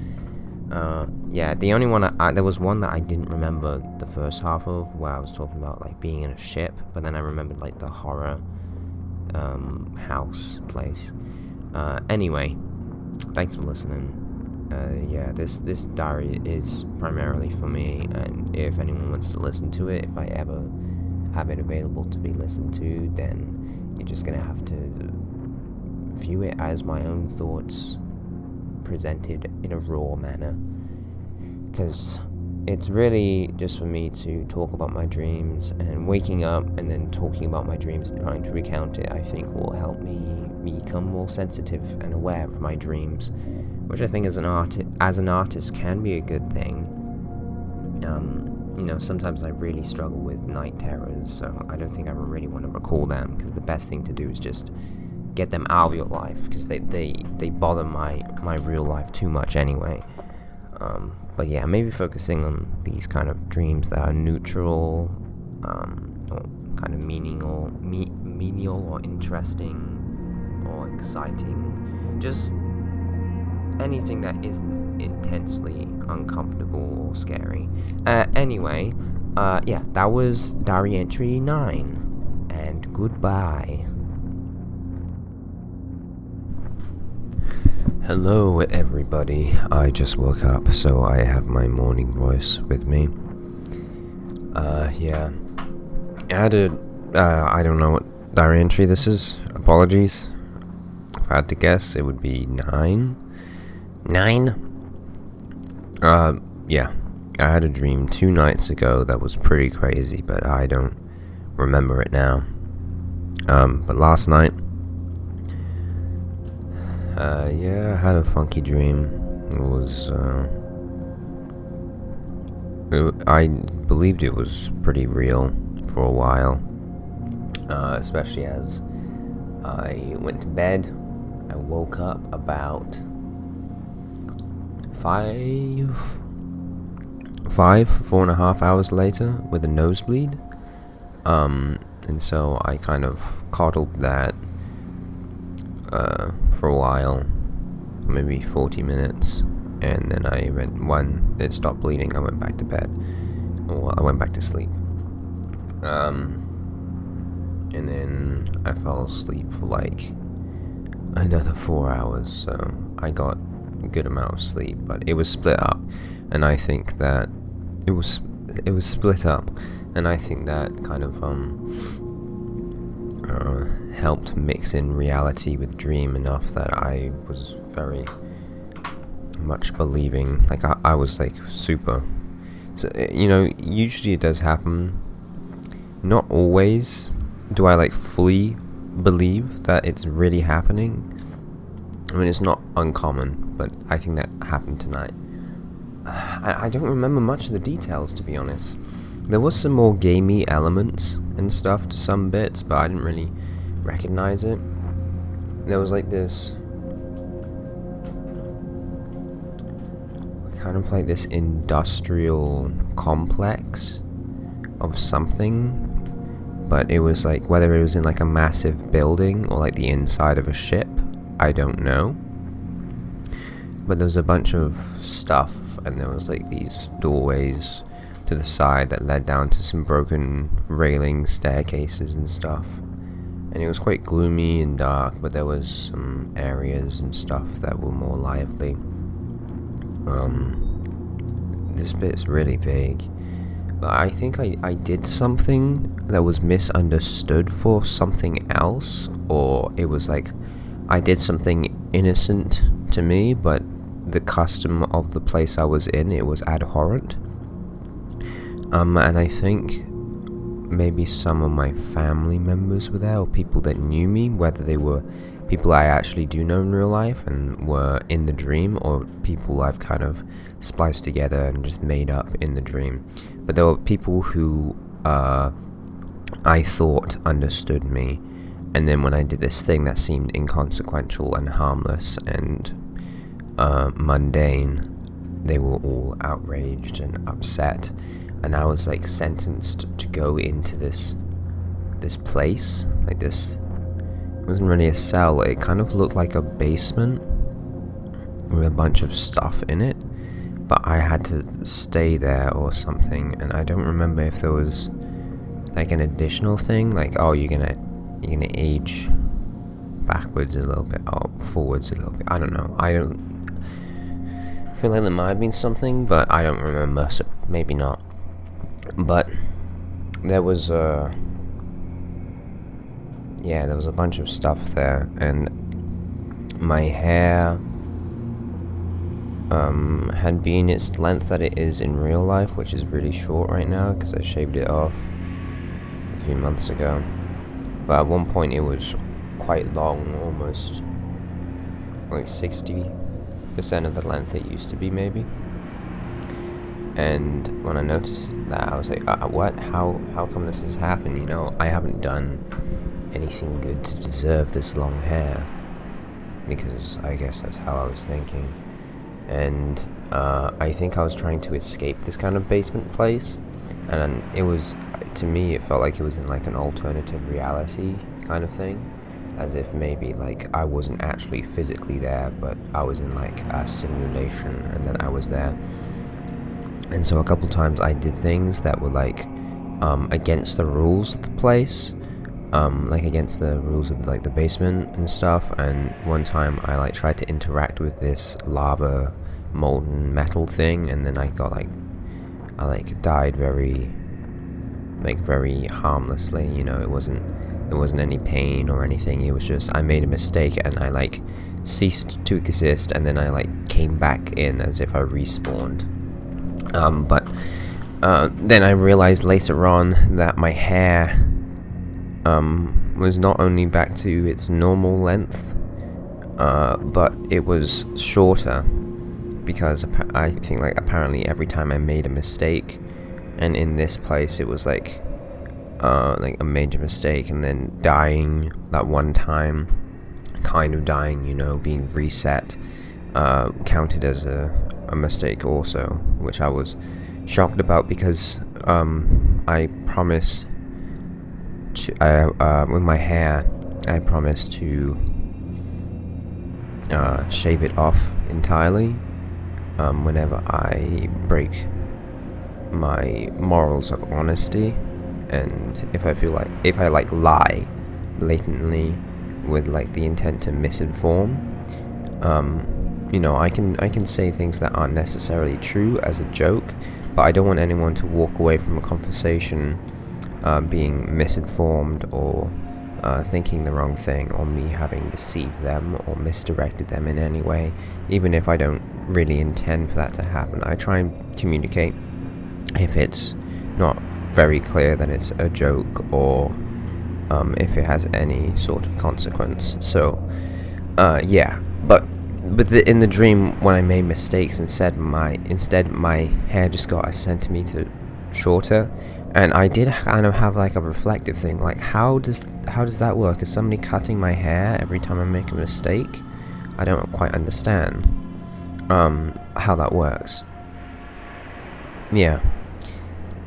Yeah, the only one, there was one that I didn't remember the first half of, where I was talking about, like, being in a ship, but then I remembered, like, the horror, house place. Anyway, thanks for listening. Yeah, this diary is primarily for me, and if anyone wants to listen to it, if I ever have it available to be listened to, then you're just gonna have to view it as my own thoughts presented in a raw manner, because it's really just for me to talk about my dreams, and waking up and then talking about my dreams and trying to recount it, I think will help me become more sensitive and aware of my dreams, which I think as an artist can be a good thing. You know, sometimes I really struggle with night terrors, so I don't think I really want to recall them, because the best thing to do is just get them out of your life, because they bother my real life too much anyway. But yeah, maybe focusing on these kind of dreams that are neutral, or kind of menial or interesting or exciting, just anything that isn't intensely uncomfortable or scary. Anyway, yeah, that was diary entry 9, and goodbye. Hello everybody, I just woke up, so I have my morning voice with me. Yeah, I had I don't know what diary entry this is, apologies. If I had to guess, it would be 9? Yeah, I had a dream 2 nights ago that was pretty crazy, but I don't remember it now. But last night, yeah, I had a funky dream. It was, I believed it was pretty real for a while, especially as I went to bed. I woke up about 4.5 hours later with a nosebleed. And so I kind of coddled that for a while, maybe 40 minutes, and then when it stopped bleeding, I went back to bed, or I went back to sleep. And then I fell asleep for like another 4 hours, so I got a good amount of sleep, but it was split up, and I think that it was split up, and I think that kind of helped mix in reality with dream enough that I was very much believing. Like, I was like super. So, usually it does happen. Not always do I like fully believe that it's really happening. I mean, it's not uncommon, but I think that happened tonight. I don't remember much of the details, to be honest. There was some more gamey elements and stuff to some bits, but I didn't really recognize it. There was like this kind of like this industrial complex of something, but it was like, whether it was in like a massive building or like the inside of a ship, I don't know. But there was a bunch of stuff, and there was like these doorways to the side that led down to some broken railings, staircases and stuff. And it was quite gloomy and dark, but there was some areas and stuff that were more lively. This bit's really vague, but I think I did something that was misunderstood for something else, or it was like I did something innocent to me, but the custom of the place I was in, it was abhorrent. And I think maybe some of my family members were there, or people that knew me, whether they were people I actually do know in real life and were in the dream, or people I've kind of spliced together and just made up in the dream. But there were people who I thought understood me, and then when I did this thing that seemed inconsequential and harmless and mundane, they were all outraged and upset, and I was like sentenced to go into this place, like this. It wasn't really a cell, it kind of looked like a basement with a bunch of stuff in it, but I had to stay there or something, and I don't remember if there was like an additional thing, like, oh, you're gonna age backwards a little bit, or forwards a little bit. I don't know. I don't feel like there might have been something, but I don't remember, so maybe not. But there was there was a bunch of stuff there, and my hair had been its length that it is in real life, which is really short right now because I shaved it off a few months ago. But at one point it was quite long, almost like 60% of the length it used to be, maybe. And when I noticed that, I was like, what? How come this has happened? I haven't done anything good to deserve this long hair, because I guess that's how I was thinking. And I think I was trying to escape this kind of basement place, and it was, to me, it felt like it was in like an alternative reality kind of thing, as if maybe like I wasn't actually physically there, but I was in like a simulation, and then I was there. And so a couple times I did things that were like against the rules of the place, like against the rules of like the basement and stuff. And one time I like tried to interact with this lava molten metal thing, and then I died very harmlessly. There wasn't any pain or anything. It was just I made a mistake and I like ceased to exist, and then I like came back in as if I respawned. But then I realized later on that my hair was not only back to its normal length, but it was shorter, because I think like apparently every time I made a mistake, and in this place it was like a major mistake, and then dying that one time, kind of dying, being reset, counted as a mistake also, which I was shocked about, because I promised to, with my hair, I promised to shave it off entirely whenever I break my morals of honesty, and if I lie blatantly with like the intent to misinform, I can say things that aren't necessarily true as a joke, but I don't want anyone to walk away from a conversation being misinformed, or thinking the wrong thing, or me having deceived them or misdirected them in any way, even if I don't really intend for that to happen. I try and communicate if it's not very clear that it's a joke, or if it has any sort of consequence. So yeah, but in the dream, when I made mistakes, instead my hair just got a centimeter shorter, and I did kind of have like a reflective thing, like how does that work? Is somebody cutting my hair every time I make a mistake? I don't quite understand how that works. Yeah.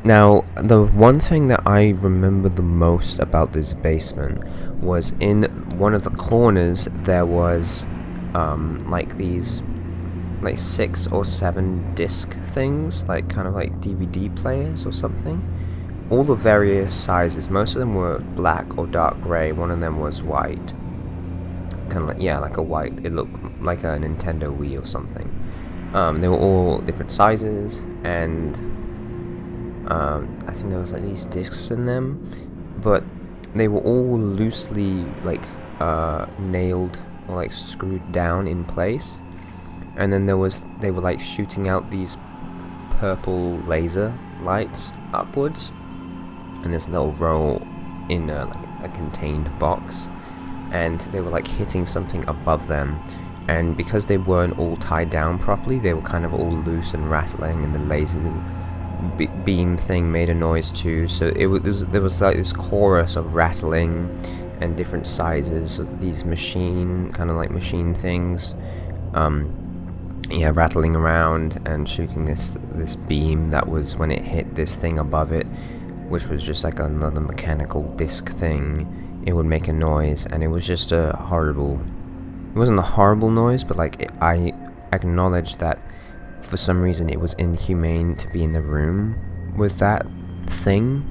Now, the one thing that I remember the most about this basement was in one of the corners there was like these like 6 or 7 disc things, like kind of like DVD players or something, all the various sizes. Most of them were black or dark grey. One of them was white, kind of like, yeah, like a white, it looked like a Nintendo Wii or something. They were all different sizes, and I think there was like these discs in them, but they were all loosely like nailed or like screwed down in place, and then they were like shooting out these purple laser lights upwards, and this little roll in like a contained box, and they were like hitting something above them, and because they weren't all tied down properly, they were kind of all loose and rattling, and the laser beam thing made a noise too. So there was like this chorus of rattling and different sizes of these machine things, yeah, rattling around and shooting this beam that was, when it hit this thing above it, which was just like another mechanical disc thing, it would make a noise, and it was just it wasn't a horrible noise, but like I acknowledged that for some reason it was inhumane to be in the room with that thing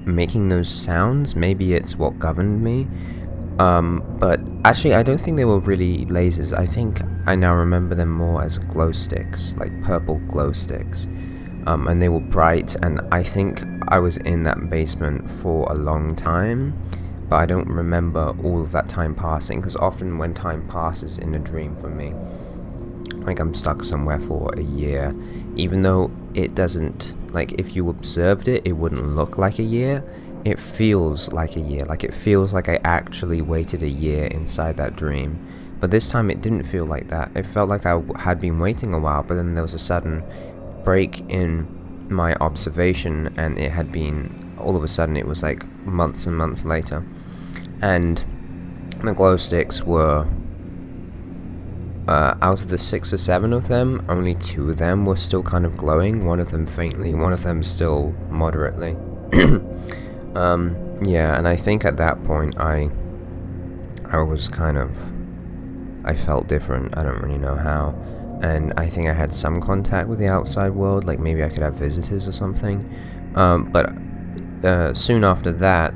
making those sounds. Maybe it's what governed me, but actually I don't think they were really lasers. I think I now remember them more as glow sticks, like purple glow sticks, and they were bright, and I think I was in that basement for a long time, but I don't remember all of that time passing, because often when time passes in a dream for me, like I'm stuck somewhere for a year, even though it doesn't, like if you observed it, it wouldn't look like a year. It feels like a year, like it feels like I actually waited a year inside that dream. But this time it didn't feel like that. It felt like I had been waiting a while, but then there was a sudden break in my observation, and it had been, all of a sudden it was like months and months later. And the glow sticks were, out of the 6 or 7 of them, only 2 of them were still kind of glowing, one of them faintly, one of them still moderately. Yeah, and I think at that point I was kind of, I felt different, I don't really know how, and I think I had some contact with the outside world, like maybe I could have visitors or something, but soon after that,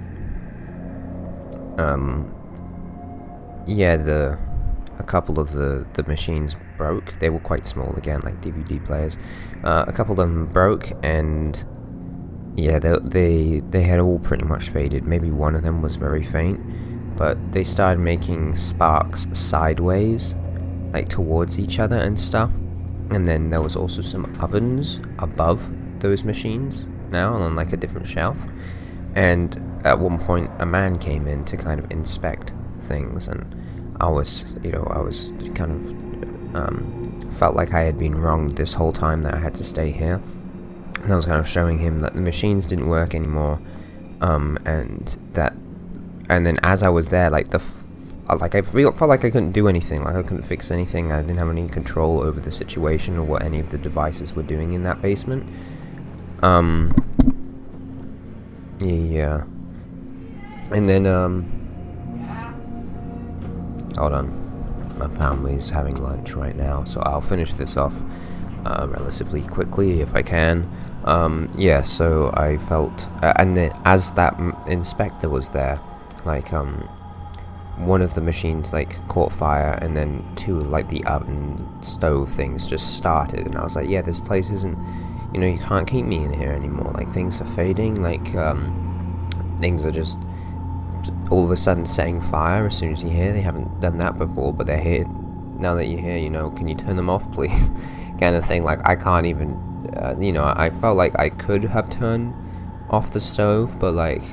yeah, a couple of the machines broke. They were quite small again, like DVD players. A couple of them broke, and yeah, they had all pretty much faded. Maybe one of them was very faint, but they started making sparks sideways, like towards each other and stuff. And then there was also some ovens above those machines now, on like a different shelf. And at one point a man came in to kind of inspect things, and I was kind of felt like I had been wronged this whole time, that I had to stay here. And I was kind of showing him that the machines didn't work anymore, and then as I was there, like I felt like I couldn't do anything, like I couldn't fix anything. I didn't have any control over the situation or what any of the devices were doing in that basement. Yeah. And then hold on, my family's having lunch right now, so I'll finish this off relatively quickly if I can. Yeah, so I felt, and then as that inspector was there, like one of the machines like caught fire, and then 2 like the oven stove things just started, and I was like, yeah, this place isn't, you can't keep me in here anymore, like things are fading, like things are just all of a sudden setting fire as soon as you hear. They haven't done that before, but they're here now that you're here, you know, can you turn them off, please? Kind of thing. Like, I can't even, you know, I felt like I could have turned off the stove, but like,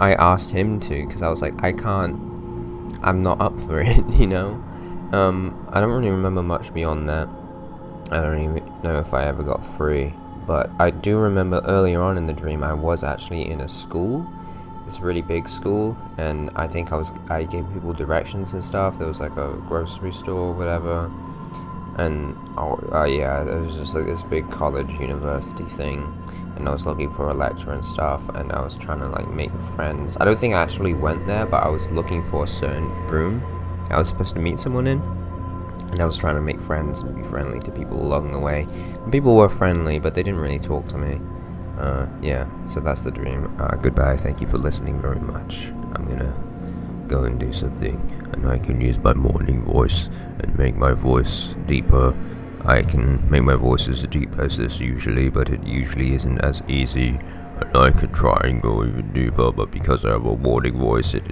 I asked him to, because I was like, I'm not up for it, you know? I don't really remember much beyond that. I don't even know if I ever got free, but I do remember earlier on in the dream I was actually in a school, this really big school, and I think I gave people directions and stuff. There was like a grocery store or whatever, and yeah, it was just like this big college university thing, and I was looking for a lecture and stuff, and I was trying to like make friends. I don't think I actually went there, but I was looking for a certain room I was supposed to meet someone in, and I was trying to make friends and be friendly to people along the way. And people were friendly, but they didn't really talk to me. Yeah, so that's the dream. Goodbye, thank you for listening very much. I'm gonna go and do something, and I can use my morning voice and make my voice deeper. I can make my voice as deep as this usually, but it usually isn't as easy, and I could try and go even deeper, but because I have a morning voice, it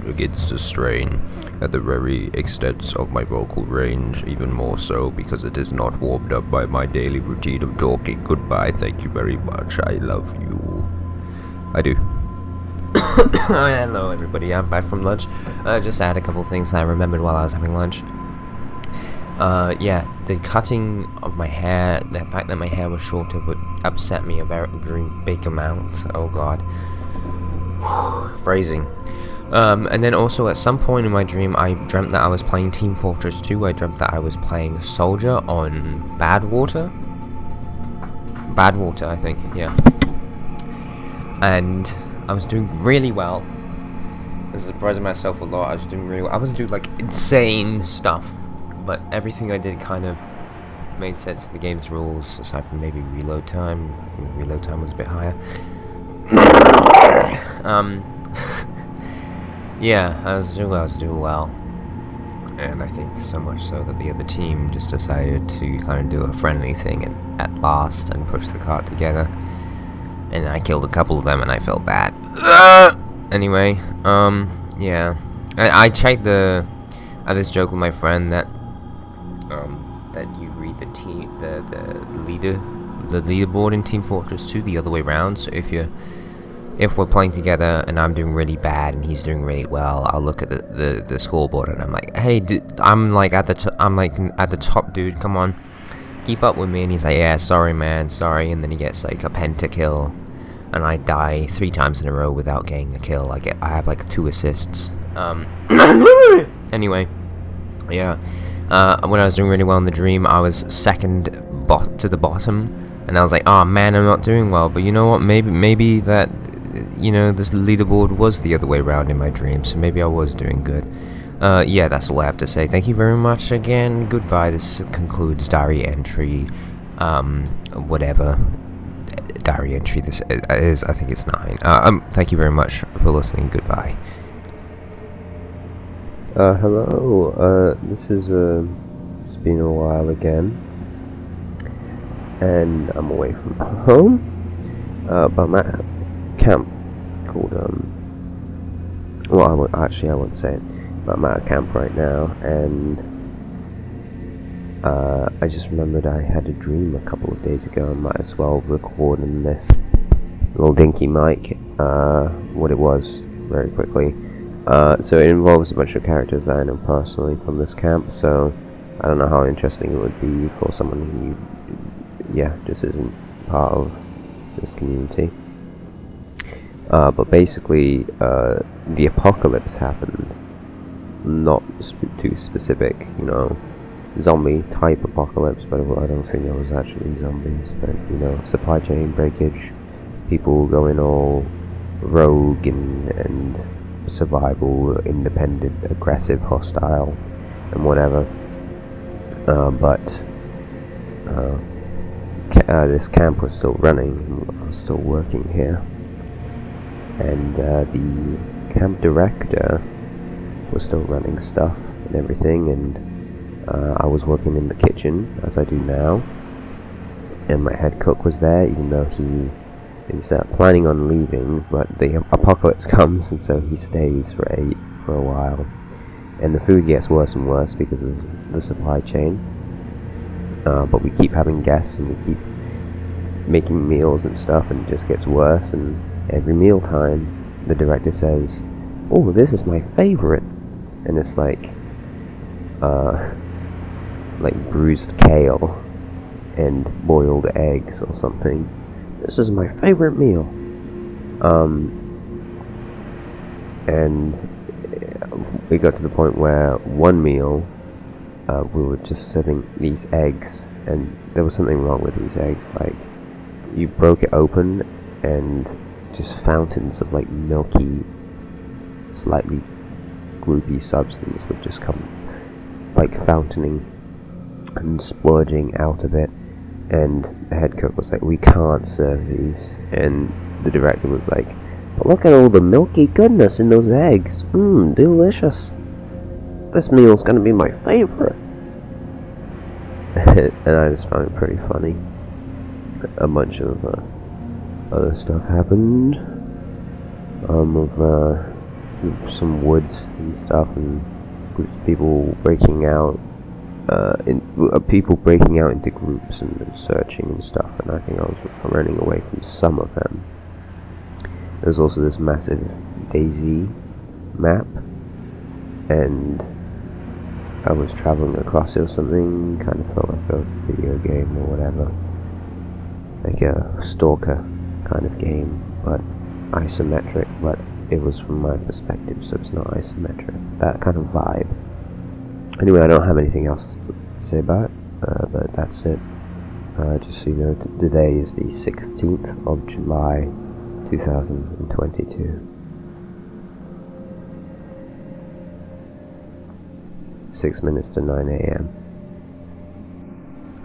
begins to strain at the very extent of my vocal range, even more so because it is not warmed up by my daily routine of talking. Goodbye, thank you very much, I love you. I do. Hello everybody, I'm back from lunch. I just add a couple things that I remembered while I was having lunch. Yeah, the cutting of my hair, the fact that my hair was shorter would upset me a very, very big amount. Oh god. Phrasing. And then also at some point in my dream, I dreamt that I was playing Team Fortress 2. I dreamt that I was playing Soldier on Badwater, I think, yeah. And I was doing really well. I was surprising myself a lot. I was doing really well. I wasn't doing like insane stuff, but everything I did kind of made sense to the game's rules, aside from maybe reload time. I think the reload time was a bit higher. Yeah, I was doing well, and I think so much so that the other team just decided to kind of do a friendly thing at last and push the cart together, and I killed a couple of them and I felt bad. Anyway, yeah, I checked I had this joke with my friend that you read the leaderboard in Team Fortress 2 the other way around. So if we're playing together and I'm doing really bad and he's doing really well, I'll look at the scoreboard and I'm like, hey, I'm like at the top, dude. Come on, keep up with me. And he's like, yeah, sorry, man, sorry. And then he gets like a pentakill, and I die 3 times in a row without getting a kill. I have like 2 assists. Anyway, yeah. When I was doing really well in the dream, I was second to the bottom, and I was like, oh man, I'm not doing well. But you know what? Maybe that, you know, this leaderboard was the other way around in my dream, so maybe I was doing good. Yeah, that's all I have to say. Thank you very much again. Goodbye. This concludes diary entry, whatever diary entry this is. I think it's 9. Thank you very much for listening. Goodbye. Hello, this is, it's been a while again, and I'm away from home, but I'm at a camp called, well, I won't say it, but I'm at a camp right now, and, I just remembered I had a dream a couple of days ago. I might as well record in this little dinky mic, what it was, very quickly. So it involves a bunch of characters that I know personally from this camp, so I don't know how interesting it would be for someone who, yeah, just isn't part of this community. But basically, the apocalypse happened. Not too specific, you know, zombie type apocalypse, but I don't think there was actually zombies, but, you know, supply chain breakage, people going all rogue and survival, independent, aggressive, hostile, and whatever. This camp was still running. I was still working here, and the camp director was still running stuff and everything, and I was working in the kitchen as I do now, and my head cook was there, even though he is planning on leaving, but the apocalypse comes, and so he stays for a while. and the food gets worse and worse because of the supply chain. But we keep having guests, and we keep making meals and stuff, and it just gets worse. And every meal time, the director says, "Oh, this is my favorite," and it's like bruised kale and boiled eggs or something. This is my favorite meal. And we got to the point where one meal, we were just serving these eggs, and there was something wrong with these eggs. Like, you broke it open, and just fountains of like milky, slightly gloopy substance would just come, like fountaining and splurging out of it. And the head cook was like, "We can't serve these," and the director was like, "But look at all the milky goodness in those eggs. Mmm, delicious. This meal's gonna be my favorite." And I just found it pretty funny. A bunch of other stuff happened. Some woods and stuff, and groups of people breaking out. People breaking out into groups and searching and stuff, and I think I was running away from some of them. There's also this massive DEC map, and I was traveling across it or something. Kind of felt like a video game or whatever, like a stalker kind of game, but isometric. But it was from my perspective, so it's not isometric. That kind of vibe. Anyway, I don't have anything else to say about it, but that's it. Just so you know, today is the 16th of July, 2022. 6 minutes to 9 a.m.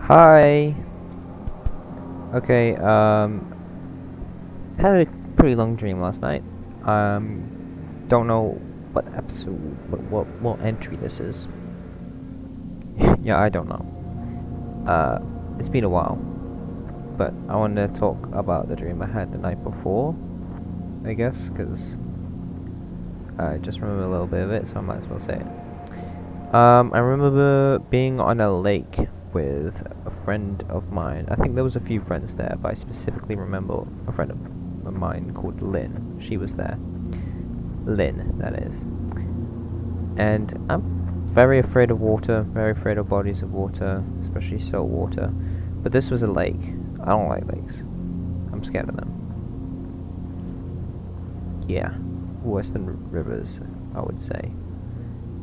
Hi. Okay, had a pretty long dream last night. Don't know what episode, what entry this is. Yeah, I don't know. It's been a while, but I want to talk about the dream I had the night before, I guess, because I just remember a little bit of it, so I might as well say it. I remember being on a lake with a friend of mine. I think there was a few friends there, but I specifically remember a friend of mine called Lynn. She was there. Lynn, that is. And I'm very afraid of water, very afraid of bodies of water, especially salt water. But this was a lake. I don't like lakes. I'm scared of them. Yeah, worse than rivers, I would say.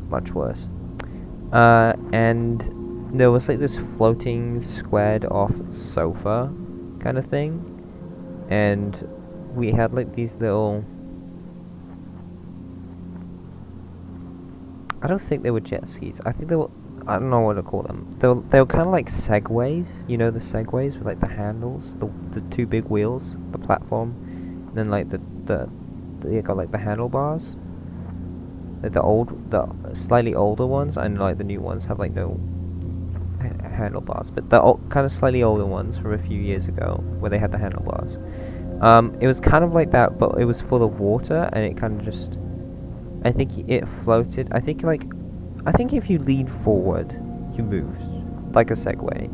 Much worse. And there was like this floating, squared off sofa kind of thing. And we had like these little... I don't think they were jet skis. I think they were... I don't know what to call them. They were kind of like segways. You know the segways with like the handles, the two big wheels, the platform, and then like you got like the handlebars. Like the slightly older ones, and like the new ones have like no handlebars. But the kind of slightly older ones from a few years ago, where they had the handlebars. It was kind of like that, but it was full of water, and it kind of just... I think it floated. I think if you lean forward, you move like a Segway.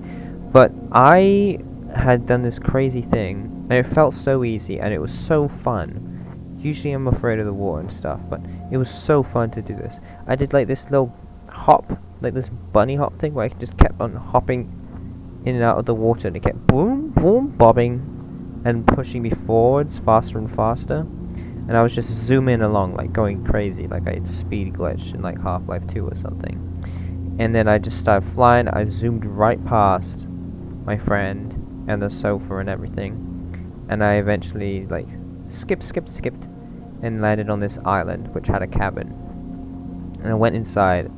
But I had done this crazy thing, and it felt so easy, and it was so fun. Usually I'm afraid of the water and stuff, but it was so fun to do this. I did like this little hop, like this bunny hop thing, where I just kept on hopping in and out of the water, and it kept boom, boom, bobbing, and pushing me forwards faster and faster. And I was just zooming along, like going crazy, like I had speed glitch in like Half-Life 2 or something. And then I just started flying. I zoomed right past my friend and the sofa and everything. And I eventually like skipped, and landed on this island which had a cabin. And I went inside,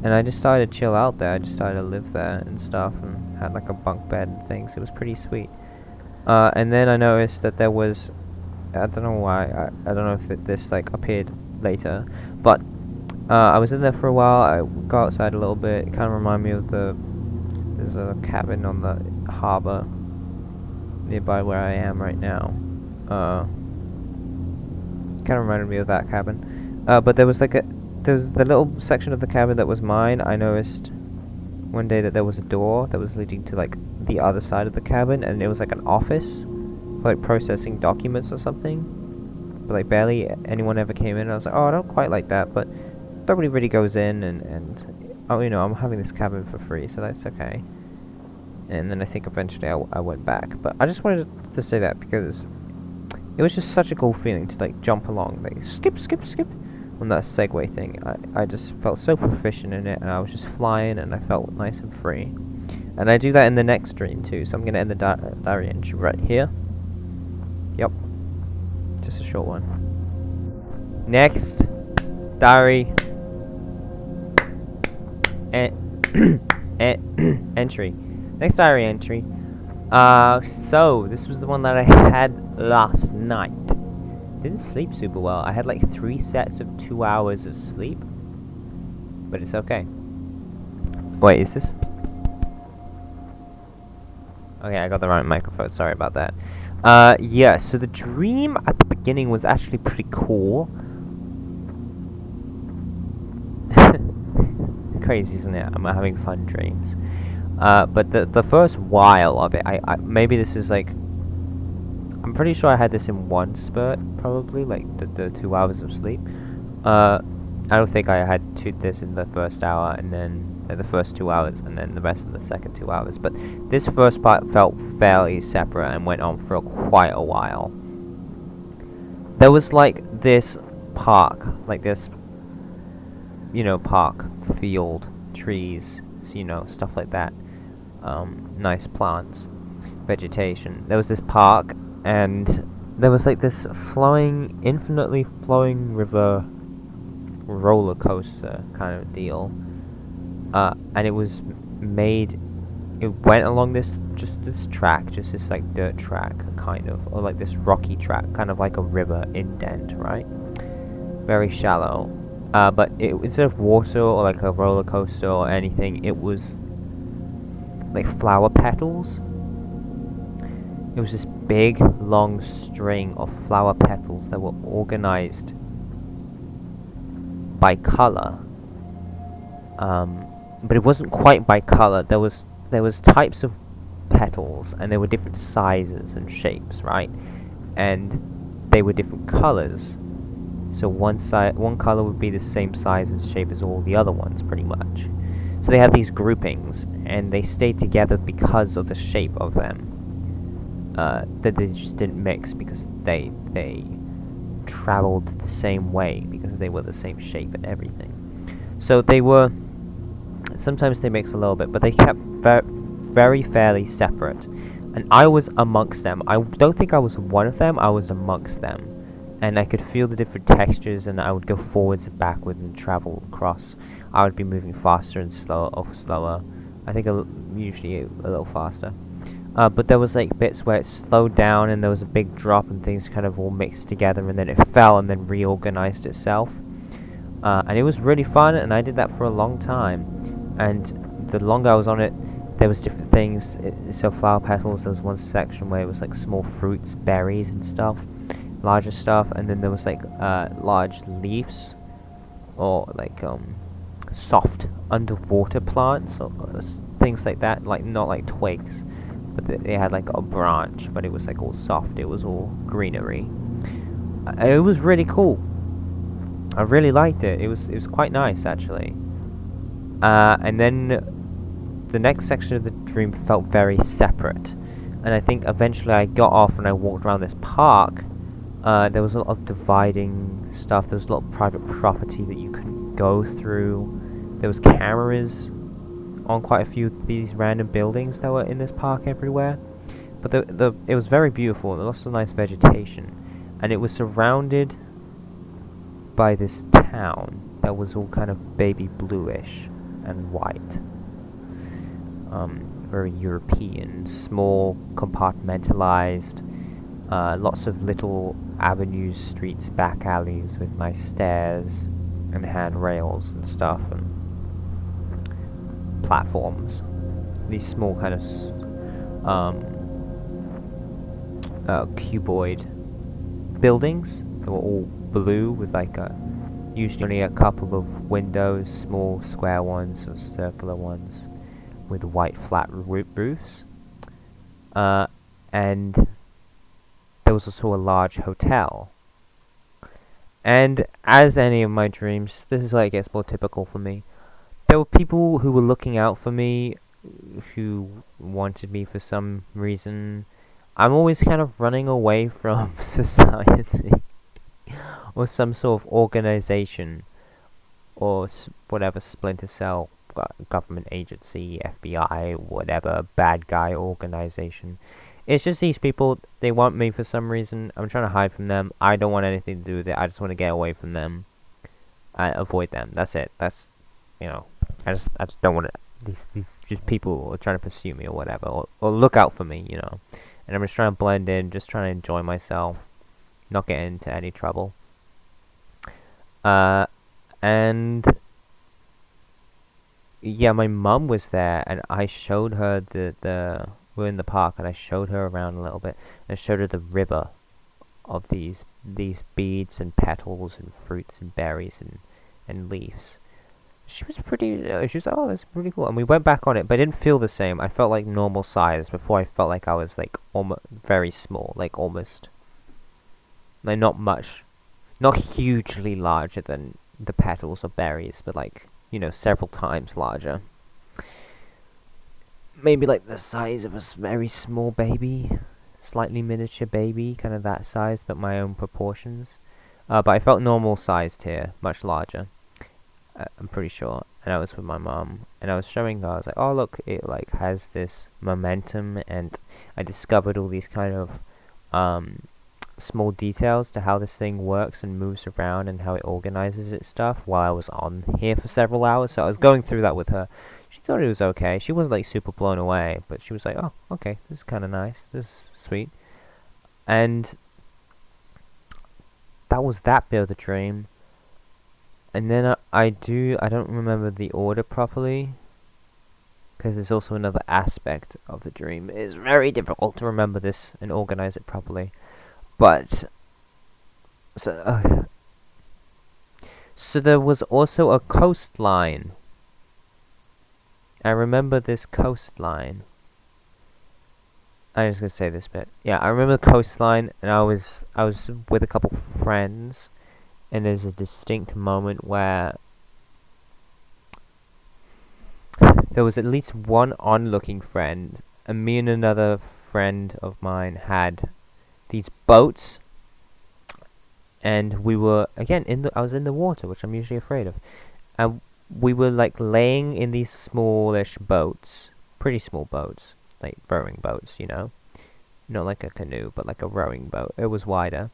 and I just started to chill out there. I just started to live there and stuff, and had like a bunk bed and things. It was pretty sweet. And then I noticed that there was... I don't know why, I don't know if this like appeared later, but I was in there for a while. I got outside a little bit. It kind of reminded me of there's a cabin on the harbour nearby where I am right now. Kind of reminded me of that cabin. But there was like there's the little section of the cabin that was mine. I noticed one day that there was a door that was leading to like the other side of the cabin, and it was like an office for like processing documents or something. But like barely anyone ever came in. I was like, oh, I don't quite like that, but nobody really goes in, and oh, you know, I'm having this cabin for free, so that's okay. And then I think eventually I went back, but I just wanted to say that because it was just such a cool feeling to like jump along, like skip, skip, skip on that Segway thing. I just felt so proficient in it, and I was just flying, and I felt nice and free. And I do that in the next stream too, so I'm gonna end the diary entry right here. Yep, just a short one. Next diary entry. Next diary entry. So this was the one that I had last night. Didn't sleep super well. I had like 3 sets of 2 hours of sleep, but it's okay. Wait, is this? Okay, I got the right microphone. Sorry about that. Yeah. So the dream at the beginning was actually pretty cool. Crazy, isn't it? I'm having fun dreams. But the first while of it, I maybe this is like, I'm pretty sure I had this in one spurt, probably, like the 2 hours of sleep. I don't think I had this in the first hour, and then the first 2 hours, and then the rest in the second 2 hours. But this first part felt fairly separate and went on for quite a while. There was like this park, like this, you know, park, field, trees, you know, stuff like that. Nice plants, vegetation. There was this park, and there was like this flowing, infinitely flowing river roller coaster kind of deal. And it was made, it went along this track, just this like dirt track kind of, or like this rocky track, kind of like a river indent, right? Very shallow. But instead of water or like a roller coaster or anything, it was like flower petals. It was this big long string of flower petals that were organized by color. But it wasn't quite by color. There was types of petals, and they were different sizes and shapes, right? And they were different colors. So one color would be the same size and shape as all the other ones, pretty much. So they had these groupings, and they stayed together because of the shape of them. That they just didn't mix because they traveled the same way, because they were the same shape and everything. So they were, sometimes they mix a little bit, but they kept very fairly separate. And I was amongst them. I don't think I was one of them, I was amongst them. And I could feel the different textures, and I would go forwards and backwards and travel across. I would be moving faster and slower. I think usually a little faster. But there was like bits where it slowed down, and there was a big drop, and things kind of all mixed together, and then it fell and then reorganized itself. And it was really fun, and I did that for a long time. And the longer I was on it, there was different things. So flower petals, there was one section where it was like small fruits, berries and stuff, larger stuff, and then there was like large leaves, or like soft underwater plants, or things like that, like not like twigs, but they had like a branch, but it was like all soft, it was all greenery. It was really cool. I really liked it. It was quite nice, actually. And then the next section of the dream felt very separate, and I think eventually I got off and I walked around this park. There was a lot of dividing stuff. There was a lot of private property that you couldn't go through. There was cameras on quite a few of these random buildings that were in this park everywhere. But it was very beautiful. There was lots of nice vegetation, and it was surrounded by this town that was all kind of baby bluish and white. Very European, small, compartmentalized, lots of little avenues, streets, back alleys with nice stairs and handrails and stuff, and platforms. These small kind of cuboid buildings that were all blue with like a usually only a couple of windows, small square ones or circular ones, with white flat roofs. And there was also a large hotel. And as any of my dreams, this is where it gets more typical for me. There were people who were looking out for me, who wanted me for some reason. I'm always kind of running away from society or some sort of organization or whatever splinter cell, government agency, FBI, whatever bad guy organization. It's just these people, they want me for some reason. I'm trying to hide from them. I don't want anything to do with it. I just want to get away from them. Avoid them. That's it. That's, you know, I just don't want to. These just people are trying to pursue me or whatever, or look out for me, you know. And I'm just trying to blend in, just trying to enjoy myself, not get into any trouble. And yeah, my mum was there, and I showed her we're in the park, and I showed her around a little bit, and I showed her the river of these beads and petals and fruits and berries and leaves. She was pretty. She was like, "Oh, that's pretty cool." And we went back on it, but it didn't feel the same. I felt like normal size before. I felt like I was like almost very small, like almost, like not much, not hugely larger than the petals or berries, but like, you know, several times larger. Maybe like the size of a very small baby, slightly miniature baby, kind of that size, but my own proportions. But I felt normal sized here, much larger. I'm pretty sure. And I was with my mom, and I was showing her. I was like, "Oh, look, it like has this momentum," and I discovered all these kind of small details to how this thing works and moves around and how it organizes its stuff while I was on here for several hours. So I was going through that with her. She thought it was okay. She wasn't like super blown away, but she was like, "Oh, okay, this is kind of nice. This is sweet." And that was that bit of the dream. And then I don't remember the order properly, because there's also another aspect of the dream. It's very difficult to remember this and organize it properly. But so there was also a coastline. I remember this coastline. I'm just gonna say this bit. Yeah, I remember the coastline, and I was with a couple friends, and there's a distinct moment where there was at least one on-looking friend, and me and another friend of mine had these boats, and we were again I was in the water, which I'm usually afraid of, and we were like laying in these smallish boats, pretty small boats, like rowing boats, you know, not like a canoe, but like a rowing boat. It was wider,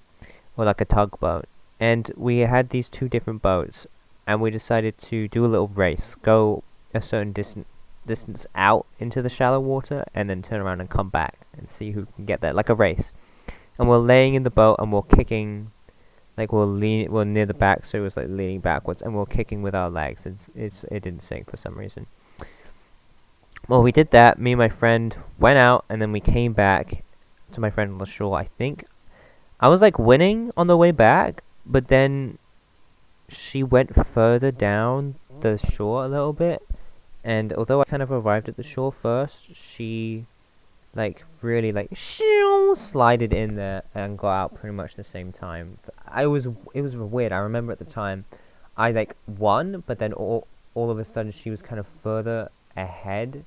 or like a tugboat, and we had these two different boats, and we decided to do a little race, go a certain distance out into the shallow water, and then turn around and come back and see who can get there, like a race. And we're laying in the boat, and we're kicking, like we're near the back, so it was like leaning backwards, and we're kicking with our legs. It didn't sink for some reason. Well, we did that. Me and my friend went out, and then we came back to my friend on the shore. I think I was like winning on the way back, but then she went further down the shore a little bit, and although I kind of arrived at the shore first, she like really like slided in there and got out pretty much the same time. It was weird. I remember at the time I like won, but then all of a sudden she was kind of further ahead.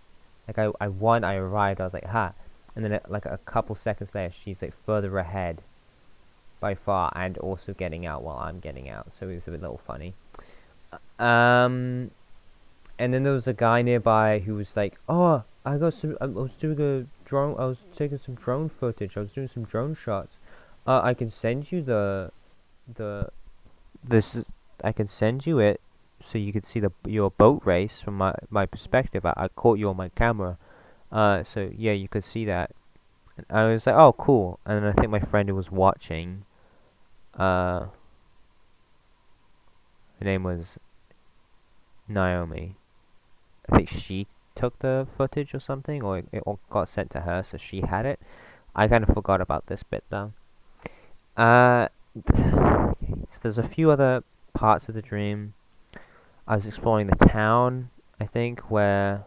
Like I won, I arrived, I was like ha, and then like a couple seconds later she's like further ahead by far, and also getting out while I'm getting out, so it was a little funny. And then there was a guy nearby who was like, "Oh, I was taking some drone footage. I was doing some drone shots. I can send you I can send you it so you can see your boat race from my perspective. I caught you on my camera. So yeah, you could see that." And I was like, "Oh, cool." And then I think my friend who was watching, her name was Naomi. I think she took the footage or something, or it all got sent to her, so she had it. I kind of forgot about this bit though. So there's a few other parts of the dream. I was exploring the town, I think, where...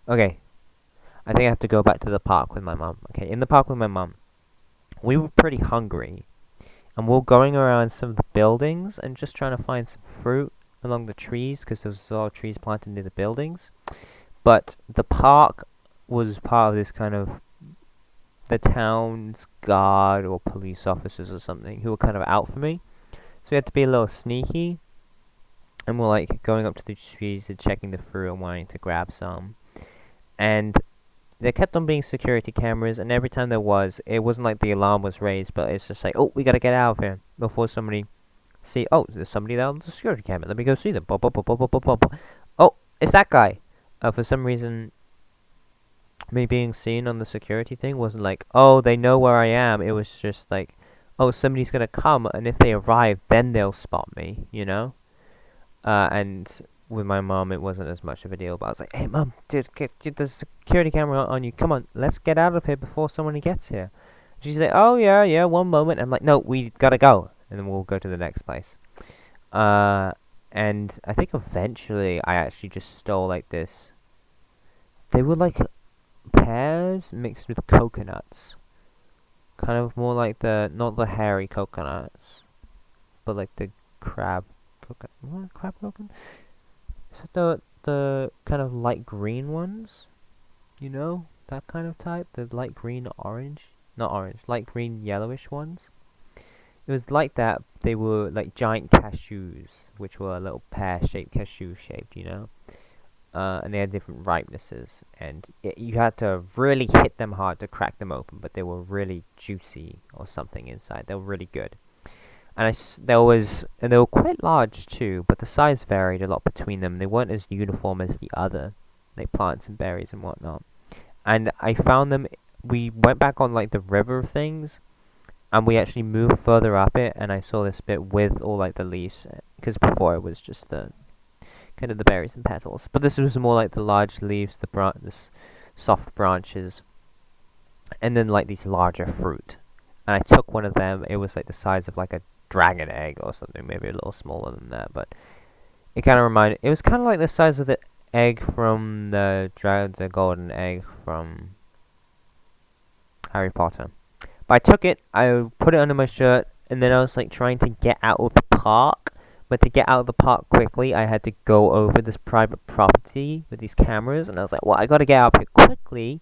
Okay, I think I have to go back to the park with my mum. Okay, in the park with my mum, we were pretty hungry, and we were going around some of the buildings and just trying to find some fruit along the trees, because there was a lot of trees planted near the buildings. But the park was part of this kind of the town's guard or police officers or something who were kind of out for me. So we had to be a little sneaky, and we're like going up to the trees and checking the fruit and wanting to grab some. And there kept on being security cameras, and every time there was, it wasn't like the alarm was raised, but it's just like, oh, we gotta get out of here before somebody see, oh, there's somebody there on the security camera, let me go see them. Bop, bop, bop, bop, bop, bop, bop. Oh, it's that guy. For some reason, me being seen on the security thing wasn't like, oh, they know where I am. It was just like, oh, somebody's gonna come, and if they arrive, then they'll spot me, you know? And with my mom, it wasn't as much of a deal, but I was like, hey, mom, dude, get the security camera on you. Come on, let's get out of here before someone gets here. She's like, oh, yeah, one moment. I'm like, no, we gotta go, and then we'll go to the next place. And I think eventually I actually just stole, like, this. They were, like, pears mixed with coconuts. Kind of more like not the hairy coconuts, but like the crab coconut. What? Crab coconut? Is it the kind of light green ones? You know? That kind of type? The light green orange? Not orange, light green yellowish ones. It was like that. They were like giant cashews, which were a little pear-shaped, cashew-shaped, you know? And they had different ripenesses, and you had to really hit them hard to crack them open, but they were really juicy or something inside. They were really good. And they were quite large too, but the size varied a lot between them. They weren't as uniform as the other, like plants and berries and whatnot. And I found them, we went back on like the river things, and we actually moved further up it, and I saw this bit with all like the leaves, because before it was just the kind of the berries and petals, but this was more like the large leaves, the soft branches, and then like these larger fruit. And I took one of them. It was like the size of like a dragon egg or something, maybe a little smaller than that, but it kind of reminded. It was kind of like the size of the egg from the golden egg from Harry Potter. But I took it, I put it under my shirt, and then I was like trying to get out of the park. But to get out of the park quickly, I had to go over this private property with these cameras, and I was like, well, I gotta get out of here quickly.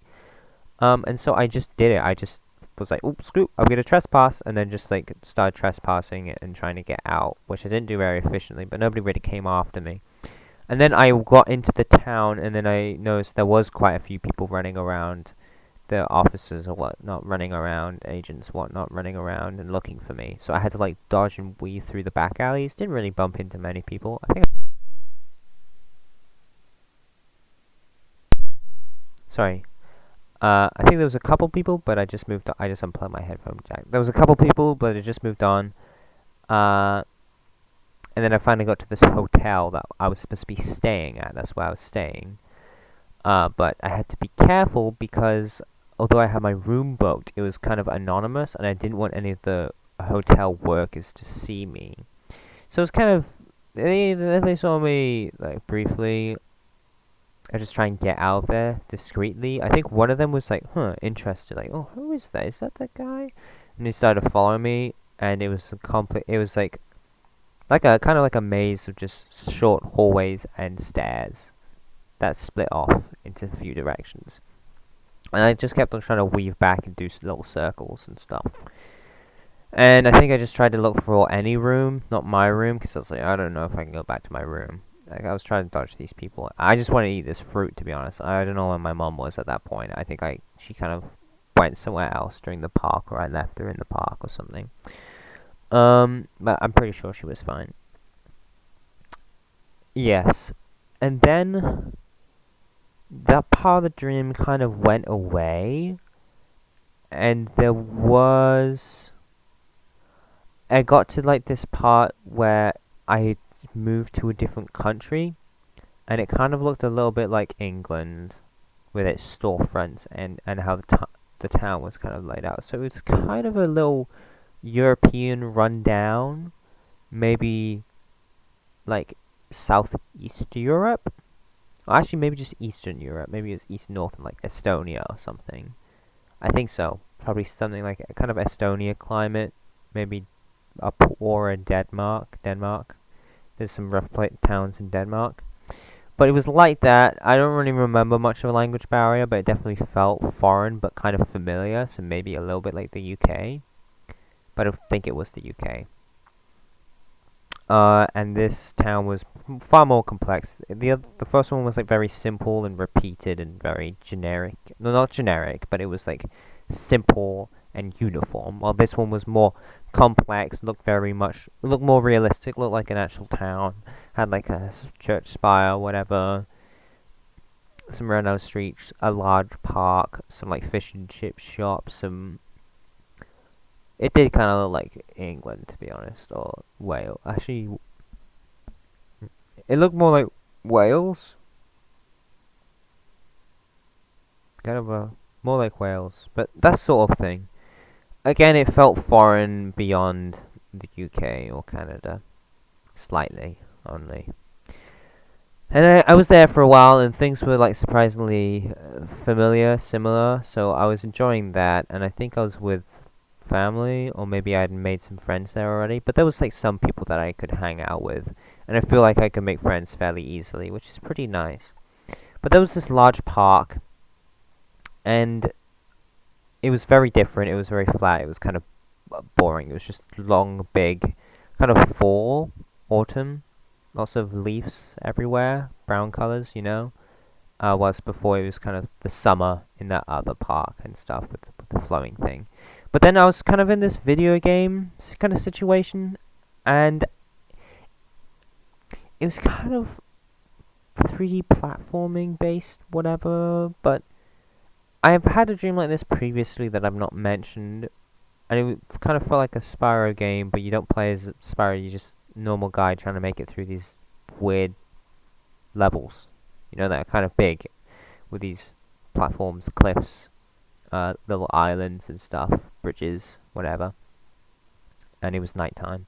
And so I just did it. I just was like, oops, screw, I'm gonna trespass, and then just like started trespassing it and trying to get out, which I didn't do very efficiently, but nobody really came after me. And then I got into the town, and then I noticed there was quite a few people running around, the officers or whatnot running around, agents whatnot running around and looking for me. So I had to like dodge and weave through the back alleys. Didn't really bump into many people. I think. Sorry. I think there was a couple people, but I just moved on. I just unplugged my headphone jack. There was a couple people, but I just moved on. And then I finally got to this hotel that I was supposed to be staying at. That's where I was staying. But I had to be careful because although I had my room booked, it was kind of anonymous, and I didn't want any of the hotel workers to see me. So it was kind of, they saw me like briefly. I just try and get out of there discreetly. I think one of them was like, interested, like, oh, who is that? Is that the guy? And he started following me, and it was it was like a kind of like a maze of just short hallways and stairs that split off into a few directions. And I just kept on trying to weave back and do little circles and stuff. And I think I just tried to look for any room, not my room, because I was like, I don't know if I can go back to my room. Like, I was trying to dodge these people. I just wanted to eat this fruit, to be honest. I don't know where my mom was at that point. I think she kind of went somewhere else during the park, or I left her in the park or something. But I'm pretty sure she was fine. Yes. And then that part of the dream kind of went away, and I got to like this part where I moved to a different country, and it kind of looked a little bit like England with its storefronts and how the town was kind of laid out. So it's kind of a little European rundown, maybe like Southeast Europe. Or actually, maybe just Eastern Europe. Maybe it's East North in like Estonia or something. I think so. Probably something like a kind of Estonia climate. Maybe up or Denmark. There's some rough towns in Denmark. But it was like that. I don't really remember much of a language barrier, but it definitely felt foreign but kind of familiar. So maybe a little bit like the UK. But I don't think it was the UK. And this town was far more complex. The first one was like very simple and repeated and very generic. No, not generic, but it was like simple and uniform. While this one was more complex, looked more realistic, looked like an actual town. Had like a church spire, whatever. Some renowned streets, a large park, some like fish and chip shops, some. It did kind of look like England, to be honest, or Wales. Actually, it looked more like Wales. Kind of more like Wales, but that sort of thing. Again, it felt foreign beyond the UK or Canada, slightly only. And I was there for a while, and things were like surprisingly similar. So I was enjoying that, and I think I was with family, or maybe I had made some friends there already, but there was like some people that I could hang out with, and I feel like I could make friends fairly easily, which is pretty nice. But there was this large park, and it was very different. It was very flat. It was kind of boring. It was just long, big, kind of fall, autumn, lots of leaves everywhere, brown colors, whilst before it was kind of the summer in that other park and stuff with the flowing thing. But then I was kind of in this video game kind of situation, and it was kind of 3D platforming based, whatever, but I've had a dream like this previously that I've not mentioned, and it kind of felt like a Spyro game, but you don't play as Spyro, you're just a normal guy trying to make it through these weird levels, that are kind of big, with these platforms, cliffs, little islands and stuff, bridges, whatever. And it was nighttime.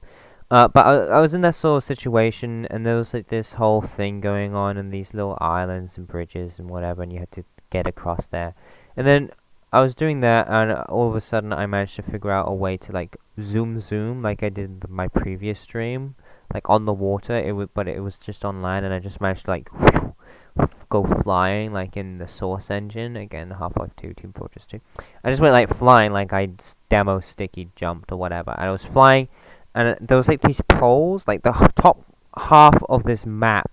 But I was in that sort of situation, and there was like this whole thing going on in these little islands and bridges and whatever, and you had to get across there. And then I was doing that, and all of a sudden I managed to figure out a way to like zoom like I did in my previous stream, like on the water. But it was just on land, and I just managed to like go flying like in the Source engine, again Half-Life 2, Team Fortress 2. I just went like flying like I demo sticky jumped or whatever, and I was flying, and there was like these poles, like the top half of this map,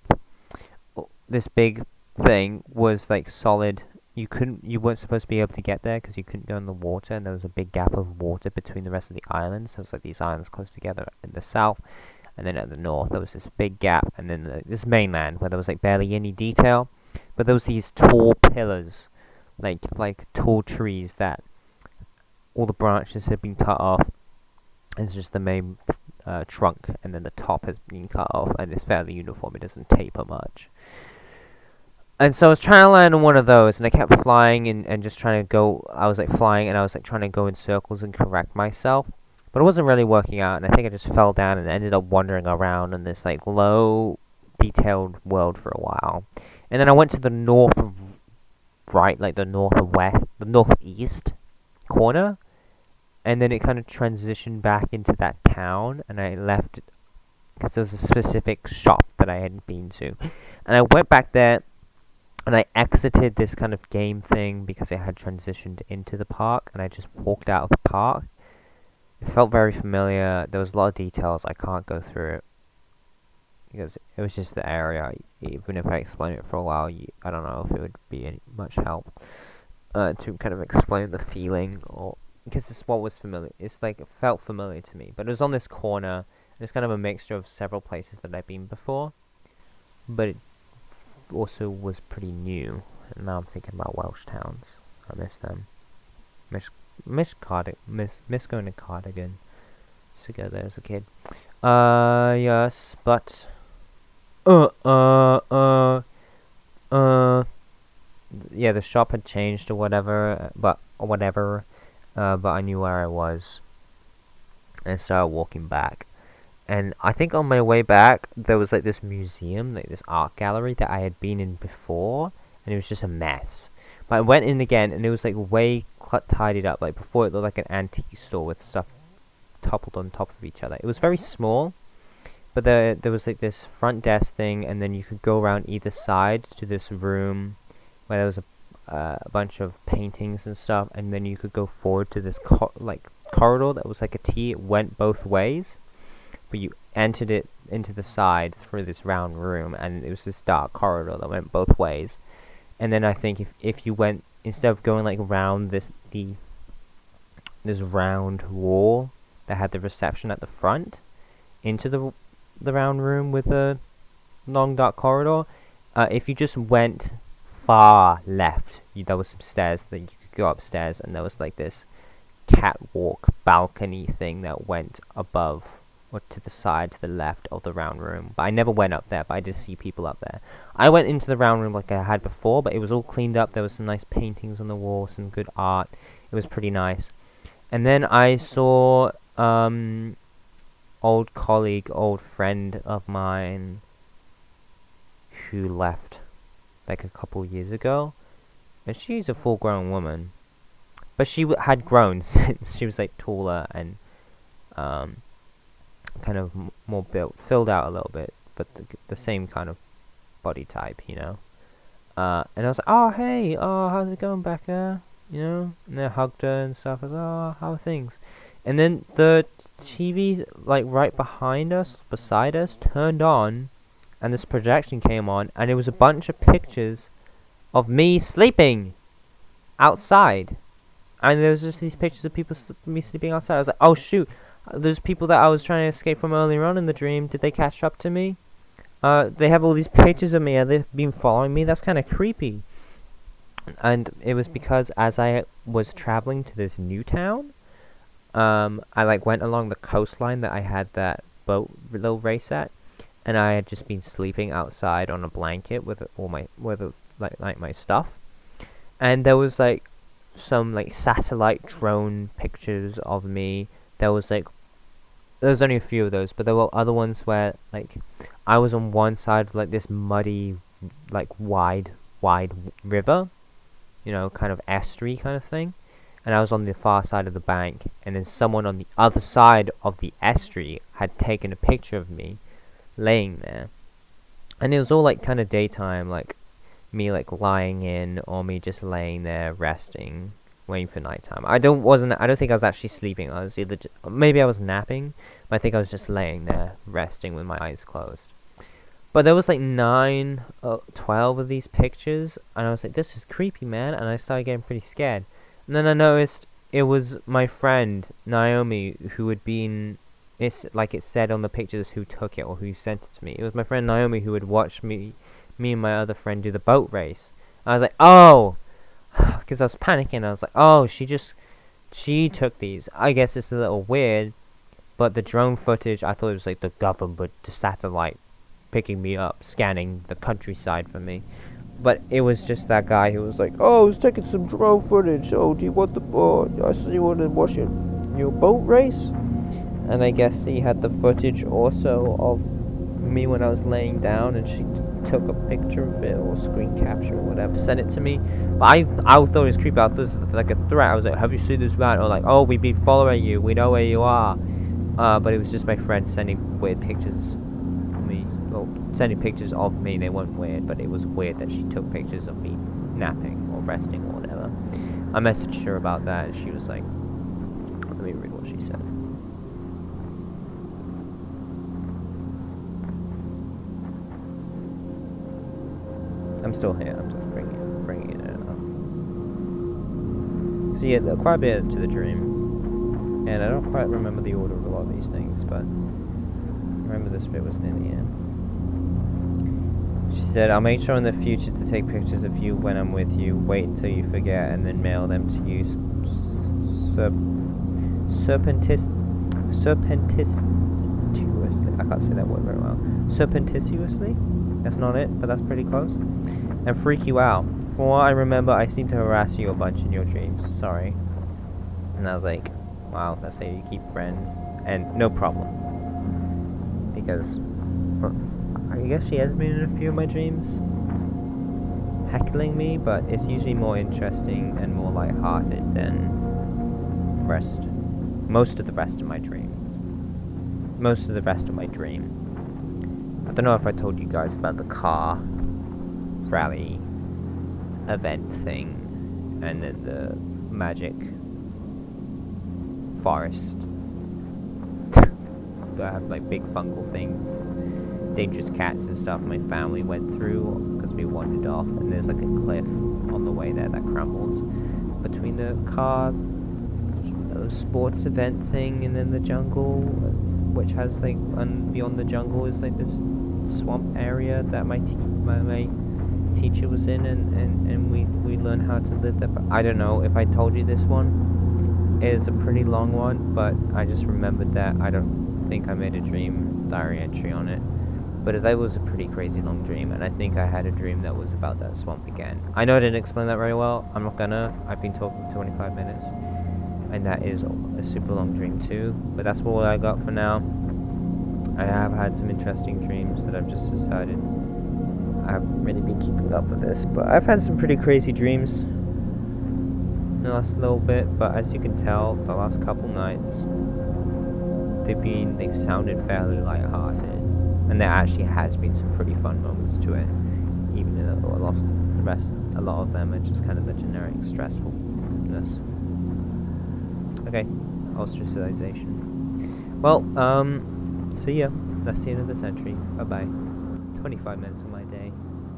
this big thing was like solid. You weren't supposed to be able to get there because you couldn't go in the water, and there was a big gap of water between the rest of the islands. So it's like these islands close together in the south, and then at the north there was this big gap, and then this mainland where there was like barely any detail, but there was these tall pillars, like tall trees that all the branches had been cut off. It's just the main trunk, and then the top has been cut off, and it's fairly uniform. It doesn't taper much. And so I was trying to land on one of those, and I kept flying and just trying to go. I was like flying, and I was like trying to go in circles and correct myself. But it wasn't really working out, and I think I just fell down and ended up wandering around in this like low detailed world for a while. And then I went to the the northeast corner, and then it kind of transitioned back into that town, and I left because there was a specific shop that I hadn't been to. And I went back there, and I exited this kind of game thing because it had transitioned into the park, and I just walked out of the park. It felt very familiar. There was a lot of details. I can't go through it because it was just the area. Even if I explain it for a while, I don't know if it would be much help to kind of explain the feeling, or because it's what was familiar. It's like it felt familiar to me, but it was on this corner. And it's kind of a mixture of several places that I've been before, but it also was pretty new. And now I'm thinking about Welsh towns. I miss them. Miss going to Cardigan. Used to go there as a kid. Yes, but yeah, the shop had changed or whatever, but I knew where I was, and I started walking back. And I think on my way back, there was like this museum, like this art gallery that I had been in before, and it was just a mess. But I went in again, and it was like way tidied up. Like before, it looked like an antique store with stuff toppled on top of each other. It was very small, but there was like this front desk thing, and then you could go around either side to this room where there was a bunch of paintings and stuff, and then you could go forward to this corridor that was like a T. It went both ways, but you entered it into the side through this round room, and it was this dark corridor that went both ways. And then I think if you went, instead of going like around this round wall that had the reception at the front into the round room with the long dark corridor, if you just went far left, there was some stairs that you could go upstairs, and there was like this catwalk balcony thing that went above or to the side to the left of the round room. But I never went up there, but I did see people up there. I went into the round room like I had before, but it was all cleaned up. There was some nice paintings on the wall, some good art. It was pretty nice. And then I saw old colleague, old friend of mine who left like a couple years ago, and she's a full-grown woman, but she had grown since. She was like taller and kind of more built, filled out a little bit, but the same kind of body type, you know. And I was like, oh hey, oh how's it going, Becca? You know, and I hugged her and stuff. I was like, oh, how are things? And then the TV, like right behind us, beside us, turned on, and this projection came on, and it was a bunch of pictures of me sleeping outside. And there was just these pictures of me sleeping outside. I was like, oh shoot, those people that I was trying to escape from earlier on in the dream, did they catch up to me? They have all these pictures of me. Have they been following me? That's kind of creepy. And it was because as I was traveling to this new town, I like went along the coastline that I had that boat little race at, and I had just been sleeping outside on a blanket with all my my stuff, and there was like some like satellite drone pictures of me. There was only a few of those, but there were other ones where like I was on one side of like this muddy, like wide river, you know, kind of estuary kind of thing, and I was on the far side of the bank, and then someone on the other side of the estuary had taken a picture of me laying there, and it was all like kind of daytime, like me like lying in, or me just laying there resting, waiting for nighttime. I don't think I was actually sleeping. I was either maybe I was napping, but I think I was just laying there resting with my eyes closed. But there was like 12 of these pictures, and I was like, this is creepy, man, and I started getting pretty scared. And then I noticed it was my friend Naomi who had been, it's like it said on the pictures who took it or who sent it to me. It was my friend Naomi who had watched me and my other friend do the boat race. I was like, oh, because I was panicking. I was like, oh, she took these. I guess it's a little weird, but the drone footage, I thought it was like the government, the satellite picking me up, scanning the countryside for me. But it was just that guy who was like, oh, I was taking some drone footage. Oh, do you want the boat? I said you wanted to watch your boat race? And I guess he had the footage also of me when I was laying down, and she took a picture of it or screen capture or whatever, sent it to me. But I thought it was creepy. I thought it was like a threat. I was like, have you seen this man? Or like, oh, we've been following you, we know where you are. But it was just my friend sending weird pictures of me, well, sending pictures of me. They weren't weird, but it was weird that she took pictures of me napping or resting or whatever. I messaged her about that, and she was like, let me read what she said. I'm still here. I'm just bringing it up. So yeah, quite a bit to the dream, and I don't quite remember the order of a lot of these things, but I remember this bit was near the end. She said, "I'll make sure in the future to take pictures of you when I'm with you. Wait until you forget, and then mail them to you surreptitiously. I can't say that word very well. Surreptitiously? That's not it, but that's pretty close. And freak you out. From what I remember, I seem to harass you a bunch in your dreams. Sorry." And I was like, wow, that's how you keep friends. And no problem. because I guess she has been in a few of my dreams, heckling me, but it's usually more interesting and more light-hearted than most of the rest of my dreams. Most of the rest of my dream. I don't know if I told you guys about the car rally event thing, and then the magic forest. I have like big fungal things, dangerous cats and stuff my family went through because we wandered off, and there's like a cliff on the way there that crumbles between the car sports event thing and then the jungle, which has like beyond the jungle is like this swamp area that my teacher was in, and we learned how to live there. But I don't know if I told you this one. It is a pretty long one, but I just remembered that. I don't think I made a dream diary entry on it, but that was a pretty crazy long dream, and I think I had a dream that was about that swamp again. I know I didn't explain that very well. I'm not gonna. I've been talking 25 minutes, and that is a super long dream too, but that's what I got for now. I have had some interesting dreams that I've just decided I haven't really been keeping up with this, but I've had some pretty crazy dreams in the last little bit, but as you can tell, the last couple nights they've sounded fairly light-hearted, and there actually has been some pretty fun moments to it, even though a lot of them are just kind of the generic stressfulness. Okay, ostracization. Well, see ya. That's the end of the century. Bye-bye. 25 minutes of my day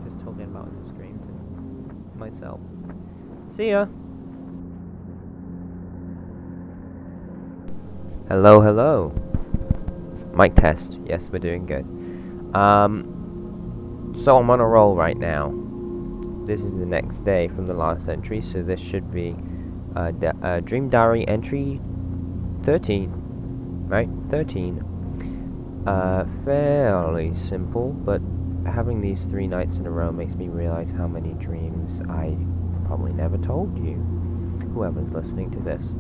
just talking about this dream to myself. See ya. Hello, hello. Mic test. Yes, we're doing good. So I'm on a roll right now. This is the next day from the last entry, so this should be Dream Diary entry 13, right? 13. Fairly simple, but having these 3 nights in a row makes me realize how many dreams I probably never told you, whoever's listening to this.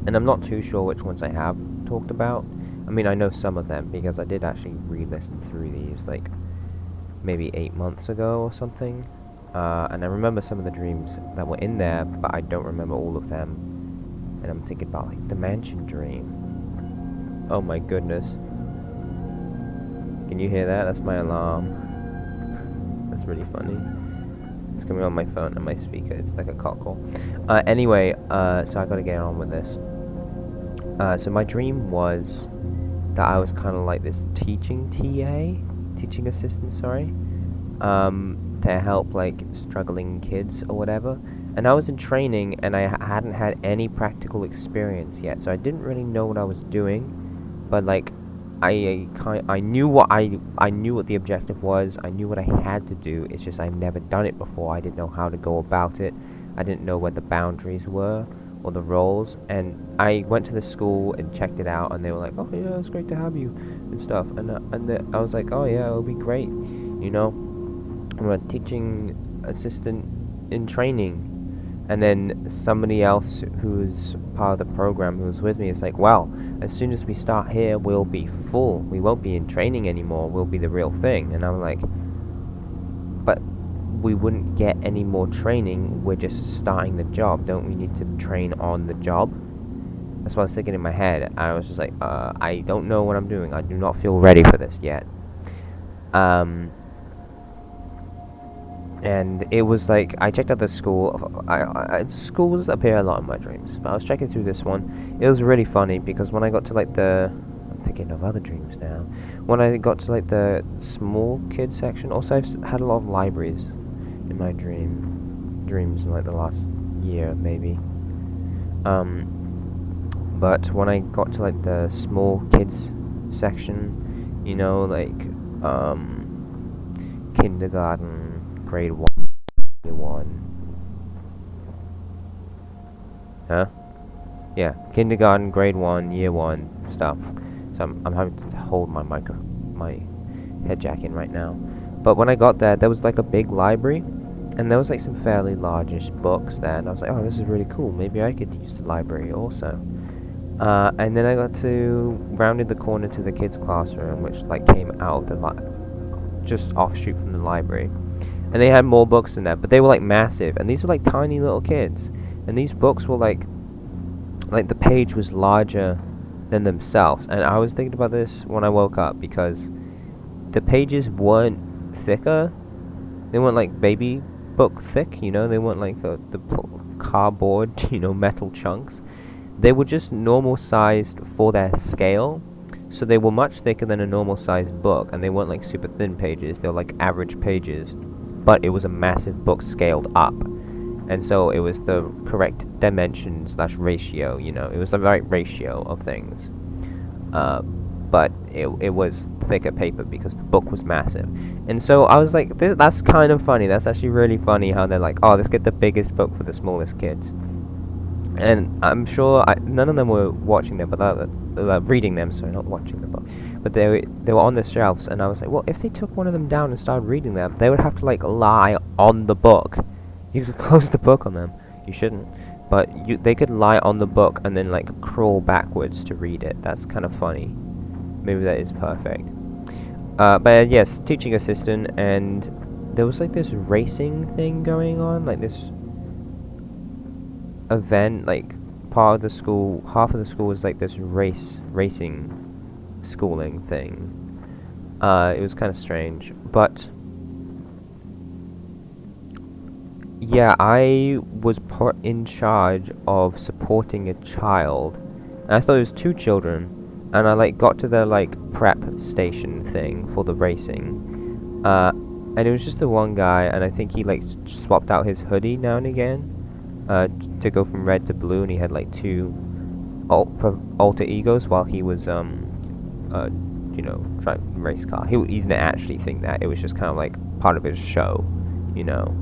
And I'm not too sure which ones I have talked about. I mean, I know some of them because I did actually re-listen through these like maybe 8 months ago or something. And I remember some of the dreams that were in there, but I don't remember all of them. And I'm thinking about like the mansion dream. Oh my goodness. Can you hear that? That's my alarm. That's really funny. It's coming on my phone and my speaker. It's like a cockle. Anyway, so I gotta get on with this. So my dream was that I was kind of like this teaching assistant, sorry, to help like struggling kids or whatever. And I was in training, and I hadn't had any practical experience yet, so I didn't really know what I was doing. But like, I knew what the objective was. I knew what I had to do. It's just I've never done it before. I didn't know how to go about it. I didn't know where the boundaries were or the roles. And I went to the school and checked it out, and they were like, "Oh yeah, it's great to have you," and stuff. And I was like, "Oh yeah, it'll be great." You know, I'm a teaching assistant in training. And then somebody else who's part of the program who was with me is like, "Well, as soon as we start here, we'll be full. We won't be in training anymore. We'll be the real thing." And I'm like, "But we wouldn't get any more training. We're just starting the job. Don't we need to train on the job?" That's what I was thinking in my head. I was just like, I don't know what I'm doing. I do not feel ready for this yet. And it was like, I checked out the school. Schools appear a lot in my dreams, but I was checking through this one. It was really funny because when I got to like I'm thinking of other dreams now. When I got to like the small kids section, also I've had a lot of libraries in my dreams in like the last year maybe. But when I got to like the small kids section, you know, like kindergarten, grade 1, year 1. Huh? Yeah, kindergarten, grade 1, year 1 stuff. So I'm having to hold my head jack in right now. But when I got there was like a big library, and there was like some fairly largish books there, and I was like, "Oh, this is really cool. Maybe I could use the library also." And then I got to rounded the corner to the kids' classroom, which like came out of the just offshoot from the library, and they had more books in there, but they were like massive, and these were like tiny little kids, and these books were like the page was larger than themselves, and I was thinking about this when I woke up because the pages weren't thicker, they weren't like baby book thick, you know, they weren't like the cardboard, you know, metal chunks. They were just normal sized for their scale, so they were much thicker than a normal sized book, and they weren't like super thin pages, they were like average pages, but it was a massive book scaled up, and so it was the correct dimension slash ratio, you know, it was the right ratio of things, but it was thicker paper because the book was massive. And so I was like, that's kind of funny, that's actually really funny how they're like, oh, let's get the biggest book for the smallest kids. And I'm sure none of them were watching them, but reading them, sorry, not watching the book. But they were on the shelves, and I was like, well, if they took one of them down and started reading them, they would have to like lie on the book. You could close the book on them. You shouldn't, but they could lie on the book and then like crawl backwards to read it. That's kind of funny. Maybe that is perfect. But yes, teaching assistant, and there was like this racing thing going on, like this event, like part of the school, half of the school was like this racing schooling thing. It was kind of strange, but yeah, I was put in charge of supporting a child, and I thought it was 2 children, and I like got to the like prep station thing for the racing, and it was just the one guy, and I think he like swapped out his hoodie now and again to go from red to blue, and he had like 2 alter egos while he was you know, driving the race car. He didn't actually think that, it was just kind of like part of his show, you know.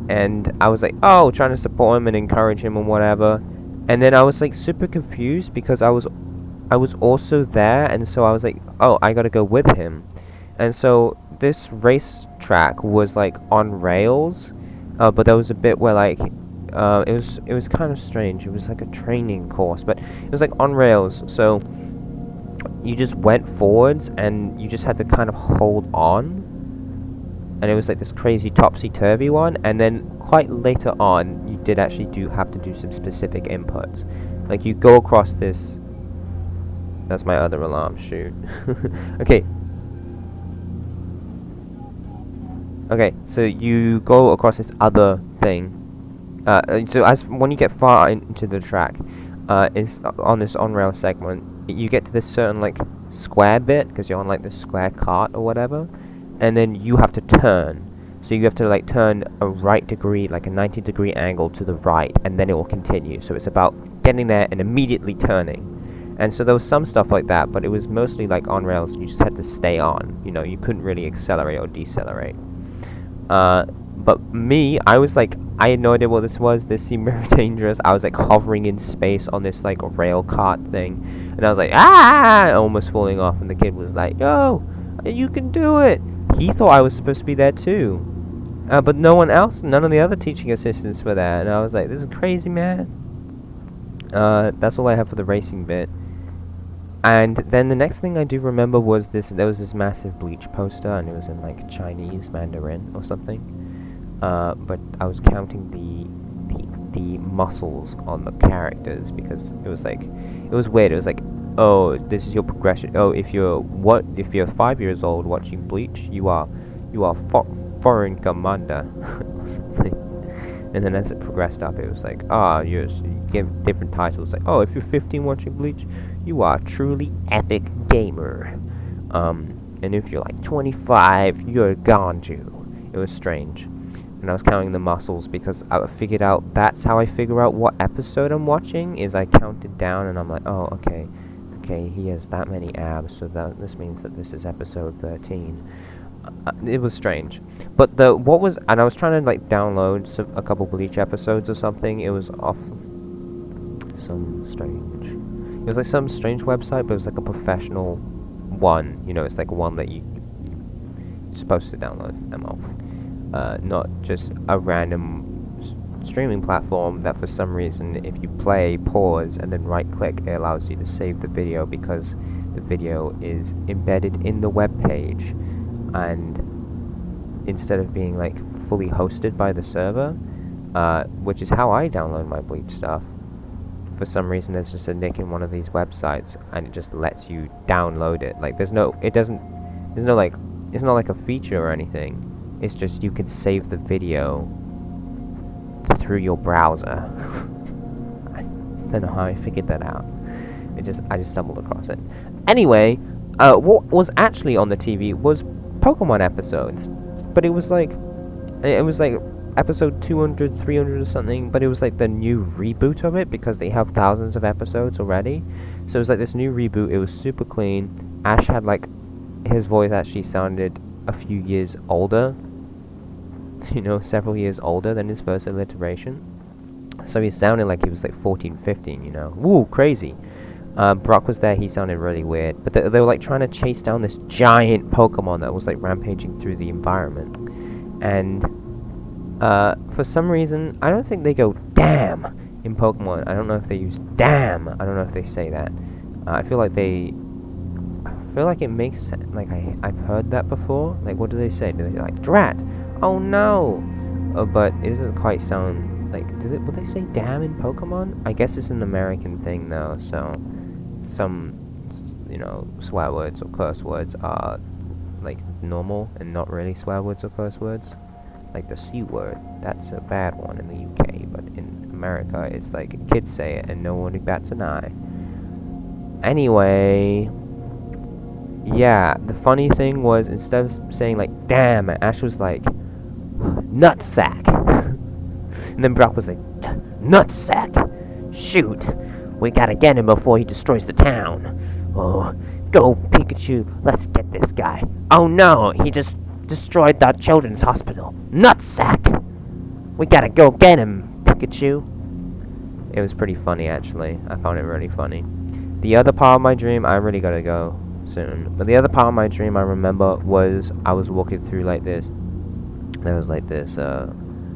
And I was like, oh, trying to support him and encourage him and whatever, and then I was like super confused because I was also there, and so I was like, oh, I gotta go with him. And so this race track was like on rails, but there was a bit where like it was kind of strange. It was like a training course, but it was like on rails, so you just went forwards and you just had to kind of hold on, and it was like this crazy topsy-turvy one, and then quite later on you did actually have to do some specific inputs, like you go across this. That's my other alarm, shoot. Okay, so you go across this other thing. So when you get far into the track, it's on this on-rail segment, you get to this certain like square bit, because you're on like this square cart or whatever, and then you have to turn. So you have to like turn a right degree, like a 90-degree angle to the right, and then it will continue. So it's about getting there and immediately turning. And so there was some stuff like that, but it was mostly like on rails. You just had to stay on. You know, you couldn't really accelerate or decelerate. But me, I was like, I had no idea what this was. This seemed very dangerous. I was like hovering in space on this like rail cart thing, and I was like, ah, almost falling off. And the kid was like, yo, you can do it. He thought I was supposed to be there too, but none of the other teaching assistants were there. And I was like, this is crazy, man. That's all I have for the racing bit. And then the next thing I do remember was there was this massive Bleach poster, and it was in like Chinese Mandarin or something. But I was counting the muscles on the characters, because it was weird. It was like, oh, this is your progression. Oh, if you're 5 years old watching Bleach, you are foreign commander or something. And then as it progressed up, it was like, you give different titles. Like, oh, if you're 15 watching Bleach, you are truly epic gamer. And if you're like 25, you're a Ganju. It was strange. And I was counting the muscles because I figured out that's how I figure out what episode I'm watching. Is I counted down and I'm like, oh, okay, he has that many abs, so this means that this is episode 13. It was strange, but and I was trying to like download a couple Bleach episodes or something. It was off some strange. It was like some strange website, but it was like a professional one. You know, it's like one that you're supposed to download them off, not just a random streaming platform that for some reason, if you play, pause, and then right click, it allows you to save the video because the video is embedded in the web page, and instead of being like fully hosted by the server, which is how I download my Bleach stuff. For some reason, there's just a nick in one of these websites, and it just lets you download it. Like, it's not like a feature or anything. It's just you can save the video through your browser. I don't know how I figured that out. I just stumbled across it. Anyway, what was actually on the TV was Pokemon episodes, but it was like episode 200, 300 or something, but it was like the new reboot of it because they have thousands of episodes already. So it was like this new reboot. It was super clean. Ash had like, his voice actually sounded a few years older, you know, several years older than his first iteration. So he sounded like he was like 14, 15, you know. Woo, crazy. Brock was there, he sounded really weird. But they were like trying to chase down this giant Pokemon that was like rampaging through the environment. And for some reason, I don't think they go damn in Pokemon. I don't know if they use damn. I don't know if they say that. I feel like it makes sense. Like I've heard that before. Like, what do they say? Do they say like drat? Oh no! But it doesn't quite sound like. Would they say damn in Pokemon? I guess it's an American thing though. So some, you know, swear words or curse words are like normal and not really swear words or curse words. Like the C word, that's a bad one in the UK, but in America it's like kids say it and no one bats an eye. Anyway, yeah, the funny thing was, instead of saying like damn, Ash was like nutsack. And then Brock was like, nutsack, shoot, we gotta get him before he destroys the town. Oh, go Pikachu, let's get this guy. Oh no, he just destroyed that children's hospital. Nutsack! We gotta go get him, Pikachu. It was pretty funny, actually. I found it really funny. The other part of my dream, I really gotta go soon. But the other part of my dream I remember was I was walking through like this. There was like this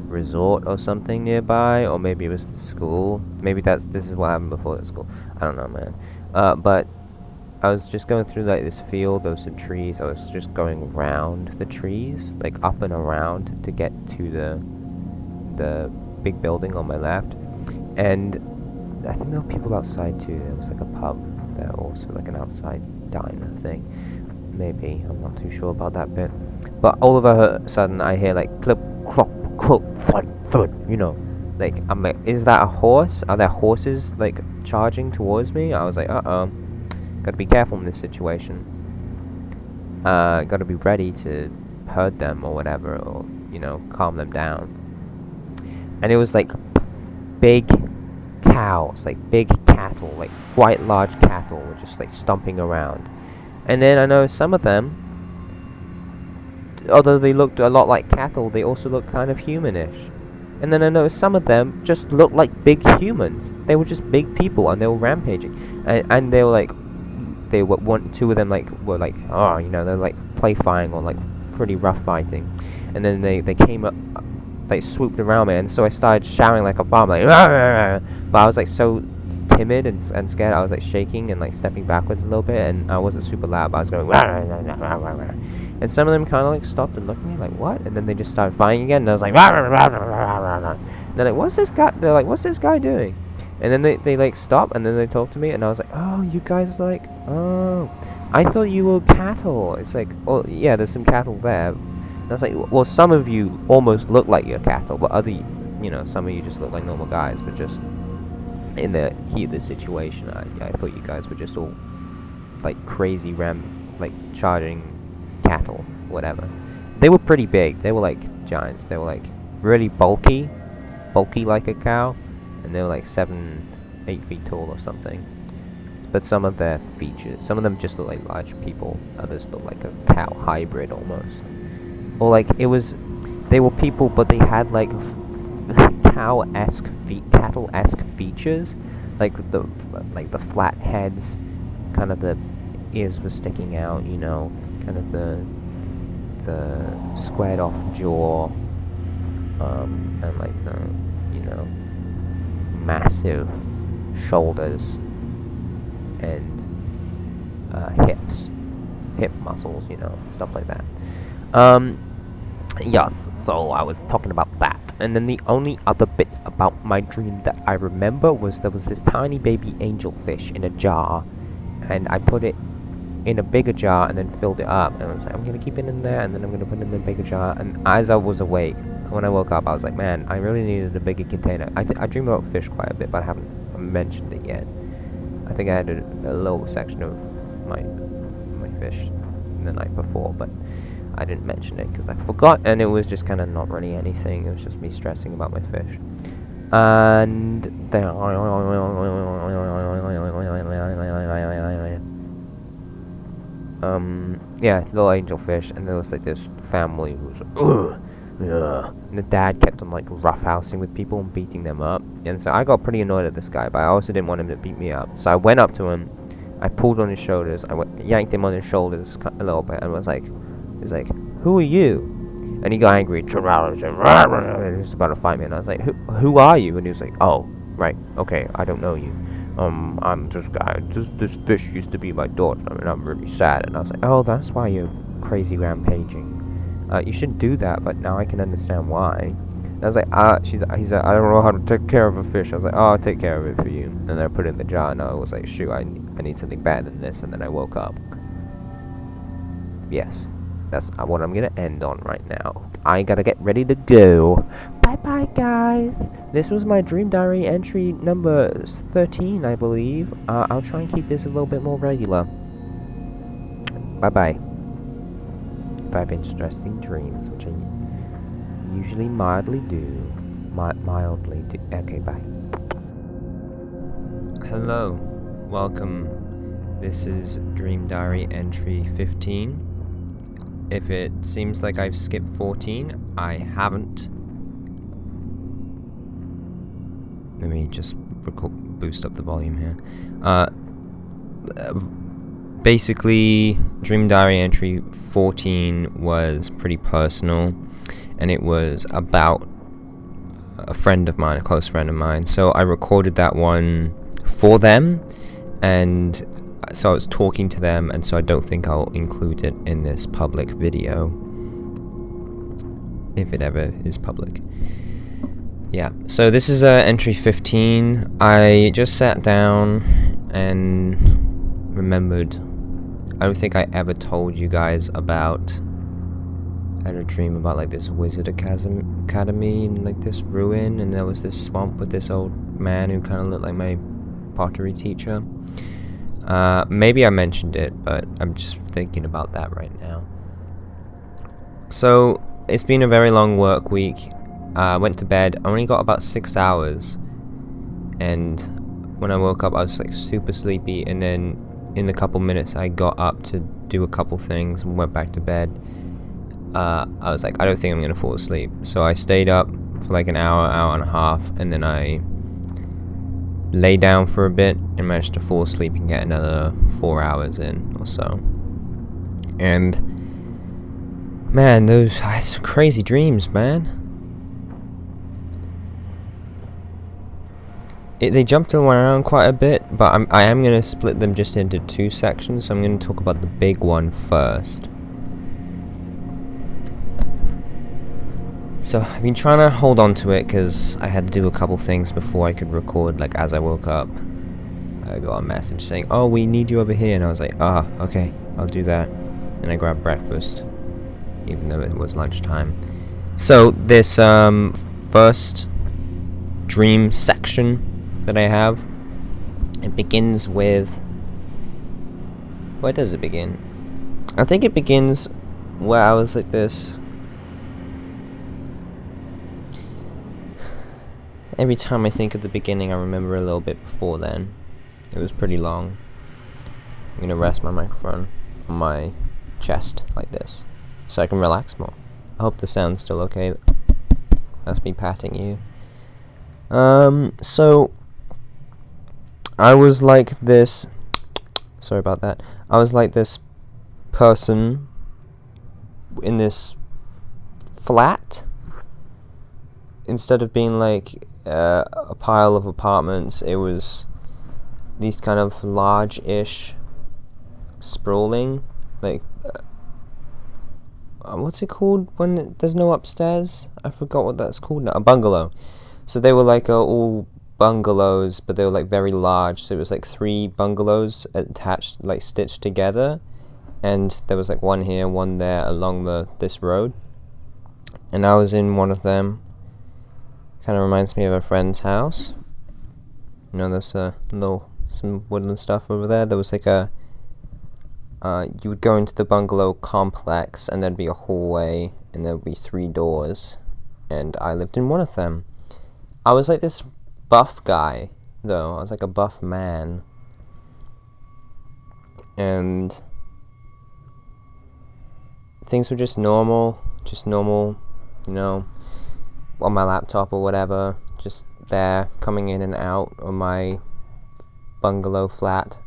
resort or something nearby, or maybe it was the school. Maybe this is what happened before the school. I don't know, man. But I was just going through like this field, there was some trees. I was just going around the trees, like up and around to get to the big building on my left. And I think there were people outside too. There was like a pub there also, like an outside diner thing. Maybe, I'm not too sure about that bit. But all of a sudden I hear like clip, clop, clop, thud, thud, you know. Like, I'm like, is that a horse? Are there horses like charging towards me? I was like, uh-oh. Gotta be careful in this situation. Gotta be ready to hurt them or whatever, or, you know, calm them down. And it was like big cows, like big cattle, like quite large cattle were just like stomping around. And then I know some of them, although they looked a lot like cattle, they also looked kind of humanish. And then I noticed some of them just looked like big humans. They were just big people and they were rampaging. And they were like, two of them were like, oh, you know, they're like play fighting or like pretty rough fighting. And then they came up, they swooped around me, and so I started shouting like a farm, like, rah, rah, rah. But I was like so timid and scared. I was like shaking and like stepping backwards a little bit, and I wasn't super loud, but I was going, rah, rah, rah, rah, rah, rah. And some of them kind of like stopped and looked at me like, what? And then they just started fighting again, and I was like, rah, rah, rah, rah, rah, rah, rah. And they're like, what's this guy? They're like, what's this guy doing? And then they like stopped, and then they talked to me, and I was like, oh, you guys like, oh, I thought you were cattle. It's like, oh yeah, there's some cattle there. And I was like, well, some of you almost look like you're cattle, but other, you know, some of you just look like normal guys. But just in the heat of the situation, I thought you guys were just all like crazy like charging cattle, whatever. They were pretty big. They were like giants. They were like really bulky like a cow. And they were like 7-8 feet tall or something. But some of their features, some of them just look like large people, others look like a cow hybrid almost. Or like they were people, but they had like cattle-esque features, like the flat heads, kind of the ears were sticking out, you know, kind of the squared off jaw, and like the, you know, massive shoulders and hip muscles, you know, stuff like that. Yes, so I was talking about that. And then the only other bit about my dream that I remember was there was this tiny baby angelfish in a jar, and I put it in a bigger jar and then filled it up, and I was like, I'm gonna keep it in there, and then I'm gonna put it in the bigger jar. And as I was awake, when I woke up, I was like, man, I really needed a bigger container. I dream about fish quite a bit, but I haven't mentioned it yet. I think I had a little section of my fish the night before, but I didn't mention it because I forgot, and it was just kind of not really anything. It was just me stressing about my fish. And then yeah, little angelfish, and there was like this family who was like, and the dad kept on like roughhousing with people and beating them up, and so I got pretty annoyed at this guy, but I also didn't want him to beat me up, so I went up to him, I pulled on his shoulders, yanked him on his shoulders a little bit, and was like, he's like, who are you? And he got angry, and he was about to fight me, and I was like, who are you? And he was like, oh, right, okay, I don't know you. I'm this guy. This fish used to be my daughter, and I'm really sad. And I was like, oh, that's why you're crazy rampaging. You shouldn't do that, but now I can understand why. And I was like, he's like, I don't know how to take care of a fish. I was like, oh, I'll take care of it for you. And then I put it in the jar, and I was like, shoot, I need something better than this. And then I woke up. Yes, that's what I'm gonna end on right now. I gotta get ready to go. Bye bye, guys. This was my dream diary entry number 13, I believe. I'll try and keep this a little bit more regular. Bye bye. If I have interesting dreams, which I usually mildly do. Okay, bye. Hello, welcome. This is Dream Diary entry 15. If it seems like I've skipped 14, I haven't. Let me just boost up the volume here. Basically, Dream Diary entry 14 was pretty personal, and it was about a friend of mine, a close friend of mine. So I recorded that one for them, and so I was talking to them, and so I don't think I'll include it in this public video, if it ever is public. Yeah, so this is entry 15. I just sat down and remembered, I don't think I ever told you guys about, I had a dream about like this wizard academy and like this ruin, and there was this swamp with this old man who kind of looked like my pottery teacher. Maybe I mentioned it, but I'm just thinking about that right now. So, it's been a very long work week. I went to bed, only got about 6 hours, and when I woke up I was like super sleepy, and then in a couple minutes I got up to do a couple things and went back to bed. I was like, I don't think I'm gonna fall asleep, so I stayed up for like an hour and a half, and then I lay down for a bit and managed to fall asleep and get another 4 hours in or so. And man, I had some crazy dreams, man. They jumped around quite a bit, but I am going to split them just into two sections, so I'm going to talk about the big one first. So, I've been trying to hold on to it, because I had to do a couple things before I could record, like, as I woke up. I got a message saying, oh, we need you over here, and I was like, okay, I'll do that. And I grabbed breakfast, even though it was lunchtime. So, this, first dream section that I have, it begins with, where does it begin? I think it begins where I was like this. Every time I think of the beginning, I remember a little bit before then. It was pretty long. I'm gonna rest my microphone on my chest like this, so I can relax more. I hope the sound's still okay. That's me patting you. So I was like this, sorry about that, I was like this person in this flat, instead of being like, a pile of apartments. It was these kind of large-ish, sprawling, like, what's it called when there's no upstairs? I forgot what that's called now. A bungalow. So they were like all bungalows, but they were like very large. So it was like 3 bungalows attached, like stitched together, and there was like one here, one there along this road. And I was in one of them. Kind of reminds me of a friend's house. You know, there's some woodland stuff over there. There was like you would go into the bungalow complex, and there'd be a hallway, and there would be 3 doors, and I lived in one of them. I was like this buff guy, though. I was like a buff man. And things were just normal, you know, on my laptop or whatever, just there, coming in and out of my bungalow flat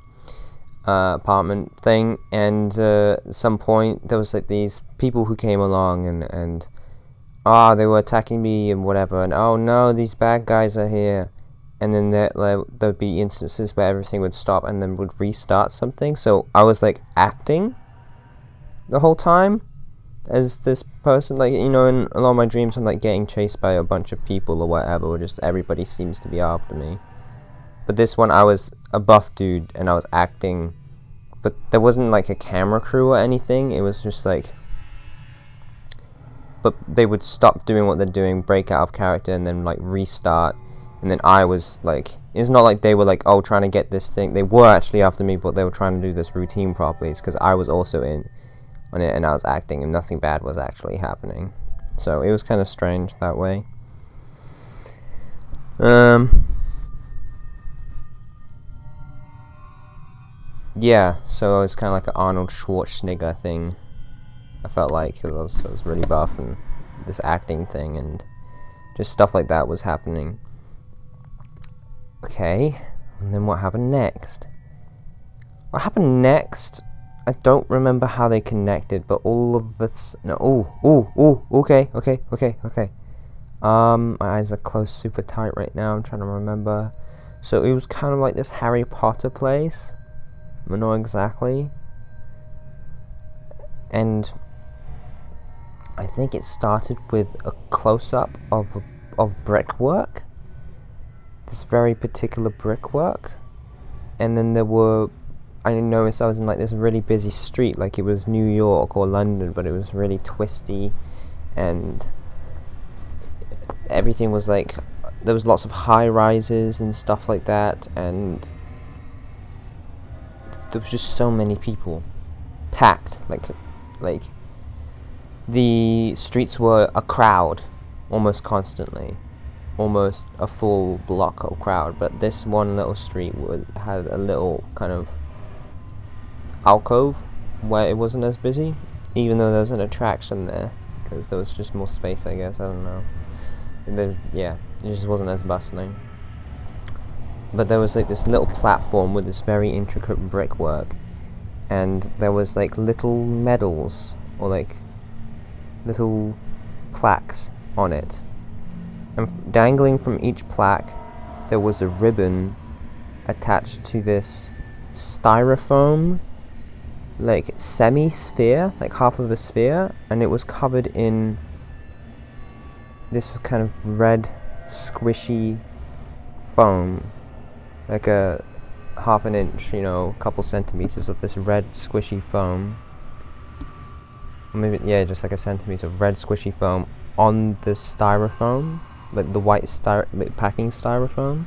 apartment thing. And at some point there was like these people who came along, and they were attacking me and whatever, and oh no, these bad guys are here. And then there'd be instances where everything would stop and then would restart something. So I was like acting the whole time as this person, like, you know, in a lot of my dreams I'm like getting chased by a bunch of people or whatever, or just everybody seems to be after me. But this one I was a buff dude and I was acting, but there wasn't like a camera crew or anything. It was just like, but they would stop doing what they're doing, break out of character, and then like restart. And then I was like, it's not like they were like, oh, trying to get this thing. They were actually after me, but they were trying to do this routine properly. It's because I was also in on it, and I was acting, and nothing bad was actually happening. So it was kind of strange that way. Yeah, so it was kind of like an Arnold Schwarzenegger thing. I felt like I was really buff, and this acting thing, and just stuff like that was happening. Okay, and then what happened next? What happened next? I don't remember how they connected, but all of us. No, okay. My eyes are closed super tight right now. I'm trying to remember. So it was kind of like this Harry Potter place. I don't know exactly. And I think it started with a close-up of brickwork. This very particular brickwork. And then I noticed I was in like this really busy street, like it was New York or London, but it was really twisty, and everything was like, there was lots of high rises and stuff like that, and there was just so many people, packed, like the streets were a crowd almost constantly, almost a full block of crowd. But this one little street had a little kind of alcove where it wasn't as busy, even though there was an attraction there, because there was just more space, I guess. I don't know. It just wasn't as bustling. But there was like this little platform with this very intricate brickwork, and there was like little medals or like little plaques on it, and dangling from each plaque there was a ribbon attached to this styrofoam like semi-sphere, like half of a sphere, and it was covered in this kind of red squishy foam, like a half an inch, you know, a couple centimeters of this red squishy foam, or maybe, yeah, just like a centimeter of red squishy foam on the styrofoam, like the white packing styrofoam,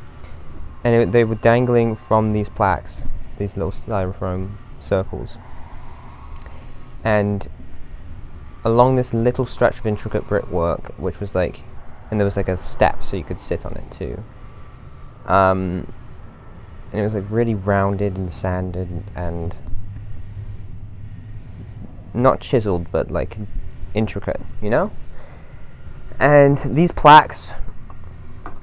and they were dangling from these plaques, these little styrofoam circles. And along this little stretch of intricate brickwork, which was like, and there was like a step so you could sit on it too. And it was like really rounded and sanded and not chiseled, but like intricate, you know? And these plaques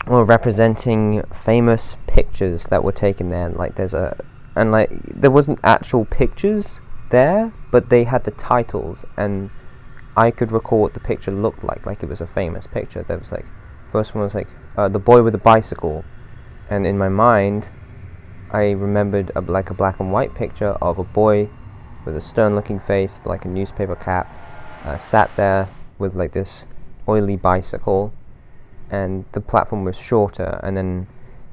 were representing famous pictures that were taken there. Like there wasn't actual pictures there, but they had the titles, and I could recall what the picture looked like it was a famous picture. There was like first one was like the boy with the bicycle, and in my mind I remembered like a black and white picture of a boy with a stern looking face, like a newspaper cap, sat there with like this oily bicycle, and the platform was shorter, and then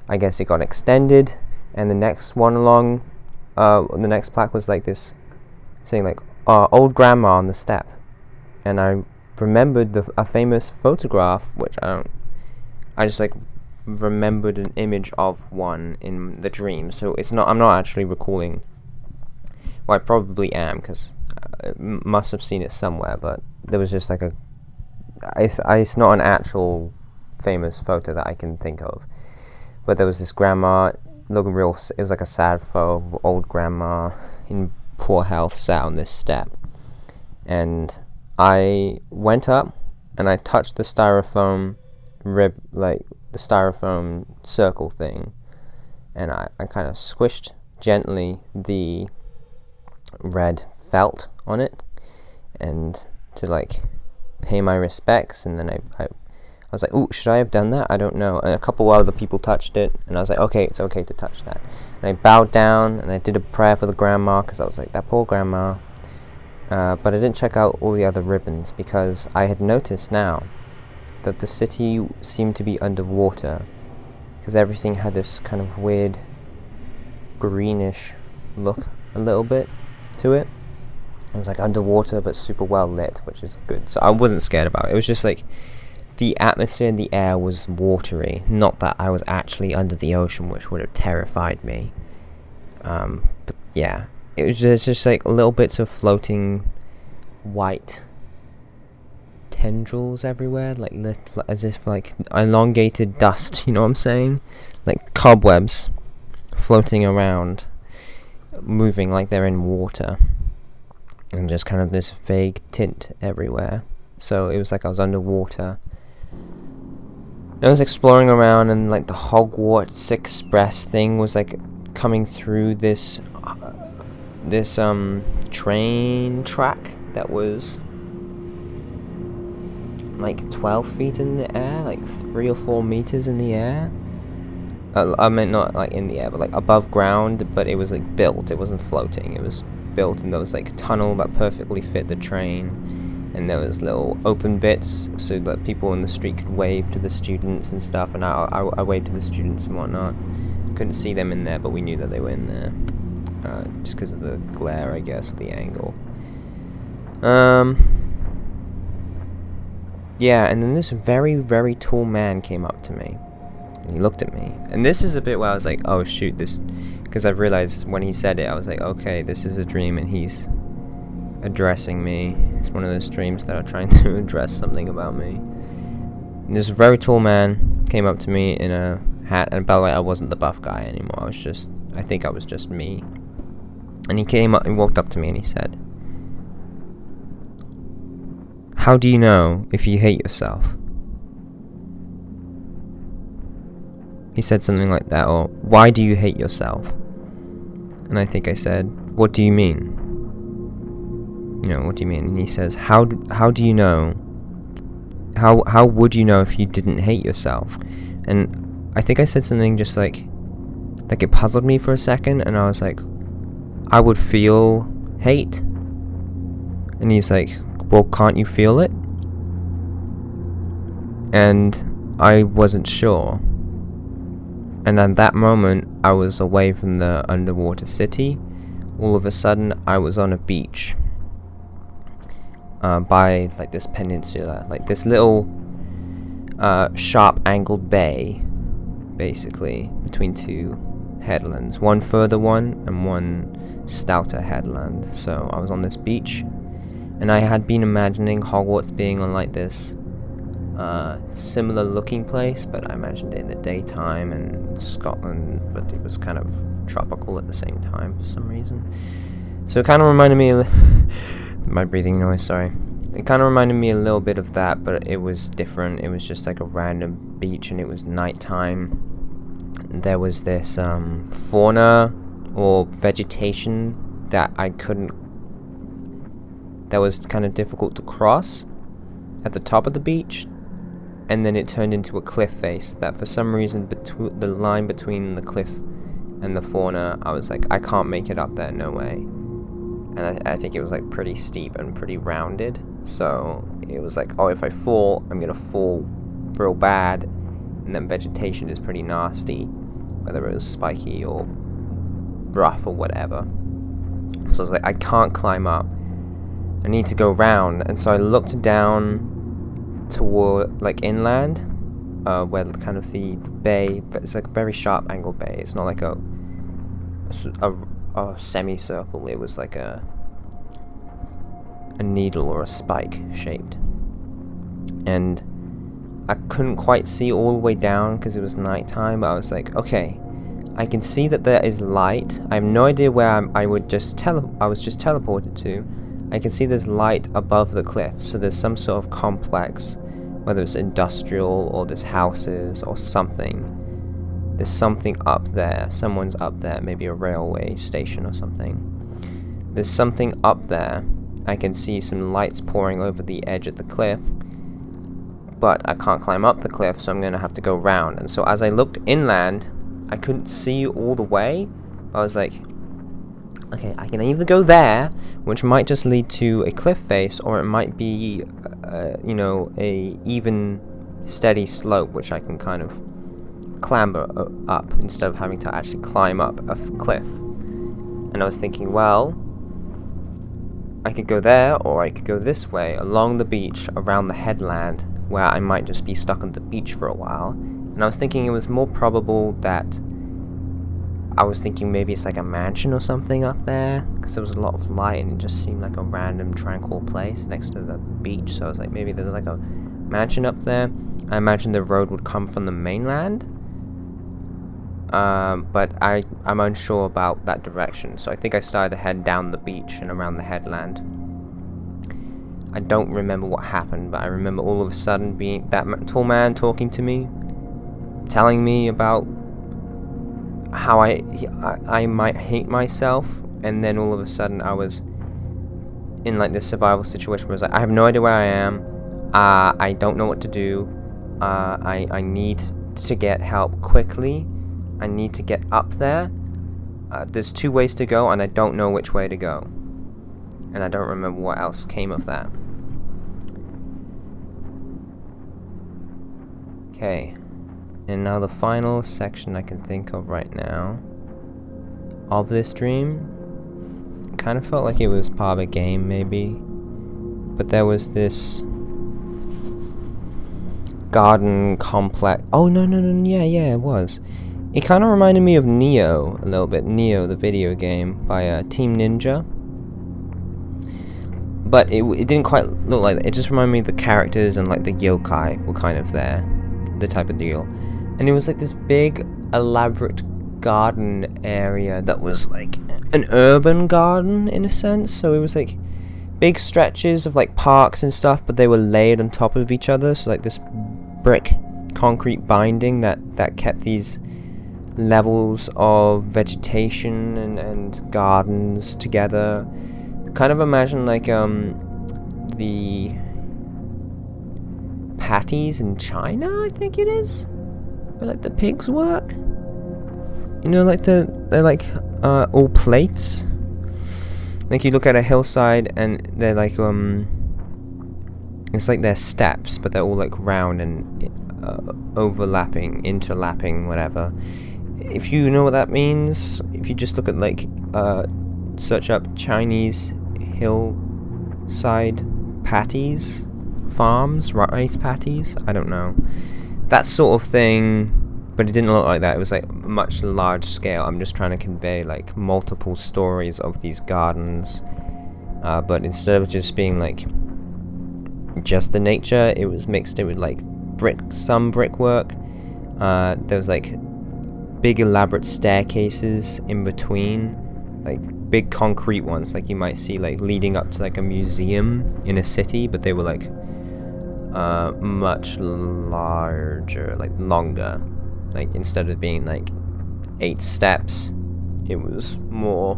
I guess it got extended, and the next one along, the next plaque was like this saying like old grandma on the step, and I remembered a famous photograph, which I just like remembered an image of one in the dream. So I'm not actually recalling. Well, I probably am, because I must have seen it somewhere, but there was just like it's not an actual famous photo that I can think of, but there was this grandma looking real, it was like a sad photo of old grandma in poor health sat on this step, and I went up and I touched the styrofoam like the styrofoam circle thing, and I kind of squished gently the red felt on it, and to like pay my respects, and then I was like, "Ooh, should I have done that? I don't know." And a couple other people touched it, and I was like, "Okay, it's okay to touch that." And I bowed down and I did a prayer for the grandma, because I was like, "That poor grandma." But I didn't check out all the other ribbons, because I had noticed now that the city seemed to be underwater, because everything had this kind of weird greenish look a little bit to it. It was like underwater but super well lit, which is good. So I wasn't scared about it. It was just like the atmosphere and the air was watery, not that I was actually under the ocean, which would have terrified me. But yeah, it was just like little bits of floating white tendrils everywhere, like as if like elongated dust, you know what I'm saying? Like cobwebs floating around, moving like they're in water, and just kind of this vague tint everywhere. So it was like I was underwater. I was exploring around, and like the Hogwarts Express thing was like coming through this train track that was like 12 feet in the air, like 3 or 4 meters in the air. I meant not like in the air, but like above ground, but it was like built, it wasn't floating, it was built, and there was like a tunnel that perfectly fit the train, and there was little open bits so that people in the street could wave to the students and stuff, and I waved to the students and whatnot. Couldn't see them in there, but we knew that they were in there, just because of the glare, I guess, or the angle. Yeah, and then this very, very tall man came up to me, and he looked at me, and this is a bit where I was like, oh shoot, this, because I realized when he said it, I was like, okay, this is a dream, and he's addressing me. It's one of those dreams that are trying to address something about me. And this very tall man came up to me in a hat, and by the way, I wasn't the buff guy anymore, I think I was just me. And he came up and walked up to me and he said, "How do you know if you hate yourself?" He said something like that, or "Why do you hate yourself?" And I think I said, "What do you mean? You know, what do you mean?" And he says, how do you know? How would you know if you didn't hate yourself?" And I think I said something just like it puzzled me for a second, and I was like, "I would feel hate." And he's like, "Well, can't you feel it?" And I wasn't sure. And at that moment, I was away from the underwater city. All of a sudden, I was on a beach by like this peninsula, like this little sharp angled bay, basically, between two headlands. One further one and one stouter headland. So I was on this beach, and I had been imagining Hogwarts being on like this similar looking place, but I imagined it in the daytime in Scotland, but it was kind of tropical at the same time for some reason. So it kind of reminded me my breathing noise, sorry. It kind of reminded me a little bit of that, but it was different. It was just like a random beach, and it was nighttime. There was this fauna or vegetation that that was kind of difficult to cross at the top of the beach, and then it turned into a cliff face that for some reason the line between the cliff and the fauna, I was like, I can't make it up there, no way. And I think it was like pretty steep and pretty rounded, so it was like, oh, if I fall, I'm gonna fall real bad, and then vegetation is pretty nasty, whether it was spiky or rough or whatever. So I was like, I can't climb up, I need to go round. And so I looked down toward like inland, where kind of the bay, but it's like a very sharp angled bay. It's not like a semicircle. It was like a needle or a spike shaped, and I couldn't quite see all the way down because it was nighttime. But I was like, okay, I can see that there is light. I have no idea where I was just teleported to. I can see there's light above the cliff, so there's some sort of complex, whether it's industrial or there's houses or something. There's something up there. Someone's up there, maybe a railway station or something. There's something up there. I can see some lights pouring over the edge of the cliff, but I can't climb up the cliff, so I'm going to have to go round. And so as I looked inland, I couldn't see all the way. I was like, okay, I can either go there, which might just lead to a cliff face, or it might be, you know, a even steady slope, which I can kind of clamber up instead of having to actually climb up a cliff. And I was thinking, well, I could go there, or I could go this way, along the beach, around the headland, where I might just be stuck on the beach for a while. And I was thinking it was more probable that I was thinking maybe it's like a mansion or something up there, because there was a lot of light and it just seemed like a random tranquil place next to the beach. So I was like, maybe there's like a mansion up there. I imagine the road would come from the mainland, but I'm unsure about that direction. So I think I started to head down the beach and around the headland. I don't remember what happened, but I remember all of a sudden being that tall man talking to me, telling me about how I might hate myself, and then all of a sudden I was in like this survival situation where I was like, I have no idea where I am, I don't know what to do, I need to get help quickly, I need to get up there, there's 2 ways to go and I don't know which way to go, and I don't remember what else came of that. Okay. And now the final section I can think of right now of this dream, kind of felt like it was part of a game maybe, but there was this garden complex. Oh no, yeah, it was. It kind of reminded me of Neo a little bit, Neo the video game by Team Ninja, but it didn't quite look like that. It just reminded me of the characters and like the yokai were kind of there, the type of deal. And it was like this big, elaborate garden area that was like an urban garden in a sense. So it was like big stretches of like parks and stuff, but they were laid on top of each other. So like this brick concrete binding that kept these levels of vegetation and gardens together. Kind of imagine like the patties in China, I think it is. Where like the pigs work, you know, like they're like all plates. Like you look at a hillside and they're like it's like they're steps, but they're all like round and overlapping, interlapping, whatever. If you know what that means, if you just look at like search up Chinese hillside patties, farms, rice patties, I don't know. That sort of thing, but it didn't look like that. It was like much large scale. I'm just trying to convey like multiple stories of these gardens, but instead of just being like just the nature, it was mixed in with like some brickwork. There was like big elaborate staircases in between, like big concrete ones, like you might see like leading up to like a museum in a city, but they were like much larger, like longer. Like instead of being like 8 steps, it was more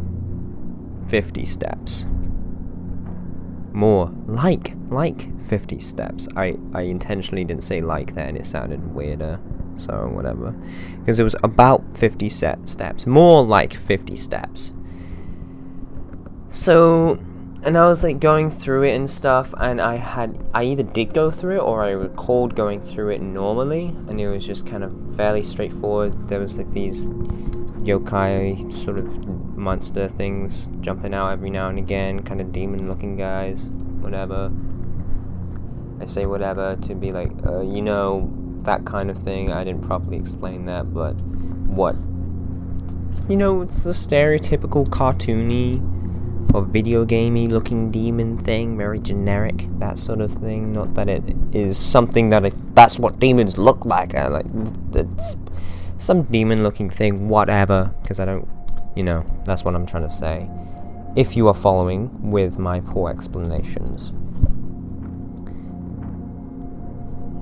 50 steps, more like 50 steps. I intentionally didn't say like there, and it sounded weirder, so whatever, because it was about 50 steps, more like 50 steps. So, and I was like going through it and stuff, and I either did go through it or I recalled going through it normally, and it was just kind of fairly straightforward. There was like these yokai sort of monster things jumping out every now and again, kind of demon looking guys, whatever. I say whatever to be like, you know, that kind of thing. I didn't properly explain that, but what, you know, it's the stereotypical cartoony or video gamey looking demon thing, very generic, that sort of thing. Not that it is something that that's what demons look like. Like, it's some demon looking thing, whatever, because I don't, you know, that's what I'm trying to say, if you are following with my poor explanations.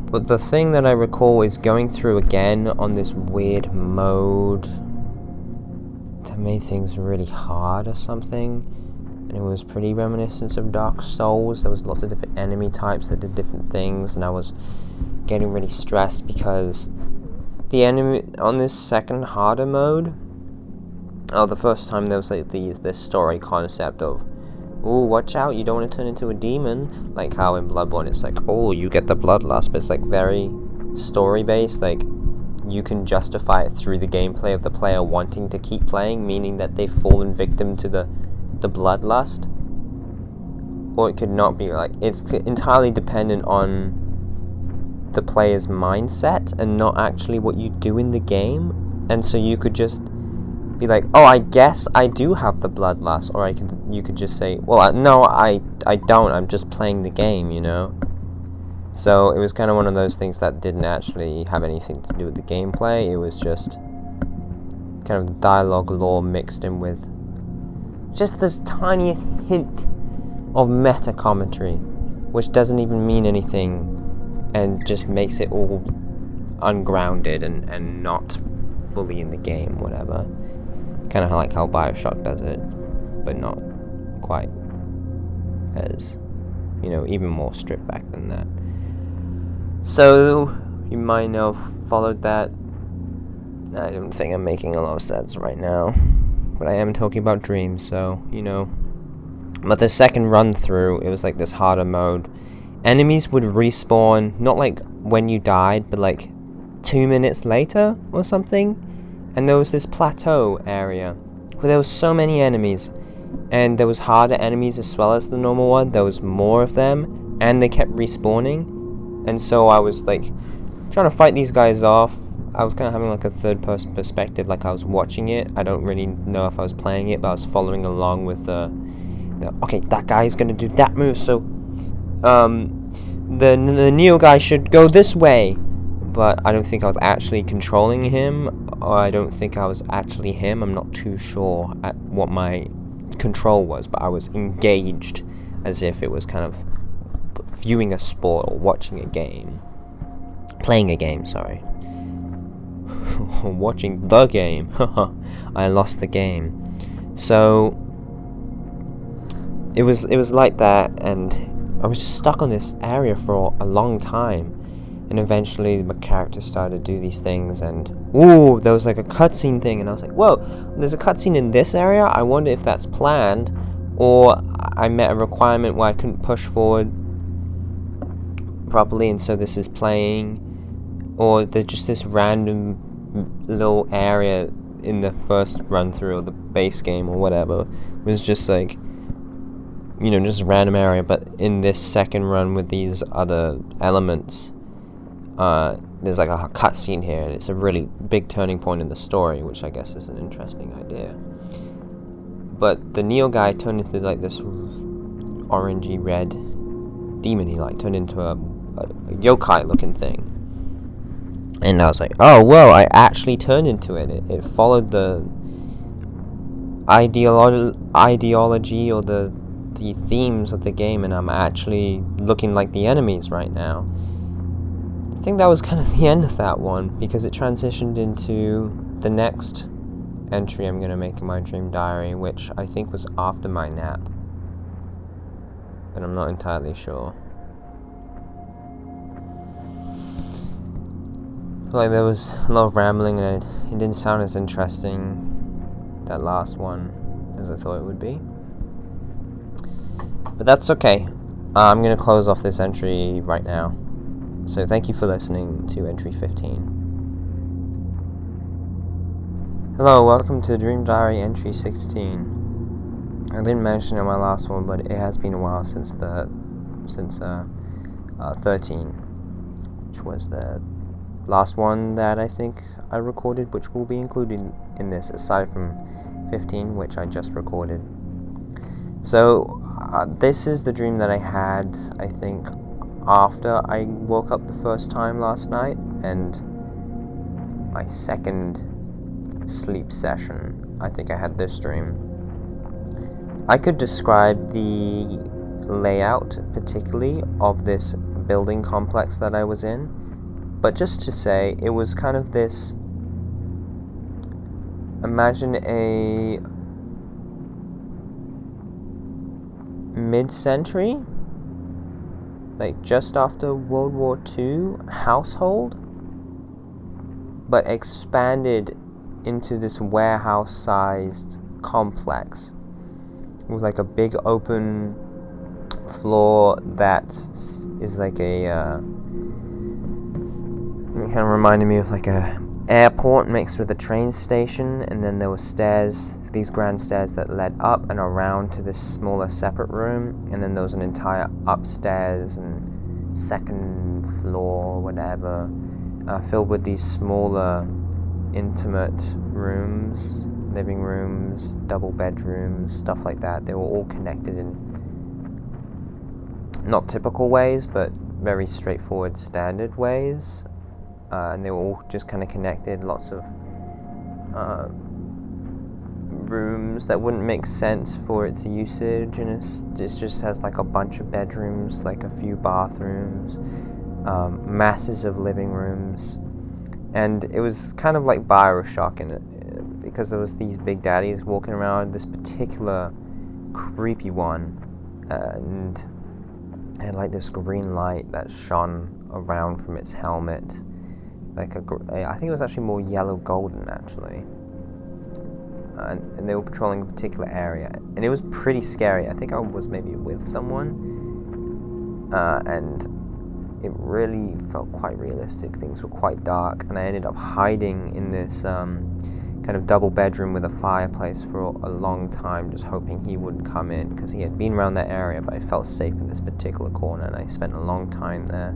But the thing that I recall is going through again on this weird mode that made things really hard or something, and it was pretty reminiscent of Dark Souls. There was lots of different enemy types that did different things, and I was getting really stressed because the enemy on this second harder mode, the first time there was like this story concept of, ooh, watch out, you don't want to turn into a demon, like how in Bloodborne it's like, oh, you get the bloodlust, but it's like very story based, like you can justify it through the gameplay of the player wanting to keep playing, meaning that they've fallen victim to the bloodlust, or it could not be. Like, it's entirely dependent on the player's mindset and not actually what you do in the game. And so you could just be like, oh, I guess I do have the bloodlust, or you could just say, well, no, I don't, I'm just playing the game, you know. So it was kind of one of those things that didn't actually have anything to do with the gameplay. It was just kind of the dialogue lore mixed in with just this tiniest hint of meta commentary, which doesn't even mean anything, and just makes it all ungrounded and not fully in the game, whatever. Kind of like how Bioshock does it, but not quite as, you know, even more stripped back than that. So, you might know, followed that. I don't think I'm making a lot of sense right now, but I am talking about dreams, so, you know. But the second run through, it was like this harder mode. Enemies would respawn, not like when you died, but like 2 minutes later or something. And there was this plateau area where there was so many enemies, and there was harder enemies as well as the normal one. There was more of them, and they kept respawning. And so I was like trying to fight these guys off. I was kind of having like a third person perspective, like I was watching it. I don't really know if I was playing it, but I was following along with the okay, that guy's gonna do that move, so the Neo guy should go this way. But I don't think I was actually controlling him, or I don't think I was actually him. I'm not too sure at what my control was, but I was engaged as if it was kind of viewing a sport or watching a game. Playing a game, sorry. Watching the game. I lost the game. So it was like that, and I was just stuck on this area for a long time. And eventually my character started to do these things, and ooh, there was like a cutscene thing, and I was like, whoa, there's a cutscene in this area? I wonder if that's planned, or I met a requirement where I couldn't push forward properly, and so this is playing, or there's just this random little area in the first run through of the base game or whatever. It was just like, you know, just a random area, but in this second run with these other elements, there's like a cutscene here, and it's a really big turning point in the story, which I guess is an interesting idea. But the Neo guy turned into like this orangey red demon. He like turned into a yokai looking thing, and I was like, oh whoa, I actually turned into it. It followed the ideology or the themes of the game, and I'm actually looking like the enemies right now. I think that was kind of the end of that one, because it transitioned into the next entry I'm going to make in my dream diary, which I think was after my nap. but I'm not entirely sure. I feel like there was a lot of rambling and it didn't sound as interesting, that last one, as I thought it would be. But that's okay. I'm going to close off this entry right now. So thank you for listening to entry 15. Hello, welcome to Dream Diary entry 16. I didn't mention it in my last one, but it has been a while since 13, which was the last one that I think I recorded, which will be included in this, aside from 15, which I just recorded. So this is the dream that I had, I think, after I woke up the first time last night, and my second sleep session, I think I had this dream. I could describe the layout, particularly, of this building complex that I was in, but just to say, it was kind of this, imagine a mid-century, like just after World War II household, but expanded into this warehouse-sized complex with like a big open floor that is like a it kind of reminded me of like a airport mixed with a train station, and then there were stairs, these grand stairs that led up and around to this smaller separate room, and then there was an entire upstairs and second floor, whatever, filled with these smaller intimate rooms, living rooms, double bedrooms, stuff like that. They were all connected in not typical ways, but very straightforward standard ways. And they were all just kind of connected, lots of rooms that wouldn't make sense for its usage, and it just has like a bunch of bedrooms, like a few bathrooms, masses of living rooms, and it was kind of like Bioshock in it, because there was these big daddies walking around, this particular creepy one, and had like this green light that shone around from its helmet. Like I think it was actually more yellow golden actually, and they were patrolling a particular area, and it was pretty scary. I think I was maybe with someone, and it really felt quite realistic. Things were quite dark, and I ended up hiding in this kind of double bedroom with a fireplace for a long time, just hoping he would come in, because he had been around that area, but I felt safe in this particular corner, and I spent a long time there.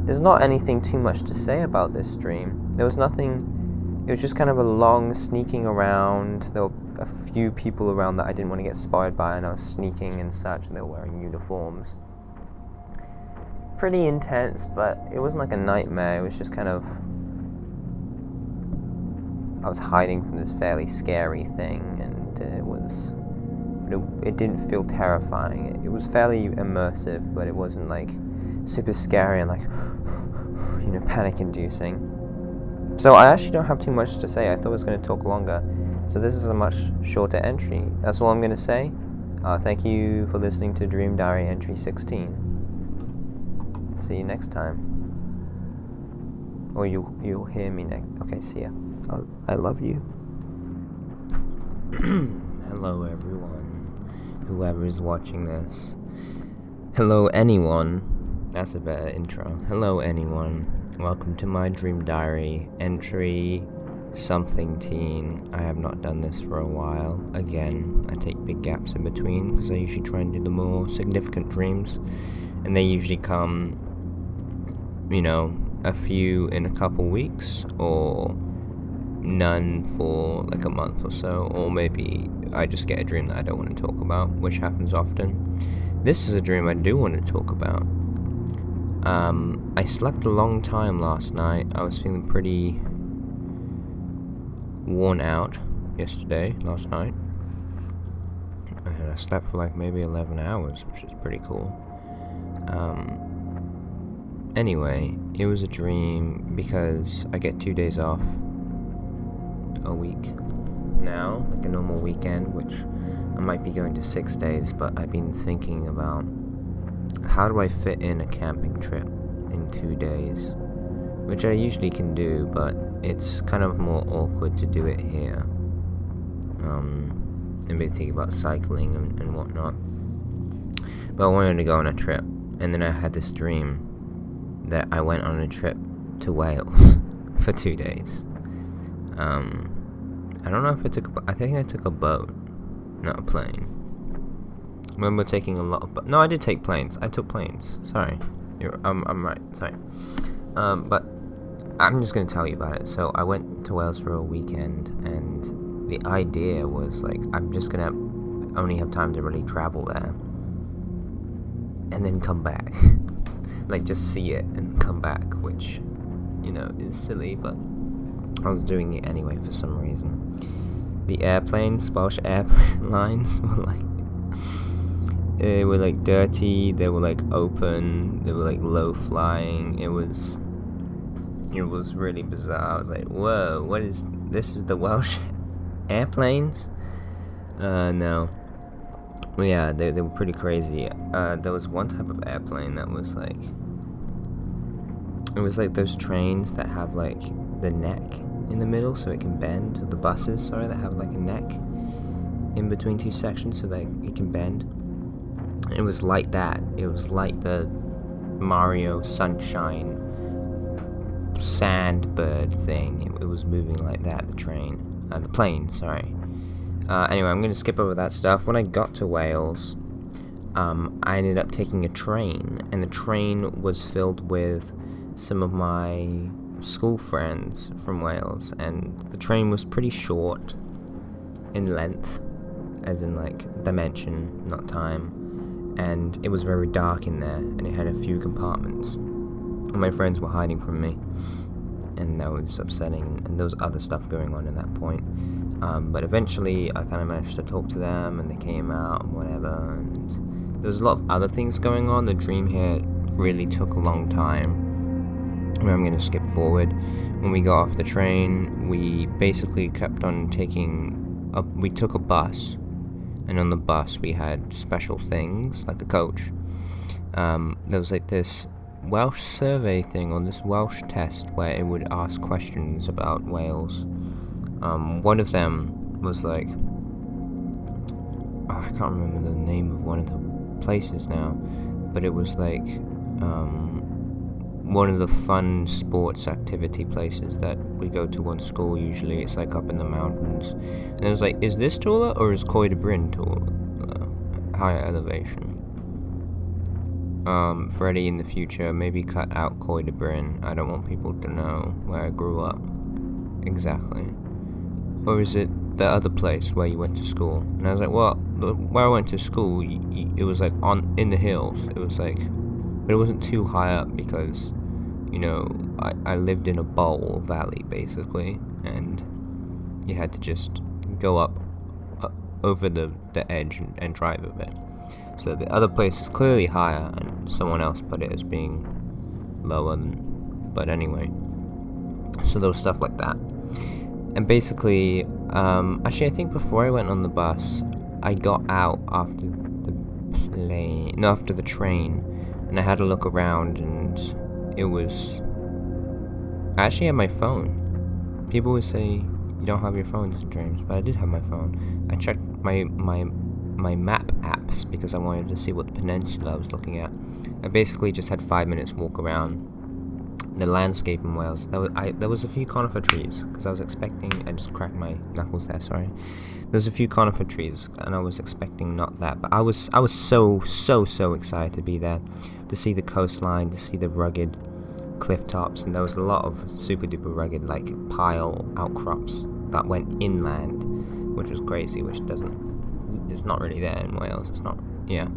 There's not anything too much to say about this dream. There was nothing, it was just kind of a long sneaking around. There were a few people around that I didn't want to get spotted by, and I was sneaking and such, and they were wearing uniforms. Pretty intense, but it wasn't like a nightmare. It was just kind of, I was hiding from this fairly scary thing, and it didn't feel terrifying. It was fairly immersive, but it wasn't like super scary and like, panic-inducing. So I actually don't have too much to say. I thought I was going to talk longer. So this is a much shorter entry. That's all I'm going to say. Thank you for listening to Dream Diary entry 16. See you next time. Or you'll hear me next. Okay, see ya. I love you. Hello everyone. Whoever is watching this. Hello anyone. That's a better intro. Hello anyone. Welcome to my Dream Diary entry something teen. I have not done this for a while. Again, I take big gaps in between because I usually try and do the more significant dreams, and they usually come, a few in a couple weeks, or none for like a month or so, or maybe I just get a dream that I don't want to talk about, which happens often. This is a dream I do want to talk about. I slept a long time last night. I was feeling pretty worn out last night. And I slept for like maybe 11 hours, which is pretty cool. Anyway, it was a dream because I get 2 days off a week now, like a normal weekend, which I might be going to 6 days, but I've been thinking about how do I fit in a camping trip in 2 days? Which I usually can do, but it's kind of more awkward to do it here. And be thinking about cycling and whatnot. But I wanted to go on a trip, and then I had this dream that I went on a trip to Wales for 2 days. I don't know if I think I took a boat, not a plane. I remember taking a lot of no, I did take planes. I took planes. Sorry. I'm right. Sorry. But I'm just gonna tell you about it. So I went to Wales for a weekend, and the idea was like I'm just gonna only have time to really travel there, and then come back. Like just see it and come back, which is silly, but I was doing it anyway for some reason. The airplanes, Welsh airlines, they were like dirty, they were like open, they were like low flying. It was really bizarre. I was like, whoa, this is the Welsh airplanes? No. Well, yeah, they were pretty crazy. There was one type of airplane that was like, it was like those trains that have like the neck in the middle so it can bend. The buses, sorry, that have like a neck in between two sections so that it can bend. It was like that. It was like the Mario Sunshine sandbird thing. It was moving like that, the plane, sorry. Anyway, I'm going to skip over that stuff. When I got to Wales, I ended up taking a train, and the train was filled with some of my school friends from Wales, and the train was pretty short in length, as in like dimension, not time, and it was very dark in there, and it had a few compartments, and my friends were hiding from me, and that was upsetting, and there was other stuff going on at that point. But eventually I kind of managed to talk to them, and they came out and whatever, and there was a lot of other things going on. The dream here really took a long time. I'm going to skip forward. When we got off the train, we basically kept on we took a bus, and on the bus we had special things, like a coach. There was like this Welsh survey thing, or this Welsh test, where it would ask questions about Wales. One of them was like, I can't remember the name of one of the places now, but it was like one of the fun sports activity places that we go to on school usually. It's like up in the mountains, and it was like, is this taller or is Coed y Bryn taller? Higher elevation. Freddie, in the future, maybe cut out Coed y Bryn. I don't want people to know where I grew up exactly. Or is it the other place where you went to school? And I was like, well, where I went to school, it was like in the hills. It was like, but it wasn't too high up because, I lived in a bowl valley basically, and you had to just go up over the edge and drive a bit. So the other place is clearly higher, and someone else put it as being lower but anyway. So there was stuff like that. And basically, actually I think before I went on the bus, I got out after the train, and I had a look around, and I actually had my phone. People would say you don't have your phones in dreams, but I did have my phone. I checked my map apps because I wanted to see what the peninsula I was looking at. I basically just had 5 minutes walk around the landscape in Wales. There was a few conifer trees, because I was expecting, I just cracked my knuckles there, sorry. There's a few conifer trees, and I was expecting not that, but I was so excited to be there, to see the coastline, to see the rugged cliff tops, and there was a lot of super duper rugged, like, pile outcrops that went inland, which was crazy, it's not really there in Wales, it's not, yeah.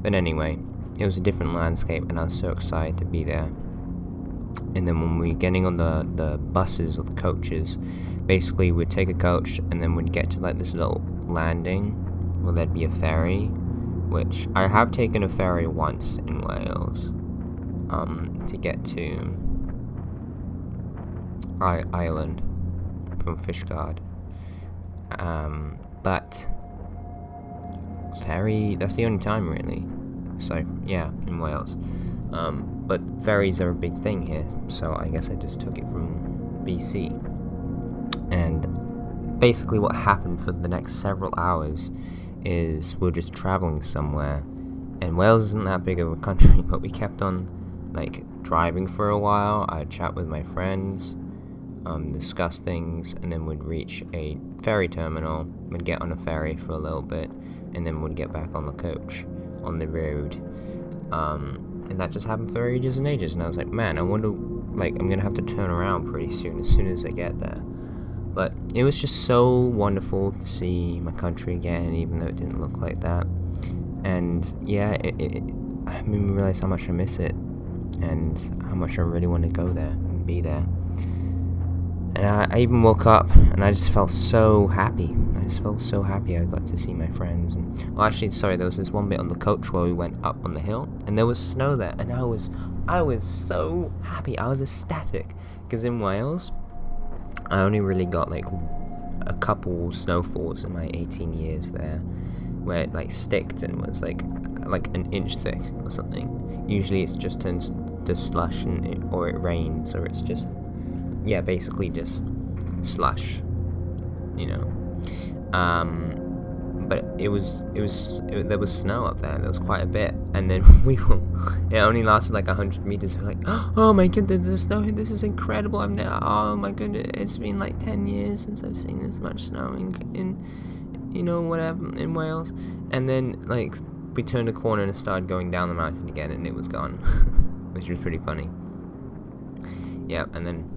But anyway, it was a different landscape, and I was so excited to be there. And then when we were getting on the buses or the coaches, basically we'd take a coach, and then we'd get to like this little landing where there'd be a ferry, which I have taken a ferry once in Wales, to get to Ireland from Fishguard. But ferry, that's the only time really. So yeah, in Wales. But ferries are a big thing here, so I guess I just took it from BC. And basically what happened for the next several hours is we're just traveling somewhere, and Wales isn't that big of a country, but we kept on like driving for a while. I'd chat with my friends, discuss things, and then we'd reach a ferry terminal, we'd get on a ferry for a little bit, and then we'd get back on the coach, on the road. And that just happened for ages and ages, and I was like, man, I wonder, like, I'm gonna have to turn around pretty soon, as soon as I get there. But it was just so wonderful to see my country again, even though it didn't look like that. And yeah, it made me realize how much I miss it, and how much I really want to go there and be there. And I even woke up, and I just felt so happy. I got to see my friends. And well, actually, sorry, there was this one bit on the coach where we went up on the hill, and there was snow there, and I was so happy. I was ecstatic, because in Wales, I only really got like a couple snowfalls in my 18 years there, where it like sticked and was like an inch thick or something. Usually, it just turns to slush, or it rains, or it's just, yeah, basically just slush, you know. But there was snow up there. There was quite a bit, and then it only lasted like 100 meters. We're like, oh my goodness, there's snow here. This is incredible. Oh my goodness, it's been like 10 years since I've seen this much snow in you know, whatever, in Wales. And then like we turned a corner and started going down the mountain again, and it was gone, which was pretty funny. Yeah, and then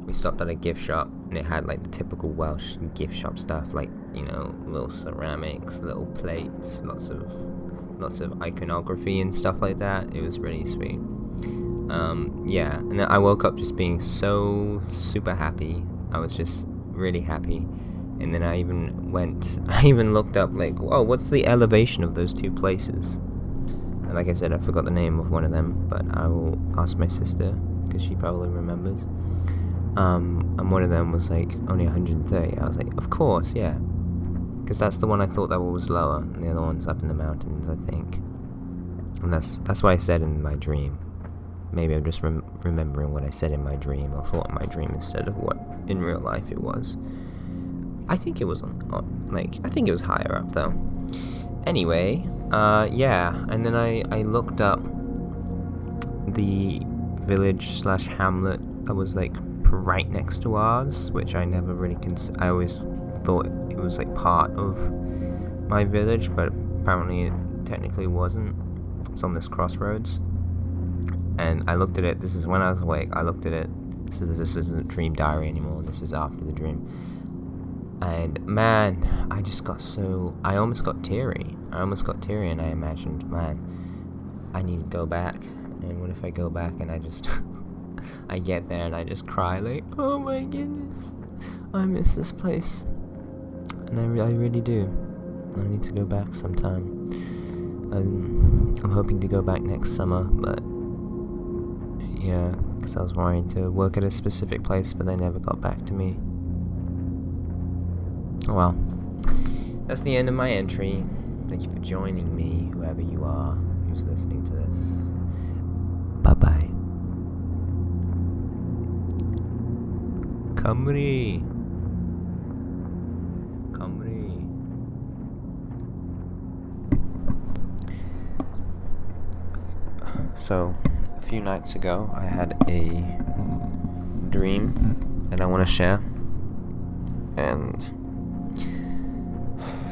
we stopped at a gift shop, and it had like the typical Welsh gift shop stuff, like, you know, little ceramics, little plates, lots of iconography and stuff like that. It was really sweet. Yeah, and then I woke up just being so super happy. I was just really happy. And then I even looked up, like, oh, what's the elevation of those two places? And like I said, I forgot the name of one of them, but I will ask my sister, because she probably remembers. And one of them was like only 130. I was like, of course, yeah, because that's the one I thought that was lower, and the other one's up in the mountains, I think. And that's what I said in my dream. Maybe I'm just remembering what I said in my dream, or thought in my dream, instead of what in real life it was. I think it was I think it was higher up though. Anyway, yeah, and then I looked up the village / hamlet that was like right next to ours, which I never really I always thought it was like part of my village, but apparently it technically wasn't. It's on this crossroads, and I looked at it. This is when I was awake. I looked at it. This isn't a dream diary anymore. This is after the dream. And man, I almost got teary. And I imagined, man, I need to go back. And what if I go back and I just I get there and I just cry, like, oh my goodness, I miss this place. And I really do. I need to go back sometime. I'm hoping to go back next summer, but yeah, because I was wanting to work at a specific place, but they never got back to me. Oh well, that's the end of my entry. Thank you for joining me, whoever you are who's listening to this. Bye-bye. Cymru. So, a few nights ago, I had a dream that I want to share, and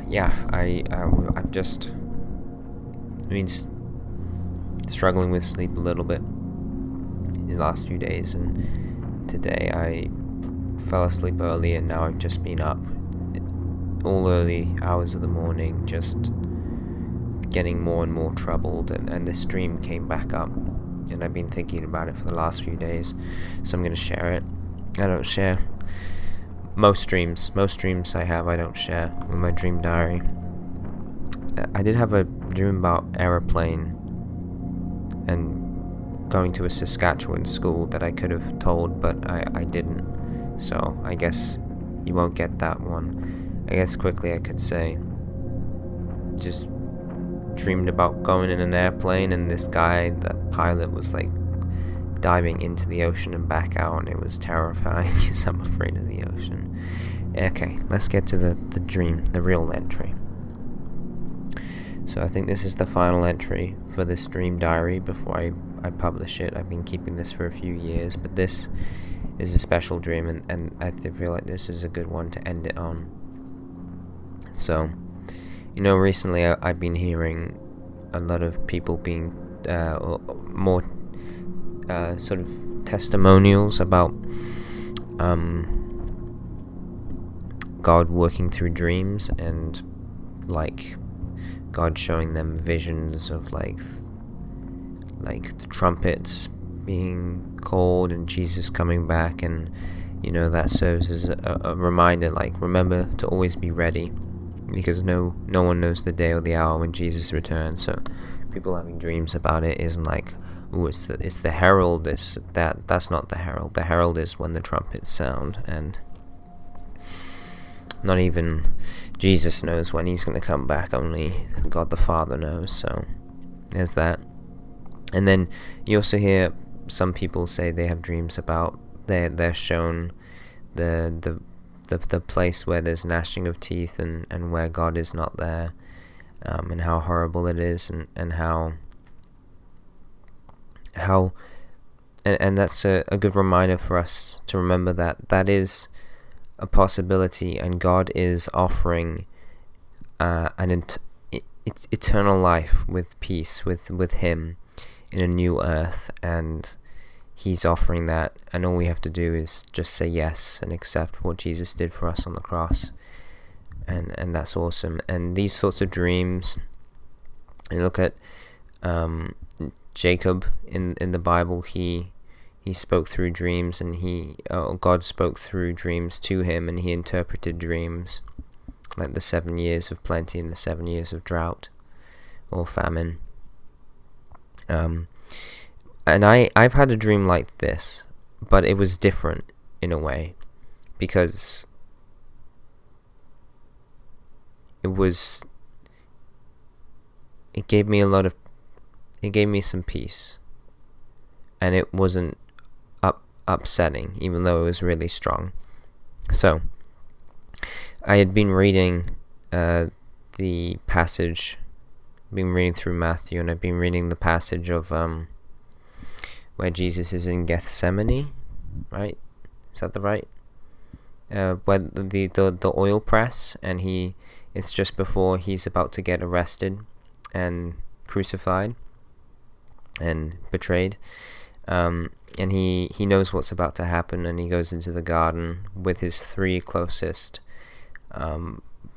yeah, I've just been struggling with sleep a little bit the last few days, and today I fell asleep early, and now I've just been up all early hours of the morning, just getting more and more troubled, and this dream came back up, and I've been thinking about it for the last few days, so I'm going to share it. I don't share most dreams I have, I don't share with my dream diary. I did have a dream about aeroplane and going to a Saskatchewan school that I could have told, but I didn't, so I guess you won't get that one. I guess quickly I could say, just dreamed about going in an airplane, and this guy, the pilot, was like diving into the ocean and back out, and it was terrifying because I'm afraid of the ocean. Okay, let's get to the dream, the real entry. So I think this is the final entry for this dream diary before I publish it. I've been keeping this for a few years, but this is a special dream, and I feel like this is a good one to end it on. So, recently I've been hearing a lot of people being more sort of testimonials about God working through dreams, and like God showing them visions of like the trumpets being called and Jesus coming back, and that serves as a reminder, like, remember to always be ready, because no one knows the day or the hour when Jesus returns. So people having dreams about it isn't like, oh, it's the herald, that's not the herald. The herald is when the trumpets sound, and not even Jesus knows when he's going to come back, only God the Father knows. So there's that. And then you also hear some people say they have dreams about they're shown the place where there's gnashing of teeth, and where God is not there, and how horrible it is, and how and that's a good reminder for us to remember that is a possibility, and God is offering eternal life with peace with Him in a new earth, and He's offering that, and all we have to do is just say yes and accept what Jesus did for us on the cross, and that's awesome. And these sorts of dreams, and look at Jacob in the Bible. He spoke through dreams, and God spoke through dreams to him, and he interpreted dreams, like the 7 years of plenty and the 7 years of drought or famine. And I've had a dream like this, but it was different in a way, because it gave me some peace, and it wasn't upsetting, even though it was really strong. So I had been reading the passage, been reading through Matthew, and I've been reading the passage of where Jesus is in Gethsemane, right? Is that the right? Where the oil press, and it's just before he's about to get arrested and crucified and betrayed. And he knows what's about to happen, and he goes into the garden with his 3 closest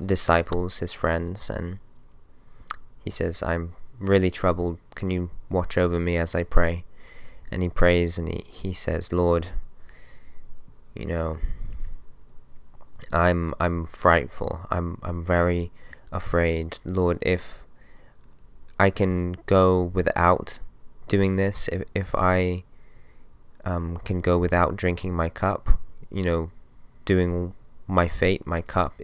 disciples, his friends, and he says, I'm really troubled. Can you watch over me as I pray? And he prays, and he says, Lord, I'm frightful. I'm very afraid. Lord, if I can go without doing this, if I can go without drinking my cup, doing my fate, my cup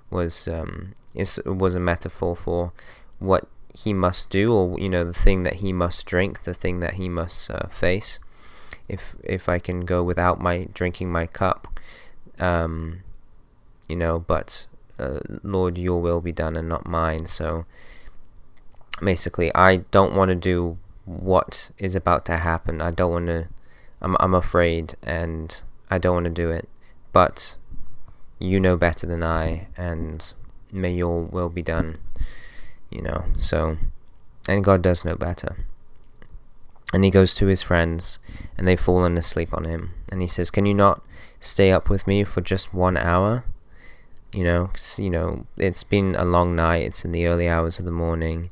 was a metaphor for what he must do, or the thing that he must drink, the thing that he must face. If I can go without my drinking my cup, but Lord, your will be done and not mine. So basically, I don't want to do what is about to happen. I don't want to. I'm afraid, and I don't want to do it. But you know better than I, and may your will be done. So, and God does know better. And he goes to his friends, and they've fallen asleep on him. And he says, "Can you not stay up with me for just 1 hour? It's been a long night. It's in the early hours of the morning."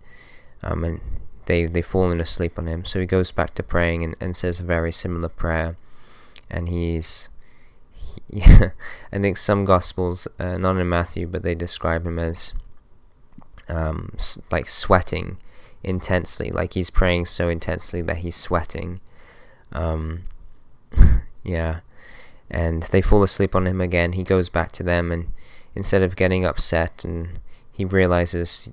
And they've fallen asleep on him. So he goes back to praying and says a very similar prayer. And I think some Gospels, not in Matthew, but they describe him as like sweating intensely, like he's praying so intensely that he's sweating. Yeah. And they fall asleep on him again. He goes back to them, and instead of getting upset, and he realizes,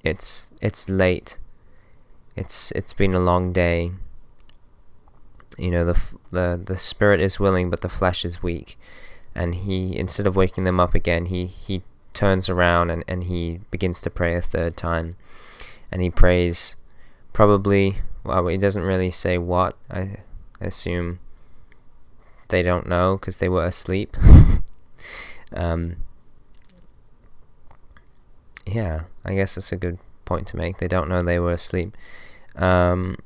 it's late. It's been a long day. You know, the spirit is willing, but the flesh is weak. And he, instead of waking them up again, he turns around and he begins to pray a third time. And he prays probably, well, he doesn't really say what. I assume they don't know because they were asleep. Yeah, I guess that's a good point to make. They don't know they were asleep. And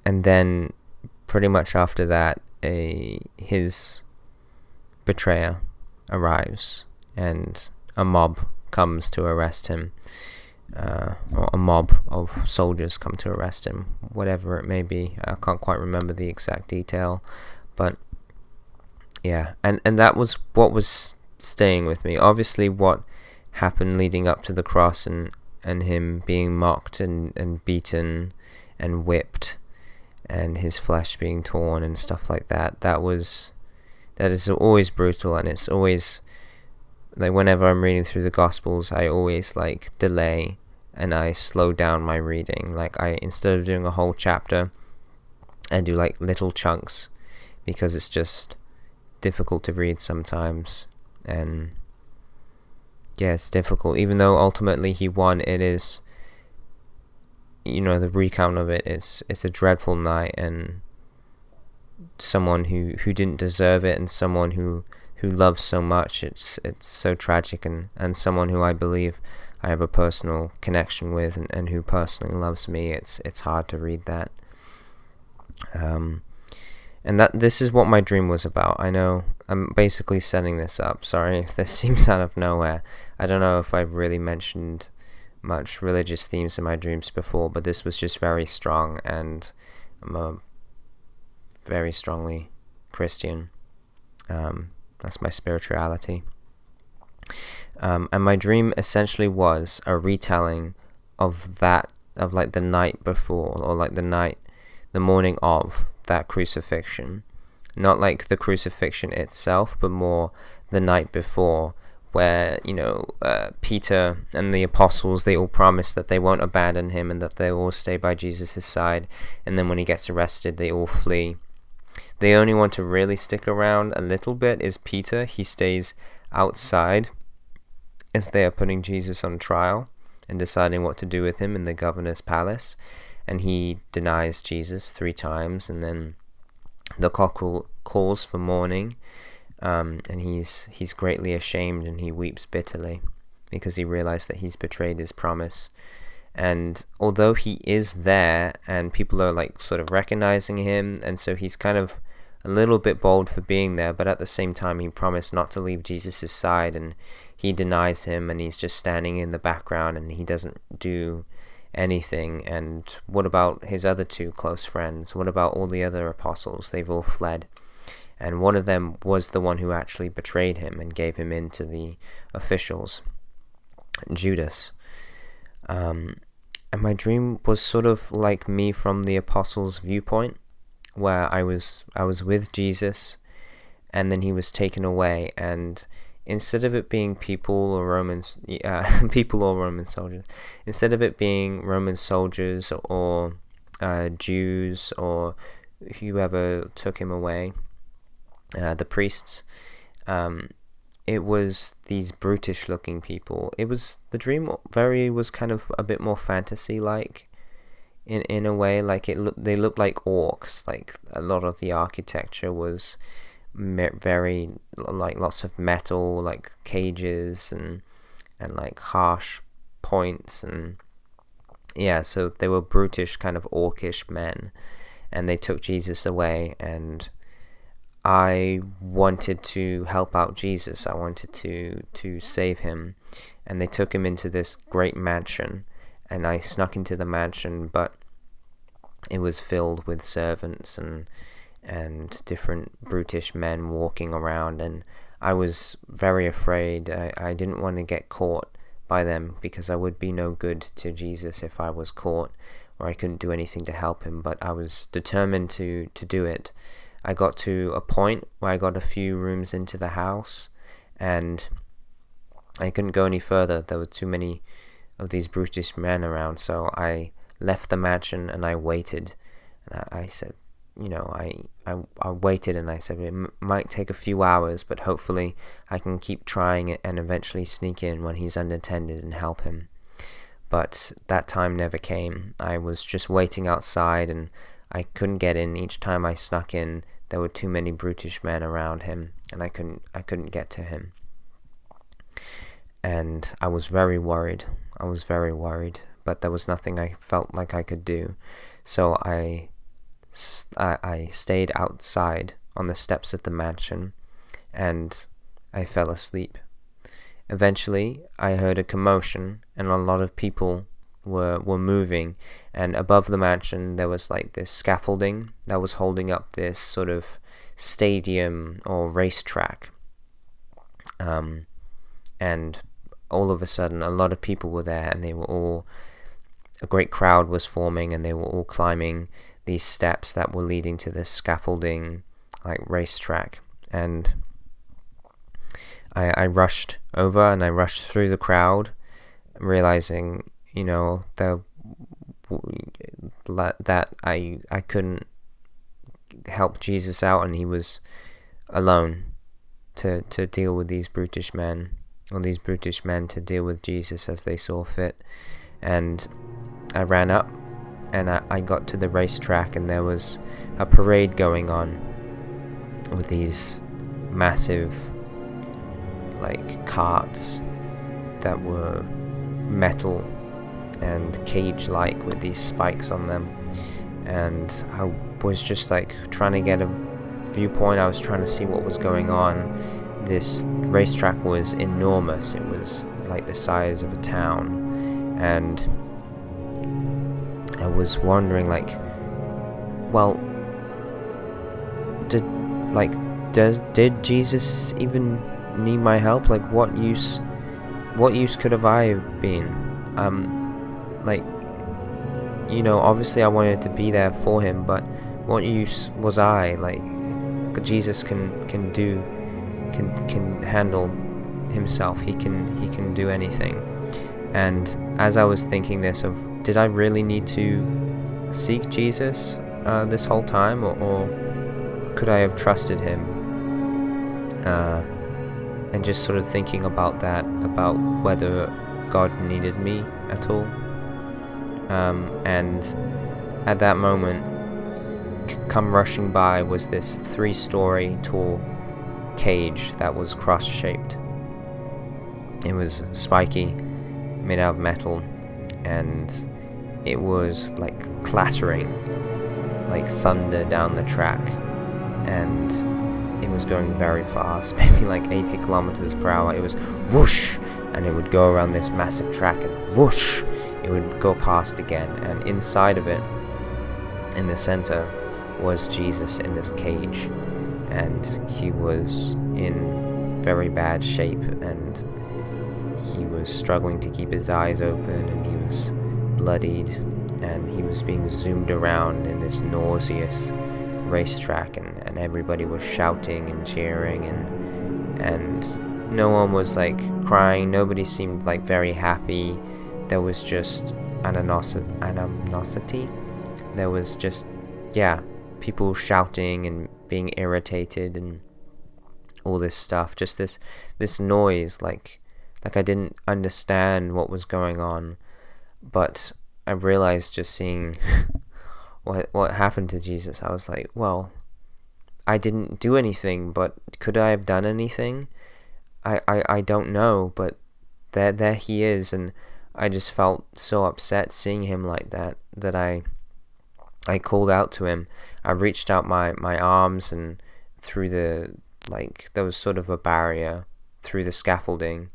then pretty much after that, his betrayer arrives and a mob comes to arrest him. Or a mob of soldiers come to arrest him, whatever it may be. I can't quite remember the exact detail, but yeah, and that was what was staying with me. Obviously what happened leading up to the cross and him being mocked and beaten and whipped and his flesh being torn and stuff like that, that is always brutal. And it's always like, whenever I'm reading through the Gospels, I always like delay and I slow down my reading. Like, instead of doing a whole chapter, I do like little chunks, because it's just difficult to read sometimes. And yeah, it's difficult, even though ultimately he won. It is, you know, the recount of it's a dreadful night, and someone who didn't deserve it, and someone who loves so much, it's so tragic, and someone who I believe I have a personal connection with, and who personally loves me. It's hard to read that. And this is what my dream was about. I know I'm basically setting this up. Sorry if this seems out of nowhere. I don't know if I've really mentioned much religious themes in my dreams before, but this was just very strong, and I'm a very strongly Christian. That's my spirituality. And my dream essentially was a retelling of like the night before, or like the morning of that crucifixion. Not like the crucifixion itself, but more the night before, where, you know, Peter and the apostles, they all promise that they won't abandon him and that they all stay by Jesus' side. And then when he gets arrested, they all flee. The only one to really stick around a little bit is Peter. He stays outside as they are putting Jesus on trial and deciding what to do with him in the governor's palace. And he denies Jesus 3 times, and then the cock calls for mourning, and he's greatly ashamed, and he weeps bitterly because he realized that he's betrayed his promise. And although he is there and people are like sort of recognizing him, and so he's kind of a little bit bold for being there, but at the same time he promised not to leave Jesus' side, and he denies him, and he's just standing in the background, and he doesn't do anything. And what about his other 2 close friends? What about all the other apostles? They've all fled, and one of them was the one who actually betrayed him and gave him in to the officials, Judas. And my dream was sort of like me from the apostles' viewpoint, where I was with Jesus, and then he was taken away, and instead of it being people or Roman soldiers, instead of it being Roman soldiers or Jews or whoever took him away, the priests, it was these brutish-looking people. The dream was kind of a bit more fantasy-like, in a way. Like they looked like orcs. Like a lot of the architecture was very like lots of metal, like cages and like harsh points, and yeah, so they were brutish, kind of orcish men, and they took Jesus away, and I wanted to help out Jesus. I wanted to save him, and they took him into this great mansion, and I snuck into the mansion, but it was filled with servants and different brutish men walking around, and I was very afraid. I didn't want to get caught by them, because I would be no good to Jesus if I was caught, or I couldn't do anything to help him, but I was determined to do it. I got to a point where I got a few rooms into the house, and I couldn't go any further. There were too many these brutish men around. So I left the mansion and I waited, and I said, I waited, and I said it might take a few hours, but hopefully I can keep trying it and eventually sneak in when he's unattended and help him. But that time never came. I was just waiting outside and I couldn't get in. Each time I snuck in, there were too many brutish men around him, and I couldn't get to him. And I was very worried. But there was nothing I felt like I could do. So I stayed outside on the steps of the mansion, and I fell asleep. Eventually, I heard a commotion, and a lot of people were moving, and above the mansion there was like this scaffolding that was holding up this sort of stadium or racetrack. And all of a sudden, a lot of people were there, and a great crowd was forming, and they were all climbing these steps that were leading to this scaffolding, like racetrack. And I rushed over, and I rushed through the crowd, realizing, that I couldn't help Jesus out, and he was alone to deal with these brutish men, or these brutish men to deal with Jesus as they saw fit. And I ran up, and I got to the racetrack, and there was a parade going on with these massive like carts that were metal and cage-like with these spikes on them. And I was just like trying to get a viewpoint. I was trying to see what was going on. This racetrack was enormous. It was like the size of a town, and I was wondering, like, well, did Jesus even need my help? Like, what use could have I been? Obviously I wanted to be there for him, but what use was I? Like, Jesus can handle himself. He can do anything. And as I was thinking this, did I really need to seek Jesus this whole time, or could I have trusted him? And just sort of thinking about that, about whether God needed me at all. And at that moment, come rushing by was this 3-story tall cage that was cross-shaped. It was spiky, made out of metal, and it was like clattering like thunder down the track, and it was going very fast, maybe like 80 kilometers per hour. It was whoosh, and it would go around this massive track, and whoosh, it would go past again. And inside of it, in the center, was Jesus in this cage, and he was in very bad shape, and he was struggling to keep his eyes open, and he was bloodied, and he was being zoomed around in this nauseous racetrack, and everybody was shouting and cheering, and no one was like crying. Nobody seemed like very happy. There was just animosity. There was just, people shouting and being irritated and all this stuff. Just this noise, like I didn't understand what was going on. But I realized, just seeing what happened to Jesus, I was like, well, I didn't do anything, but could I have done anything? I don't know, but there he is, and I just felt so upset seeing him like that I called out to him. I reached out my arms, and through there was sort of a barrier through the scaffolding.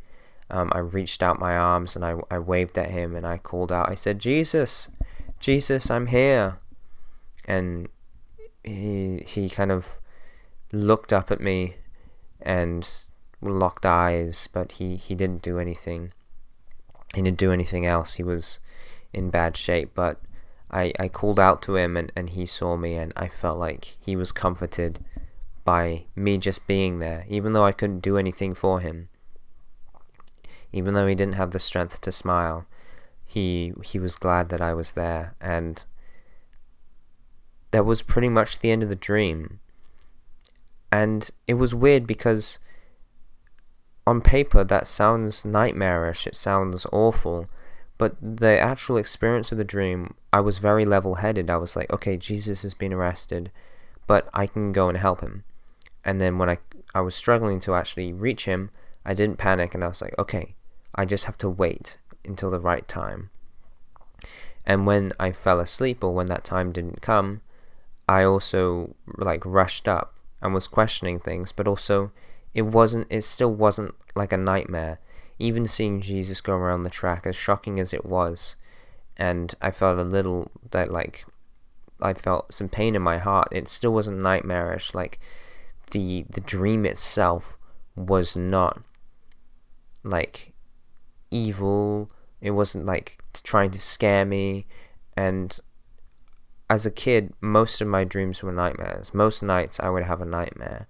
I reached out my arms, and I waved at him, and I called out. I said, Jesus, I'm here. And he kind of looked up at me and locked eyes, but he didn't do anything. He didn't do anything else. He was in bad shape, but I called out to him, and he saw me, and I felt like he was comforted by me just being there, even though I couldn't do anything for him. Even though he didn't have the strength to smile, he was glad that I was there, and that was pretty much the end of the dream. And it was weird because on paper that sounds nightmarish, it sounds awful, but the actual experience of the dream, I was very level-headed. I was like, okay, Jesus has been arrested, but I can go and help him. And then when I was struggling to actually reach him, I didn't panic, and I was like, okay, I just have to wait until the right time. And when I fell asleep, or when that time didn't come, I also rushed up and was questioning things, but also it still wasn't like a nightmare. Even seeing Jesus go around the track, as shocking as it was, and I felt a little that I felt some pain in my heart, it still wasn't nightmarish. Like the dream itself was not evil. It wasn't trying to scare me. And as a kid, most of my dreams were nightmares. Most nights I would have a nightmare,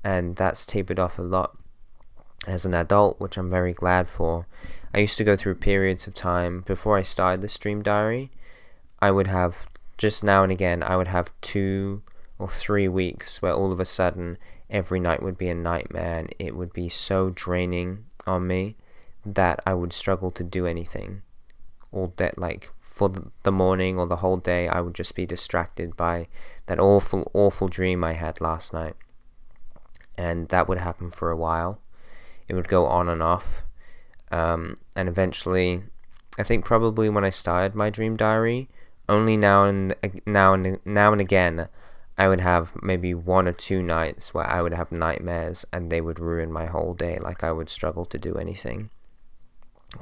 and that's tapered off a lot as an adult, which I'm very glad for. I used to go through periods of time before I started the stream diary. I would have, just now and again, I would have 2 or 3 weeks where all of a sudden every night would be a nightmare, and it would be so draining on me that I would struggle to do anything. All that, for the morning or the whole day, I would just be distracted by that awful dream I had last night. And that would happen for a while. It would go on and off. And eventually, I think probably when I started my dream diary, only now and again, I would have maybe 1 or 2 nights where I would have nightmares, and they would ruin my whole day. I would struggle to do anything.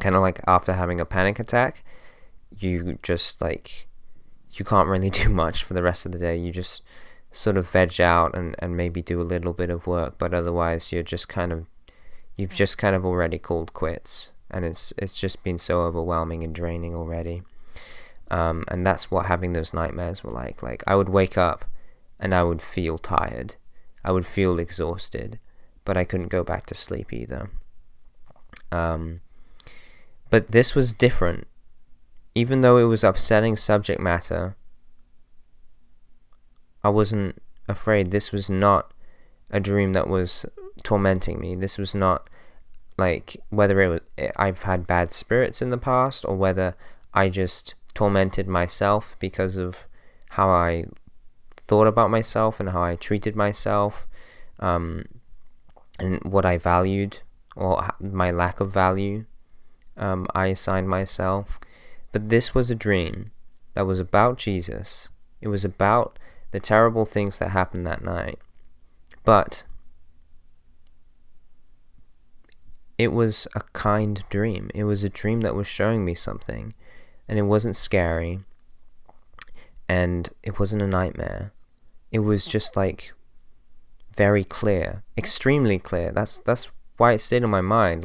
Kind of like after having a panic attack, you just you can't really do much for the rest of the day. You just sort of veg out and maybe do a little bit of work, but otherwise you've just kind of already called quits, and it's just been so overwhelming and draining already. And that's what having those nightmares were like. I would wake up and I would feel tired, I would feel exhausted, but I couldn't go back to sleep either. But this was different. Even though it was upsetting subject matter, I wasn't afraid. This was not a dream that was tormenting me. This was not whether I've had bad spirits in the past, or whether I just tormented myself because of how I thought about myself and how I treated myself, and what I valued, or my lack of value I assigned myself. But this was a dream that was about Jesus. It was about the terrible things that happened that night. But it was a kind dream. It was a dream that was showing me something. And it wasn't scary. And it wasn't a nightmare. It was just very clear. Extremely clear. That's why it stayed in my mind.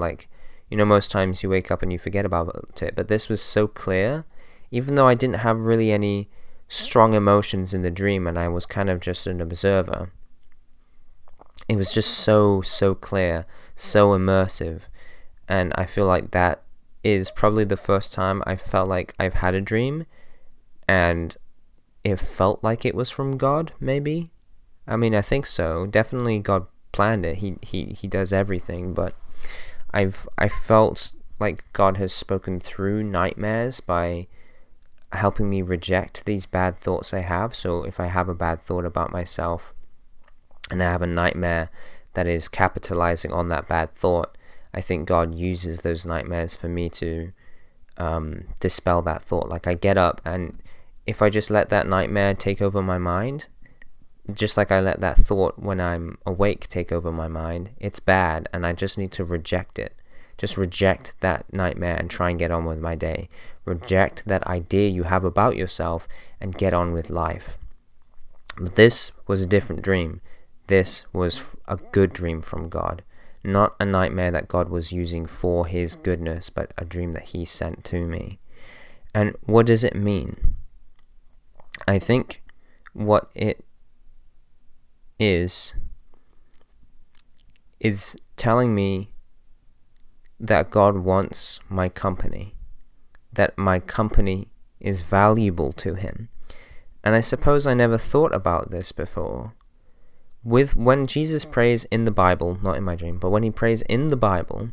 Most times you wake up and you forget about it, but this was so clear, even though I didn't have really any strong emotions in the dream, and I was kind of just an observer. It was just so clear, so immersive, and I feel like that is probably the first time I felt like I've had a dream, and it felt like it was from God, maybe? I mean, I think so. Definitely God planned it. He does everything, but I felt like God has spoken through nightmares by helping me reject these bad thoughts I have. So if I have a bad thought about myself and I have a nightmare that is capitalizing on that bad thought, I think God uses those nightmares for me to dispel that thought. I get up, and if I just let that nightmare take over my mind, just like I let that thought when I'm awake take over my mind, it's bad, and I just need to reject it. Just reject that nightmare and try and get on with my day. Reject that idea you have about yourself and get on with life. But this was a different dream. This was a good dream from God. Not a nightmare that God was using for his goodness, but a dream that he sent to me. And what does it mean? I think what it is telling me that God wants my company. that my company is valuable to him. And I suppose I never thought about this before. When Jesus prays in the Bible, not in my dream, but when he prays in the Bible,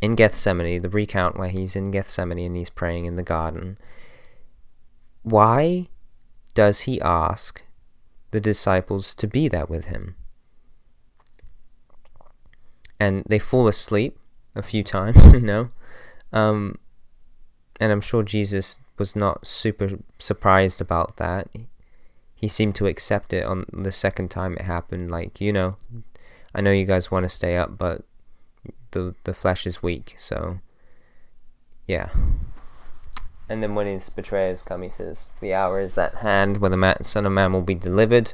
in Gethsemane, the recount where he's in Gethsemane and he's praying in the garden, why does he ask the disciples to be there with him? And they fall asleep a few times, and I'm sure Jesus was not super surprised about that. He seemed to accept it on the second time it happened, like, I know you guys want to stay up, but the flesh is weak, so yeah. And then when his betrayers come, he says, the hour is at hand where the Son of Man will be delivered.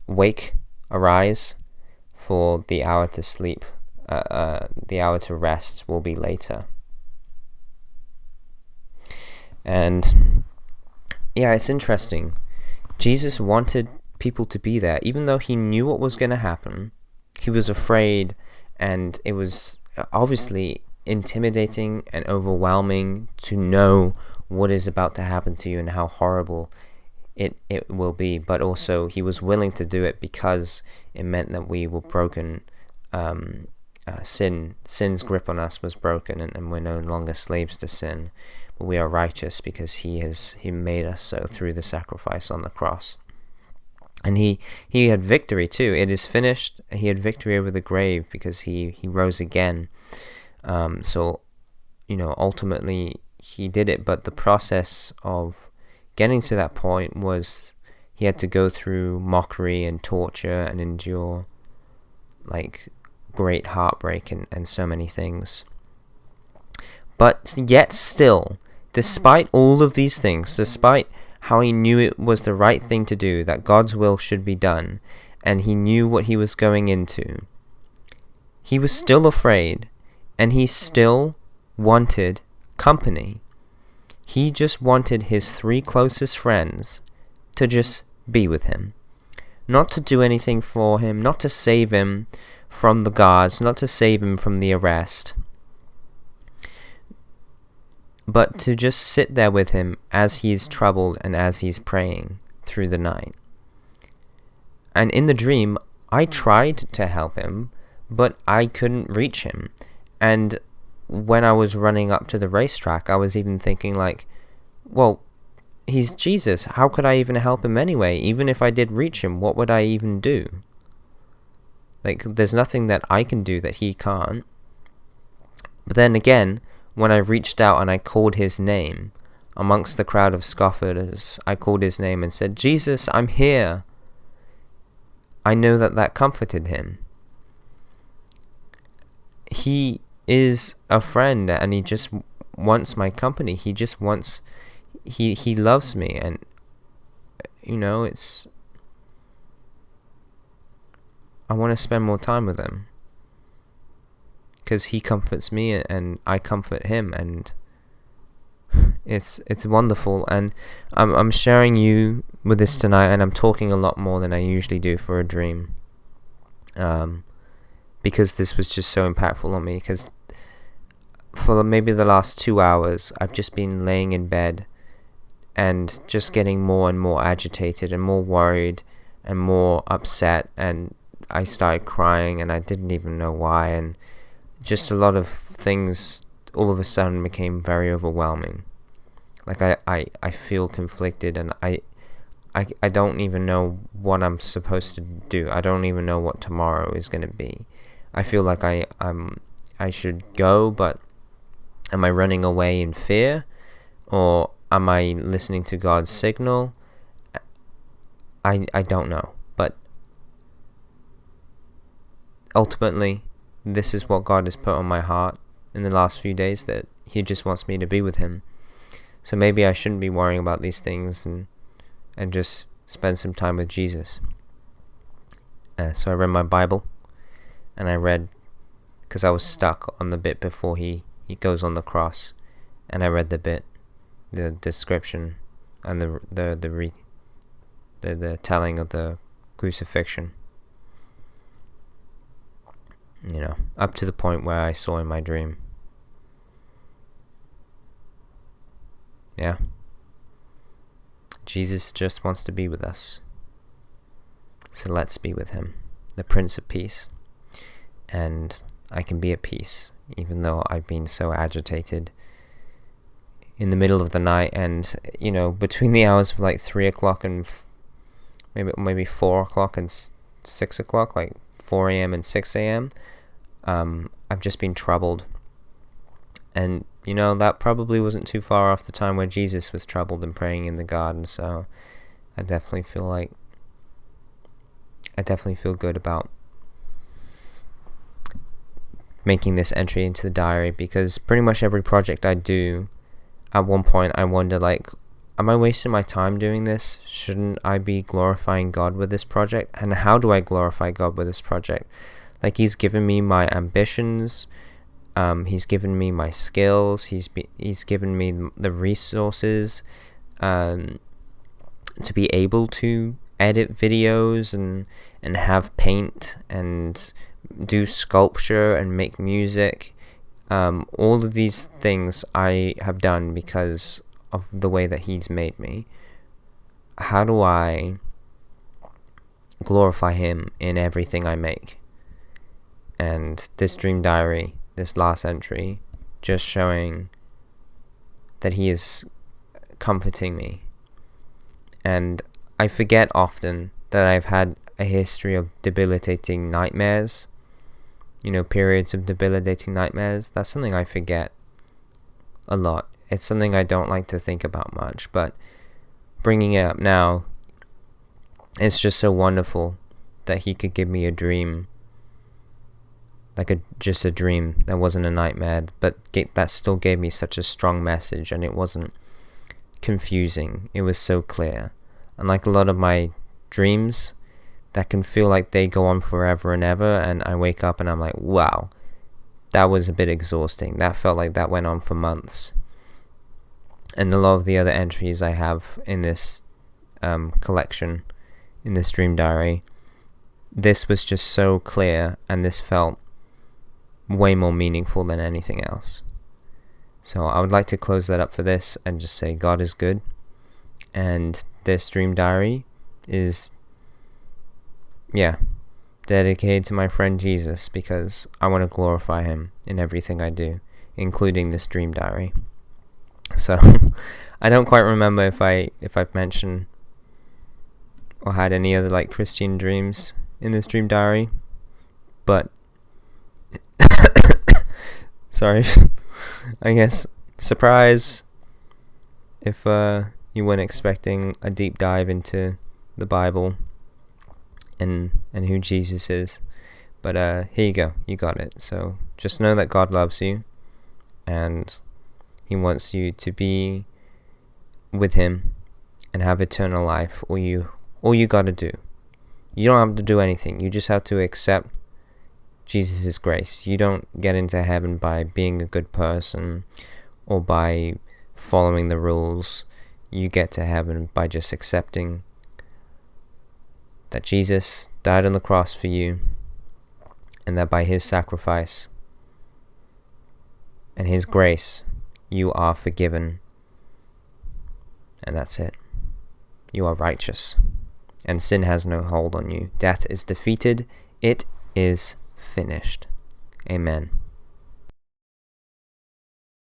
Wake, arise, for the hour to sleep, the hour to rest will be later. And yeah, it's interesting. Jesus wanted people to be there, even though he knew what was going to happen. He was afraid, and it was obviously intimidating and overwhelming to know what is about to happen to you and how horrible it will be. But also, he was willing to do it because it meant that we were broken. Sin's grip on us was broken, and we're no longer slaves to sin. But we are righteous because he made us so through the sacrifice on the cross. And he had victory too. It is finished. He had victory over the grave because he rose again. So ultimately he did it. But the process of getting to that point was he had to go through mockery and torture and endure like great heartbreak and so many things. But yet still, despite all of these things, despite how he knew it was the right thing to do, that God's will should be done, and he knew what he was going into, he was still afraid, and he still wanted company. He just wanted his 3 closest friends to just be with him. Not to do anything for him, not to save him from the guards, not to save him from the arrest, but to just sit there with him as he's troubled and as he's praying through the night. And in the dream, I tried to help him, but I couldn't reach him. And when I was running up to the racetrack, I was even thinking like, well, he's Jesus. How could I even help him anyway? Even if I did reach him, what would I even do? Like, there's nothing that I can do that he can't. But then again, when I reached out and I called his name amongst the crowd of scoffers, I called his name and said, Jesus, I'm here. I know that comforted him. He is a friend and he just wants my company. He just wants, he loves me, and I want to spend more time with him. Because he comforts me and I comfort him, and it's wonderful. And I'm sharing you with this tonight, and I'm talking a lot more than I usually do for a dream, because this was just so impactful on me. Because for maybe the last 2 hours, I've just been laying in bed and just getting more and more agitated and more worried and more upset, and I started crying and I didn't even know why, and just a lot of things all of a sudden became very overwhelming. Like I feel conflicted, and I don't even know what I'm supposed to do. I don't even know what tomorrow is going to be. I feel like I should go, but am I running away in fear, or am I listening to God's signal? I don't know, but ultimately, this is what God has put on my heart in the last few days, that he just wants me to be with him. So maybe I shouldn't be worrying about these things and just spend some time with Jesus. So I read my Bible, and I read, because I was stuck on the bit before he goes on the cross, and I read the description and the telling of the crucifixion. Up to the point where I saw in my dream. Yeah. Jesus just wants to be with us. So let's be with him, the Prince of Peace. And I can be at peace, even though I've been so agitated in the middle of the night, and, between the hours of like 3 o'clock and maybe 4 o'clock and 6 o'clock, like 4 a.m. and 6 a.m., I've just been troubled. And, that probably wasn't too far off the time where Jesus was troubled and praying in the garden, so I definitely feel good about making this entry into the diary, because pretty much every project I do, at one point I wonder, like, am I wasting my time doing this? Shouldn't I be glorifying God with this project? And how do I glorify God with this project? Like, he's given me my ambitions, he's given me my skills, he's given me the resources to be able to edit videos and have paint and do sculpture and make music. All of these things I have done because of the way that he's made me. How do I glorify him in everything I make? And this dream diary, this last entry, just showing that he is comforting me. And I forget often that I've had a history of debilitating nightmares, periods of debilitating nightmares. That's something I forget a lot. It's something I don't like to think about much, but bringing it up now, it's just so wonderful that he could give me a dream, just a dream that wasn't a nightmare, but that still gave me such a strong message, and it wasn't confusing. It was so clear. Unlike a lot of my dreams that can feel like they go on forever and ever, and I wake up and I'm like, wow, that was a bit exhausting. That felt like that went on for months. And a lot of the other entries I have in this collection, in this dream diary, this was just so clear, and this felt way more meaningful than anything else. So I would like to close that up for this and just say God is good, and this dream diary is dedicated to my friend Jesus, because I want to glorify him in everything I do, including this dream diary. So I don't quite remember if I've mentioned or had any other like Christian dreams in this dream diary, but sorry, I guess surprise if you weren't expecting a deep dive into the Bible and who Jesus is. But here you go, you got it. So just know that God loves you, and he wants you to be with him and have eternal life. All you got to do, you don't have to do anything. You just have to accept Jesus' grace. You don't get into heaven by being a good person or by following the rules. You get to heaven by just accepting that Jesus died on the cross for you, and that by his sacrifice and his grace, you are forgiven. And that's it. You are righteous, and sin has no hold on you. Death is defeated. It is finished. Amen.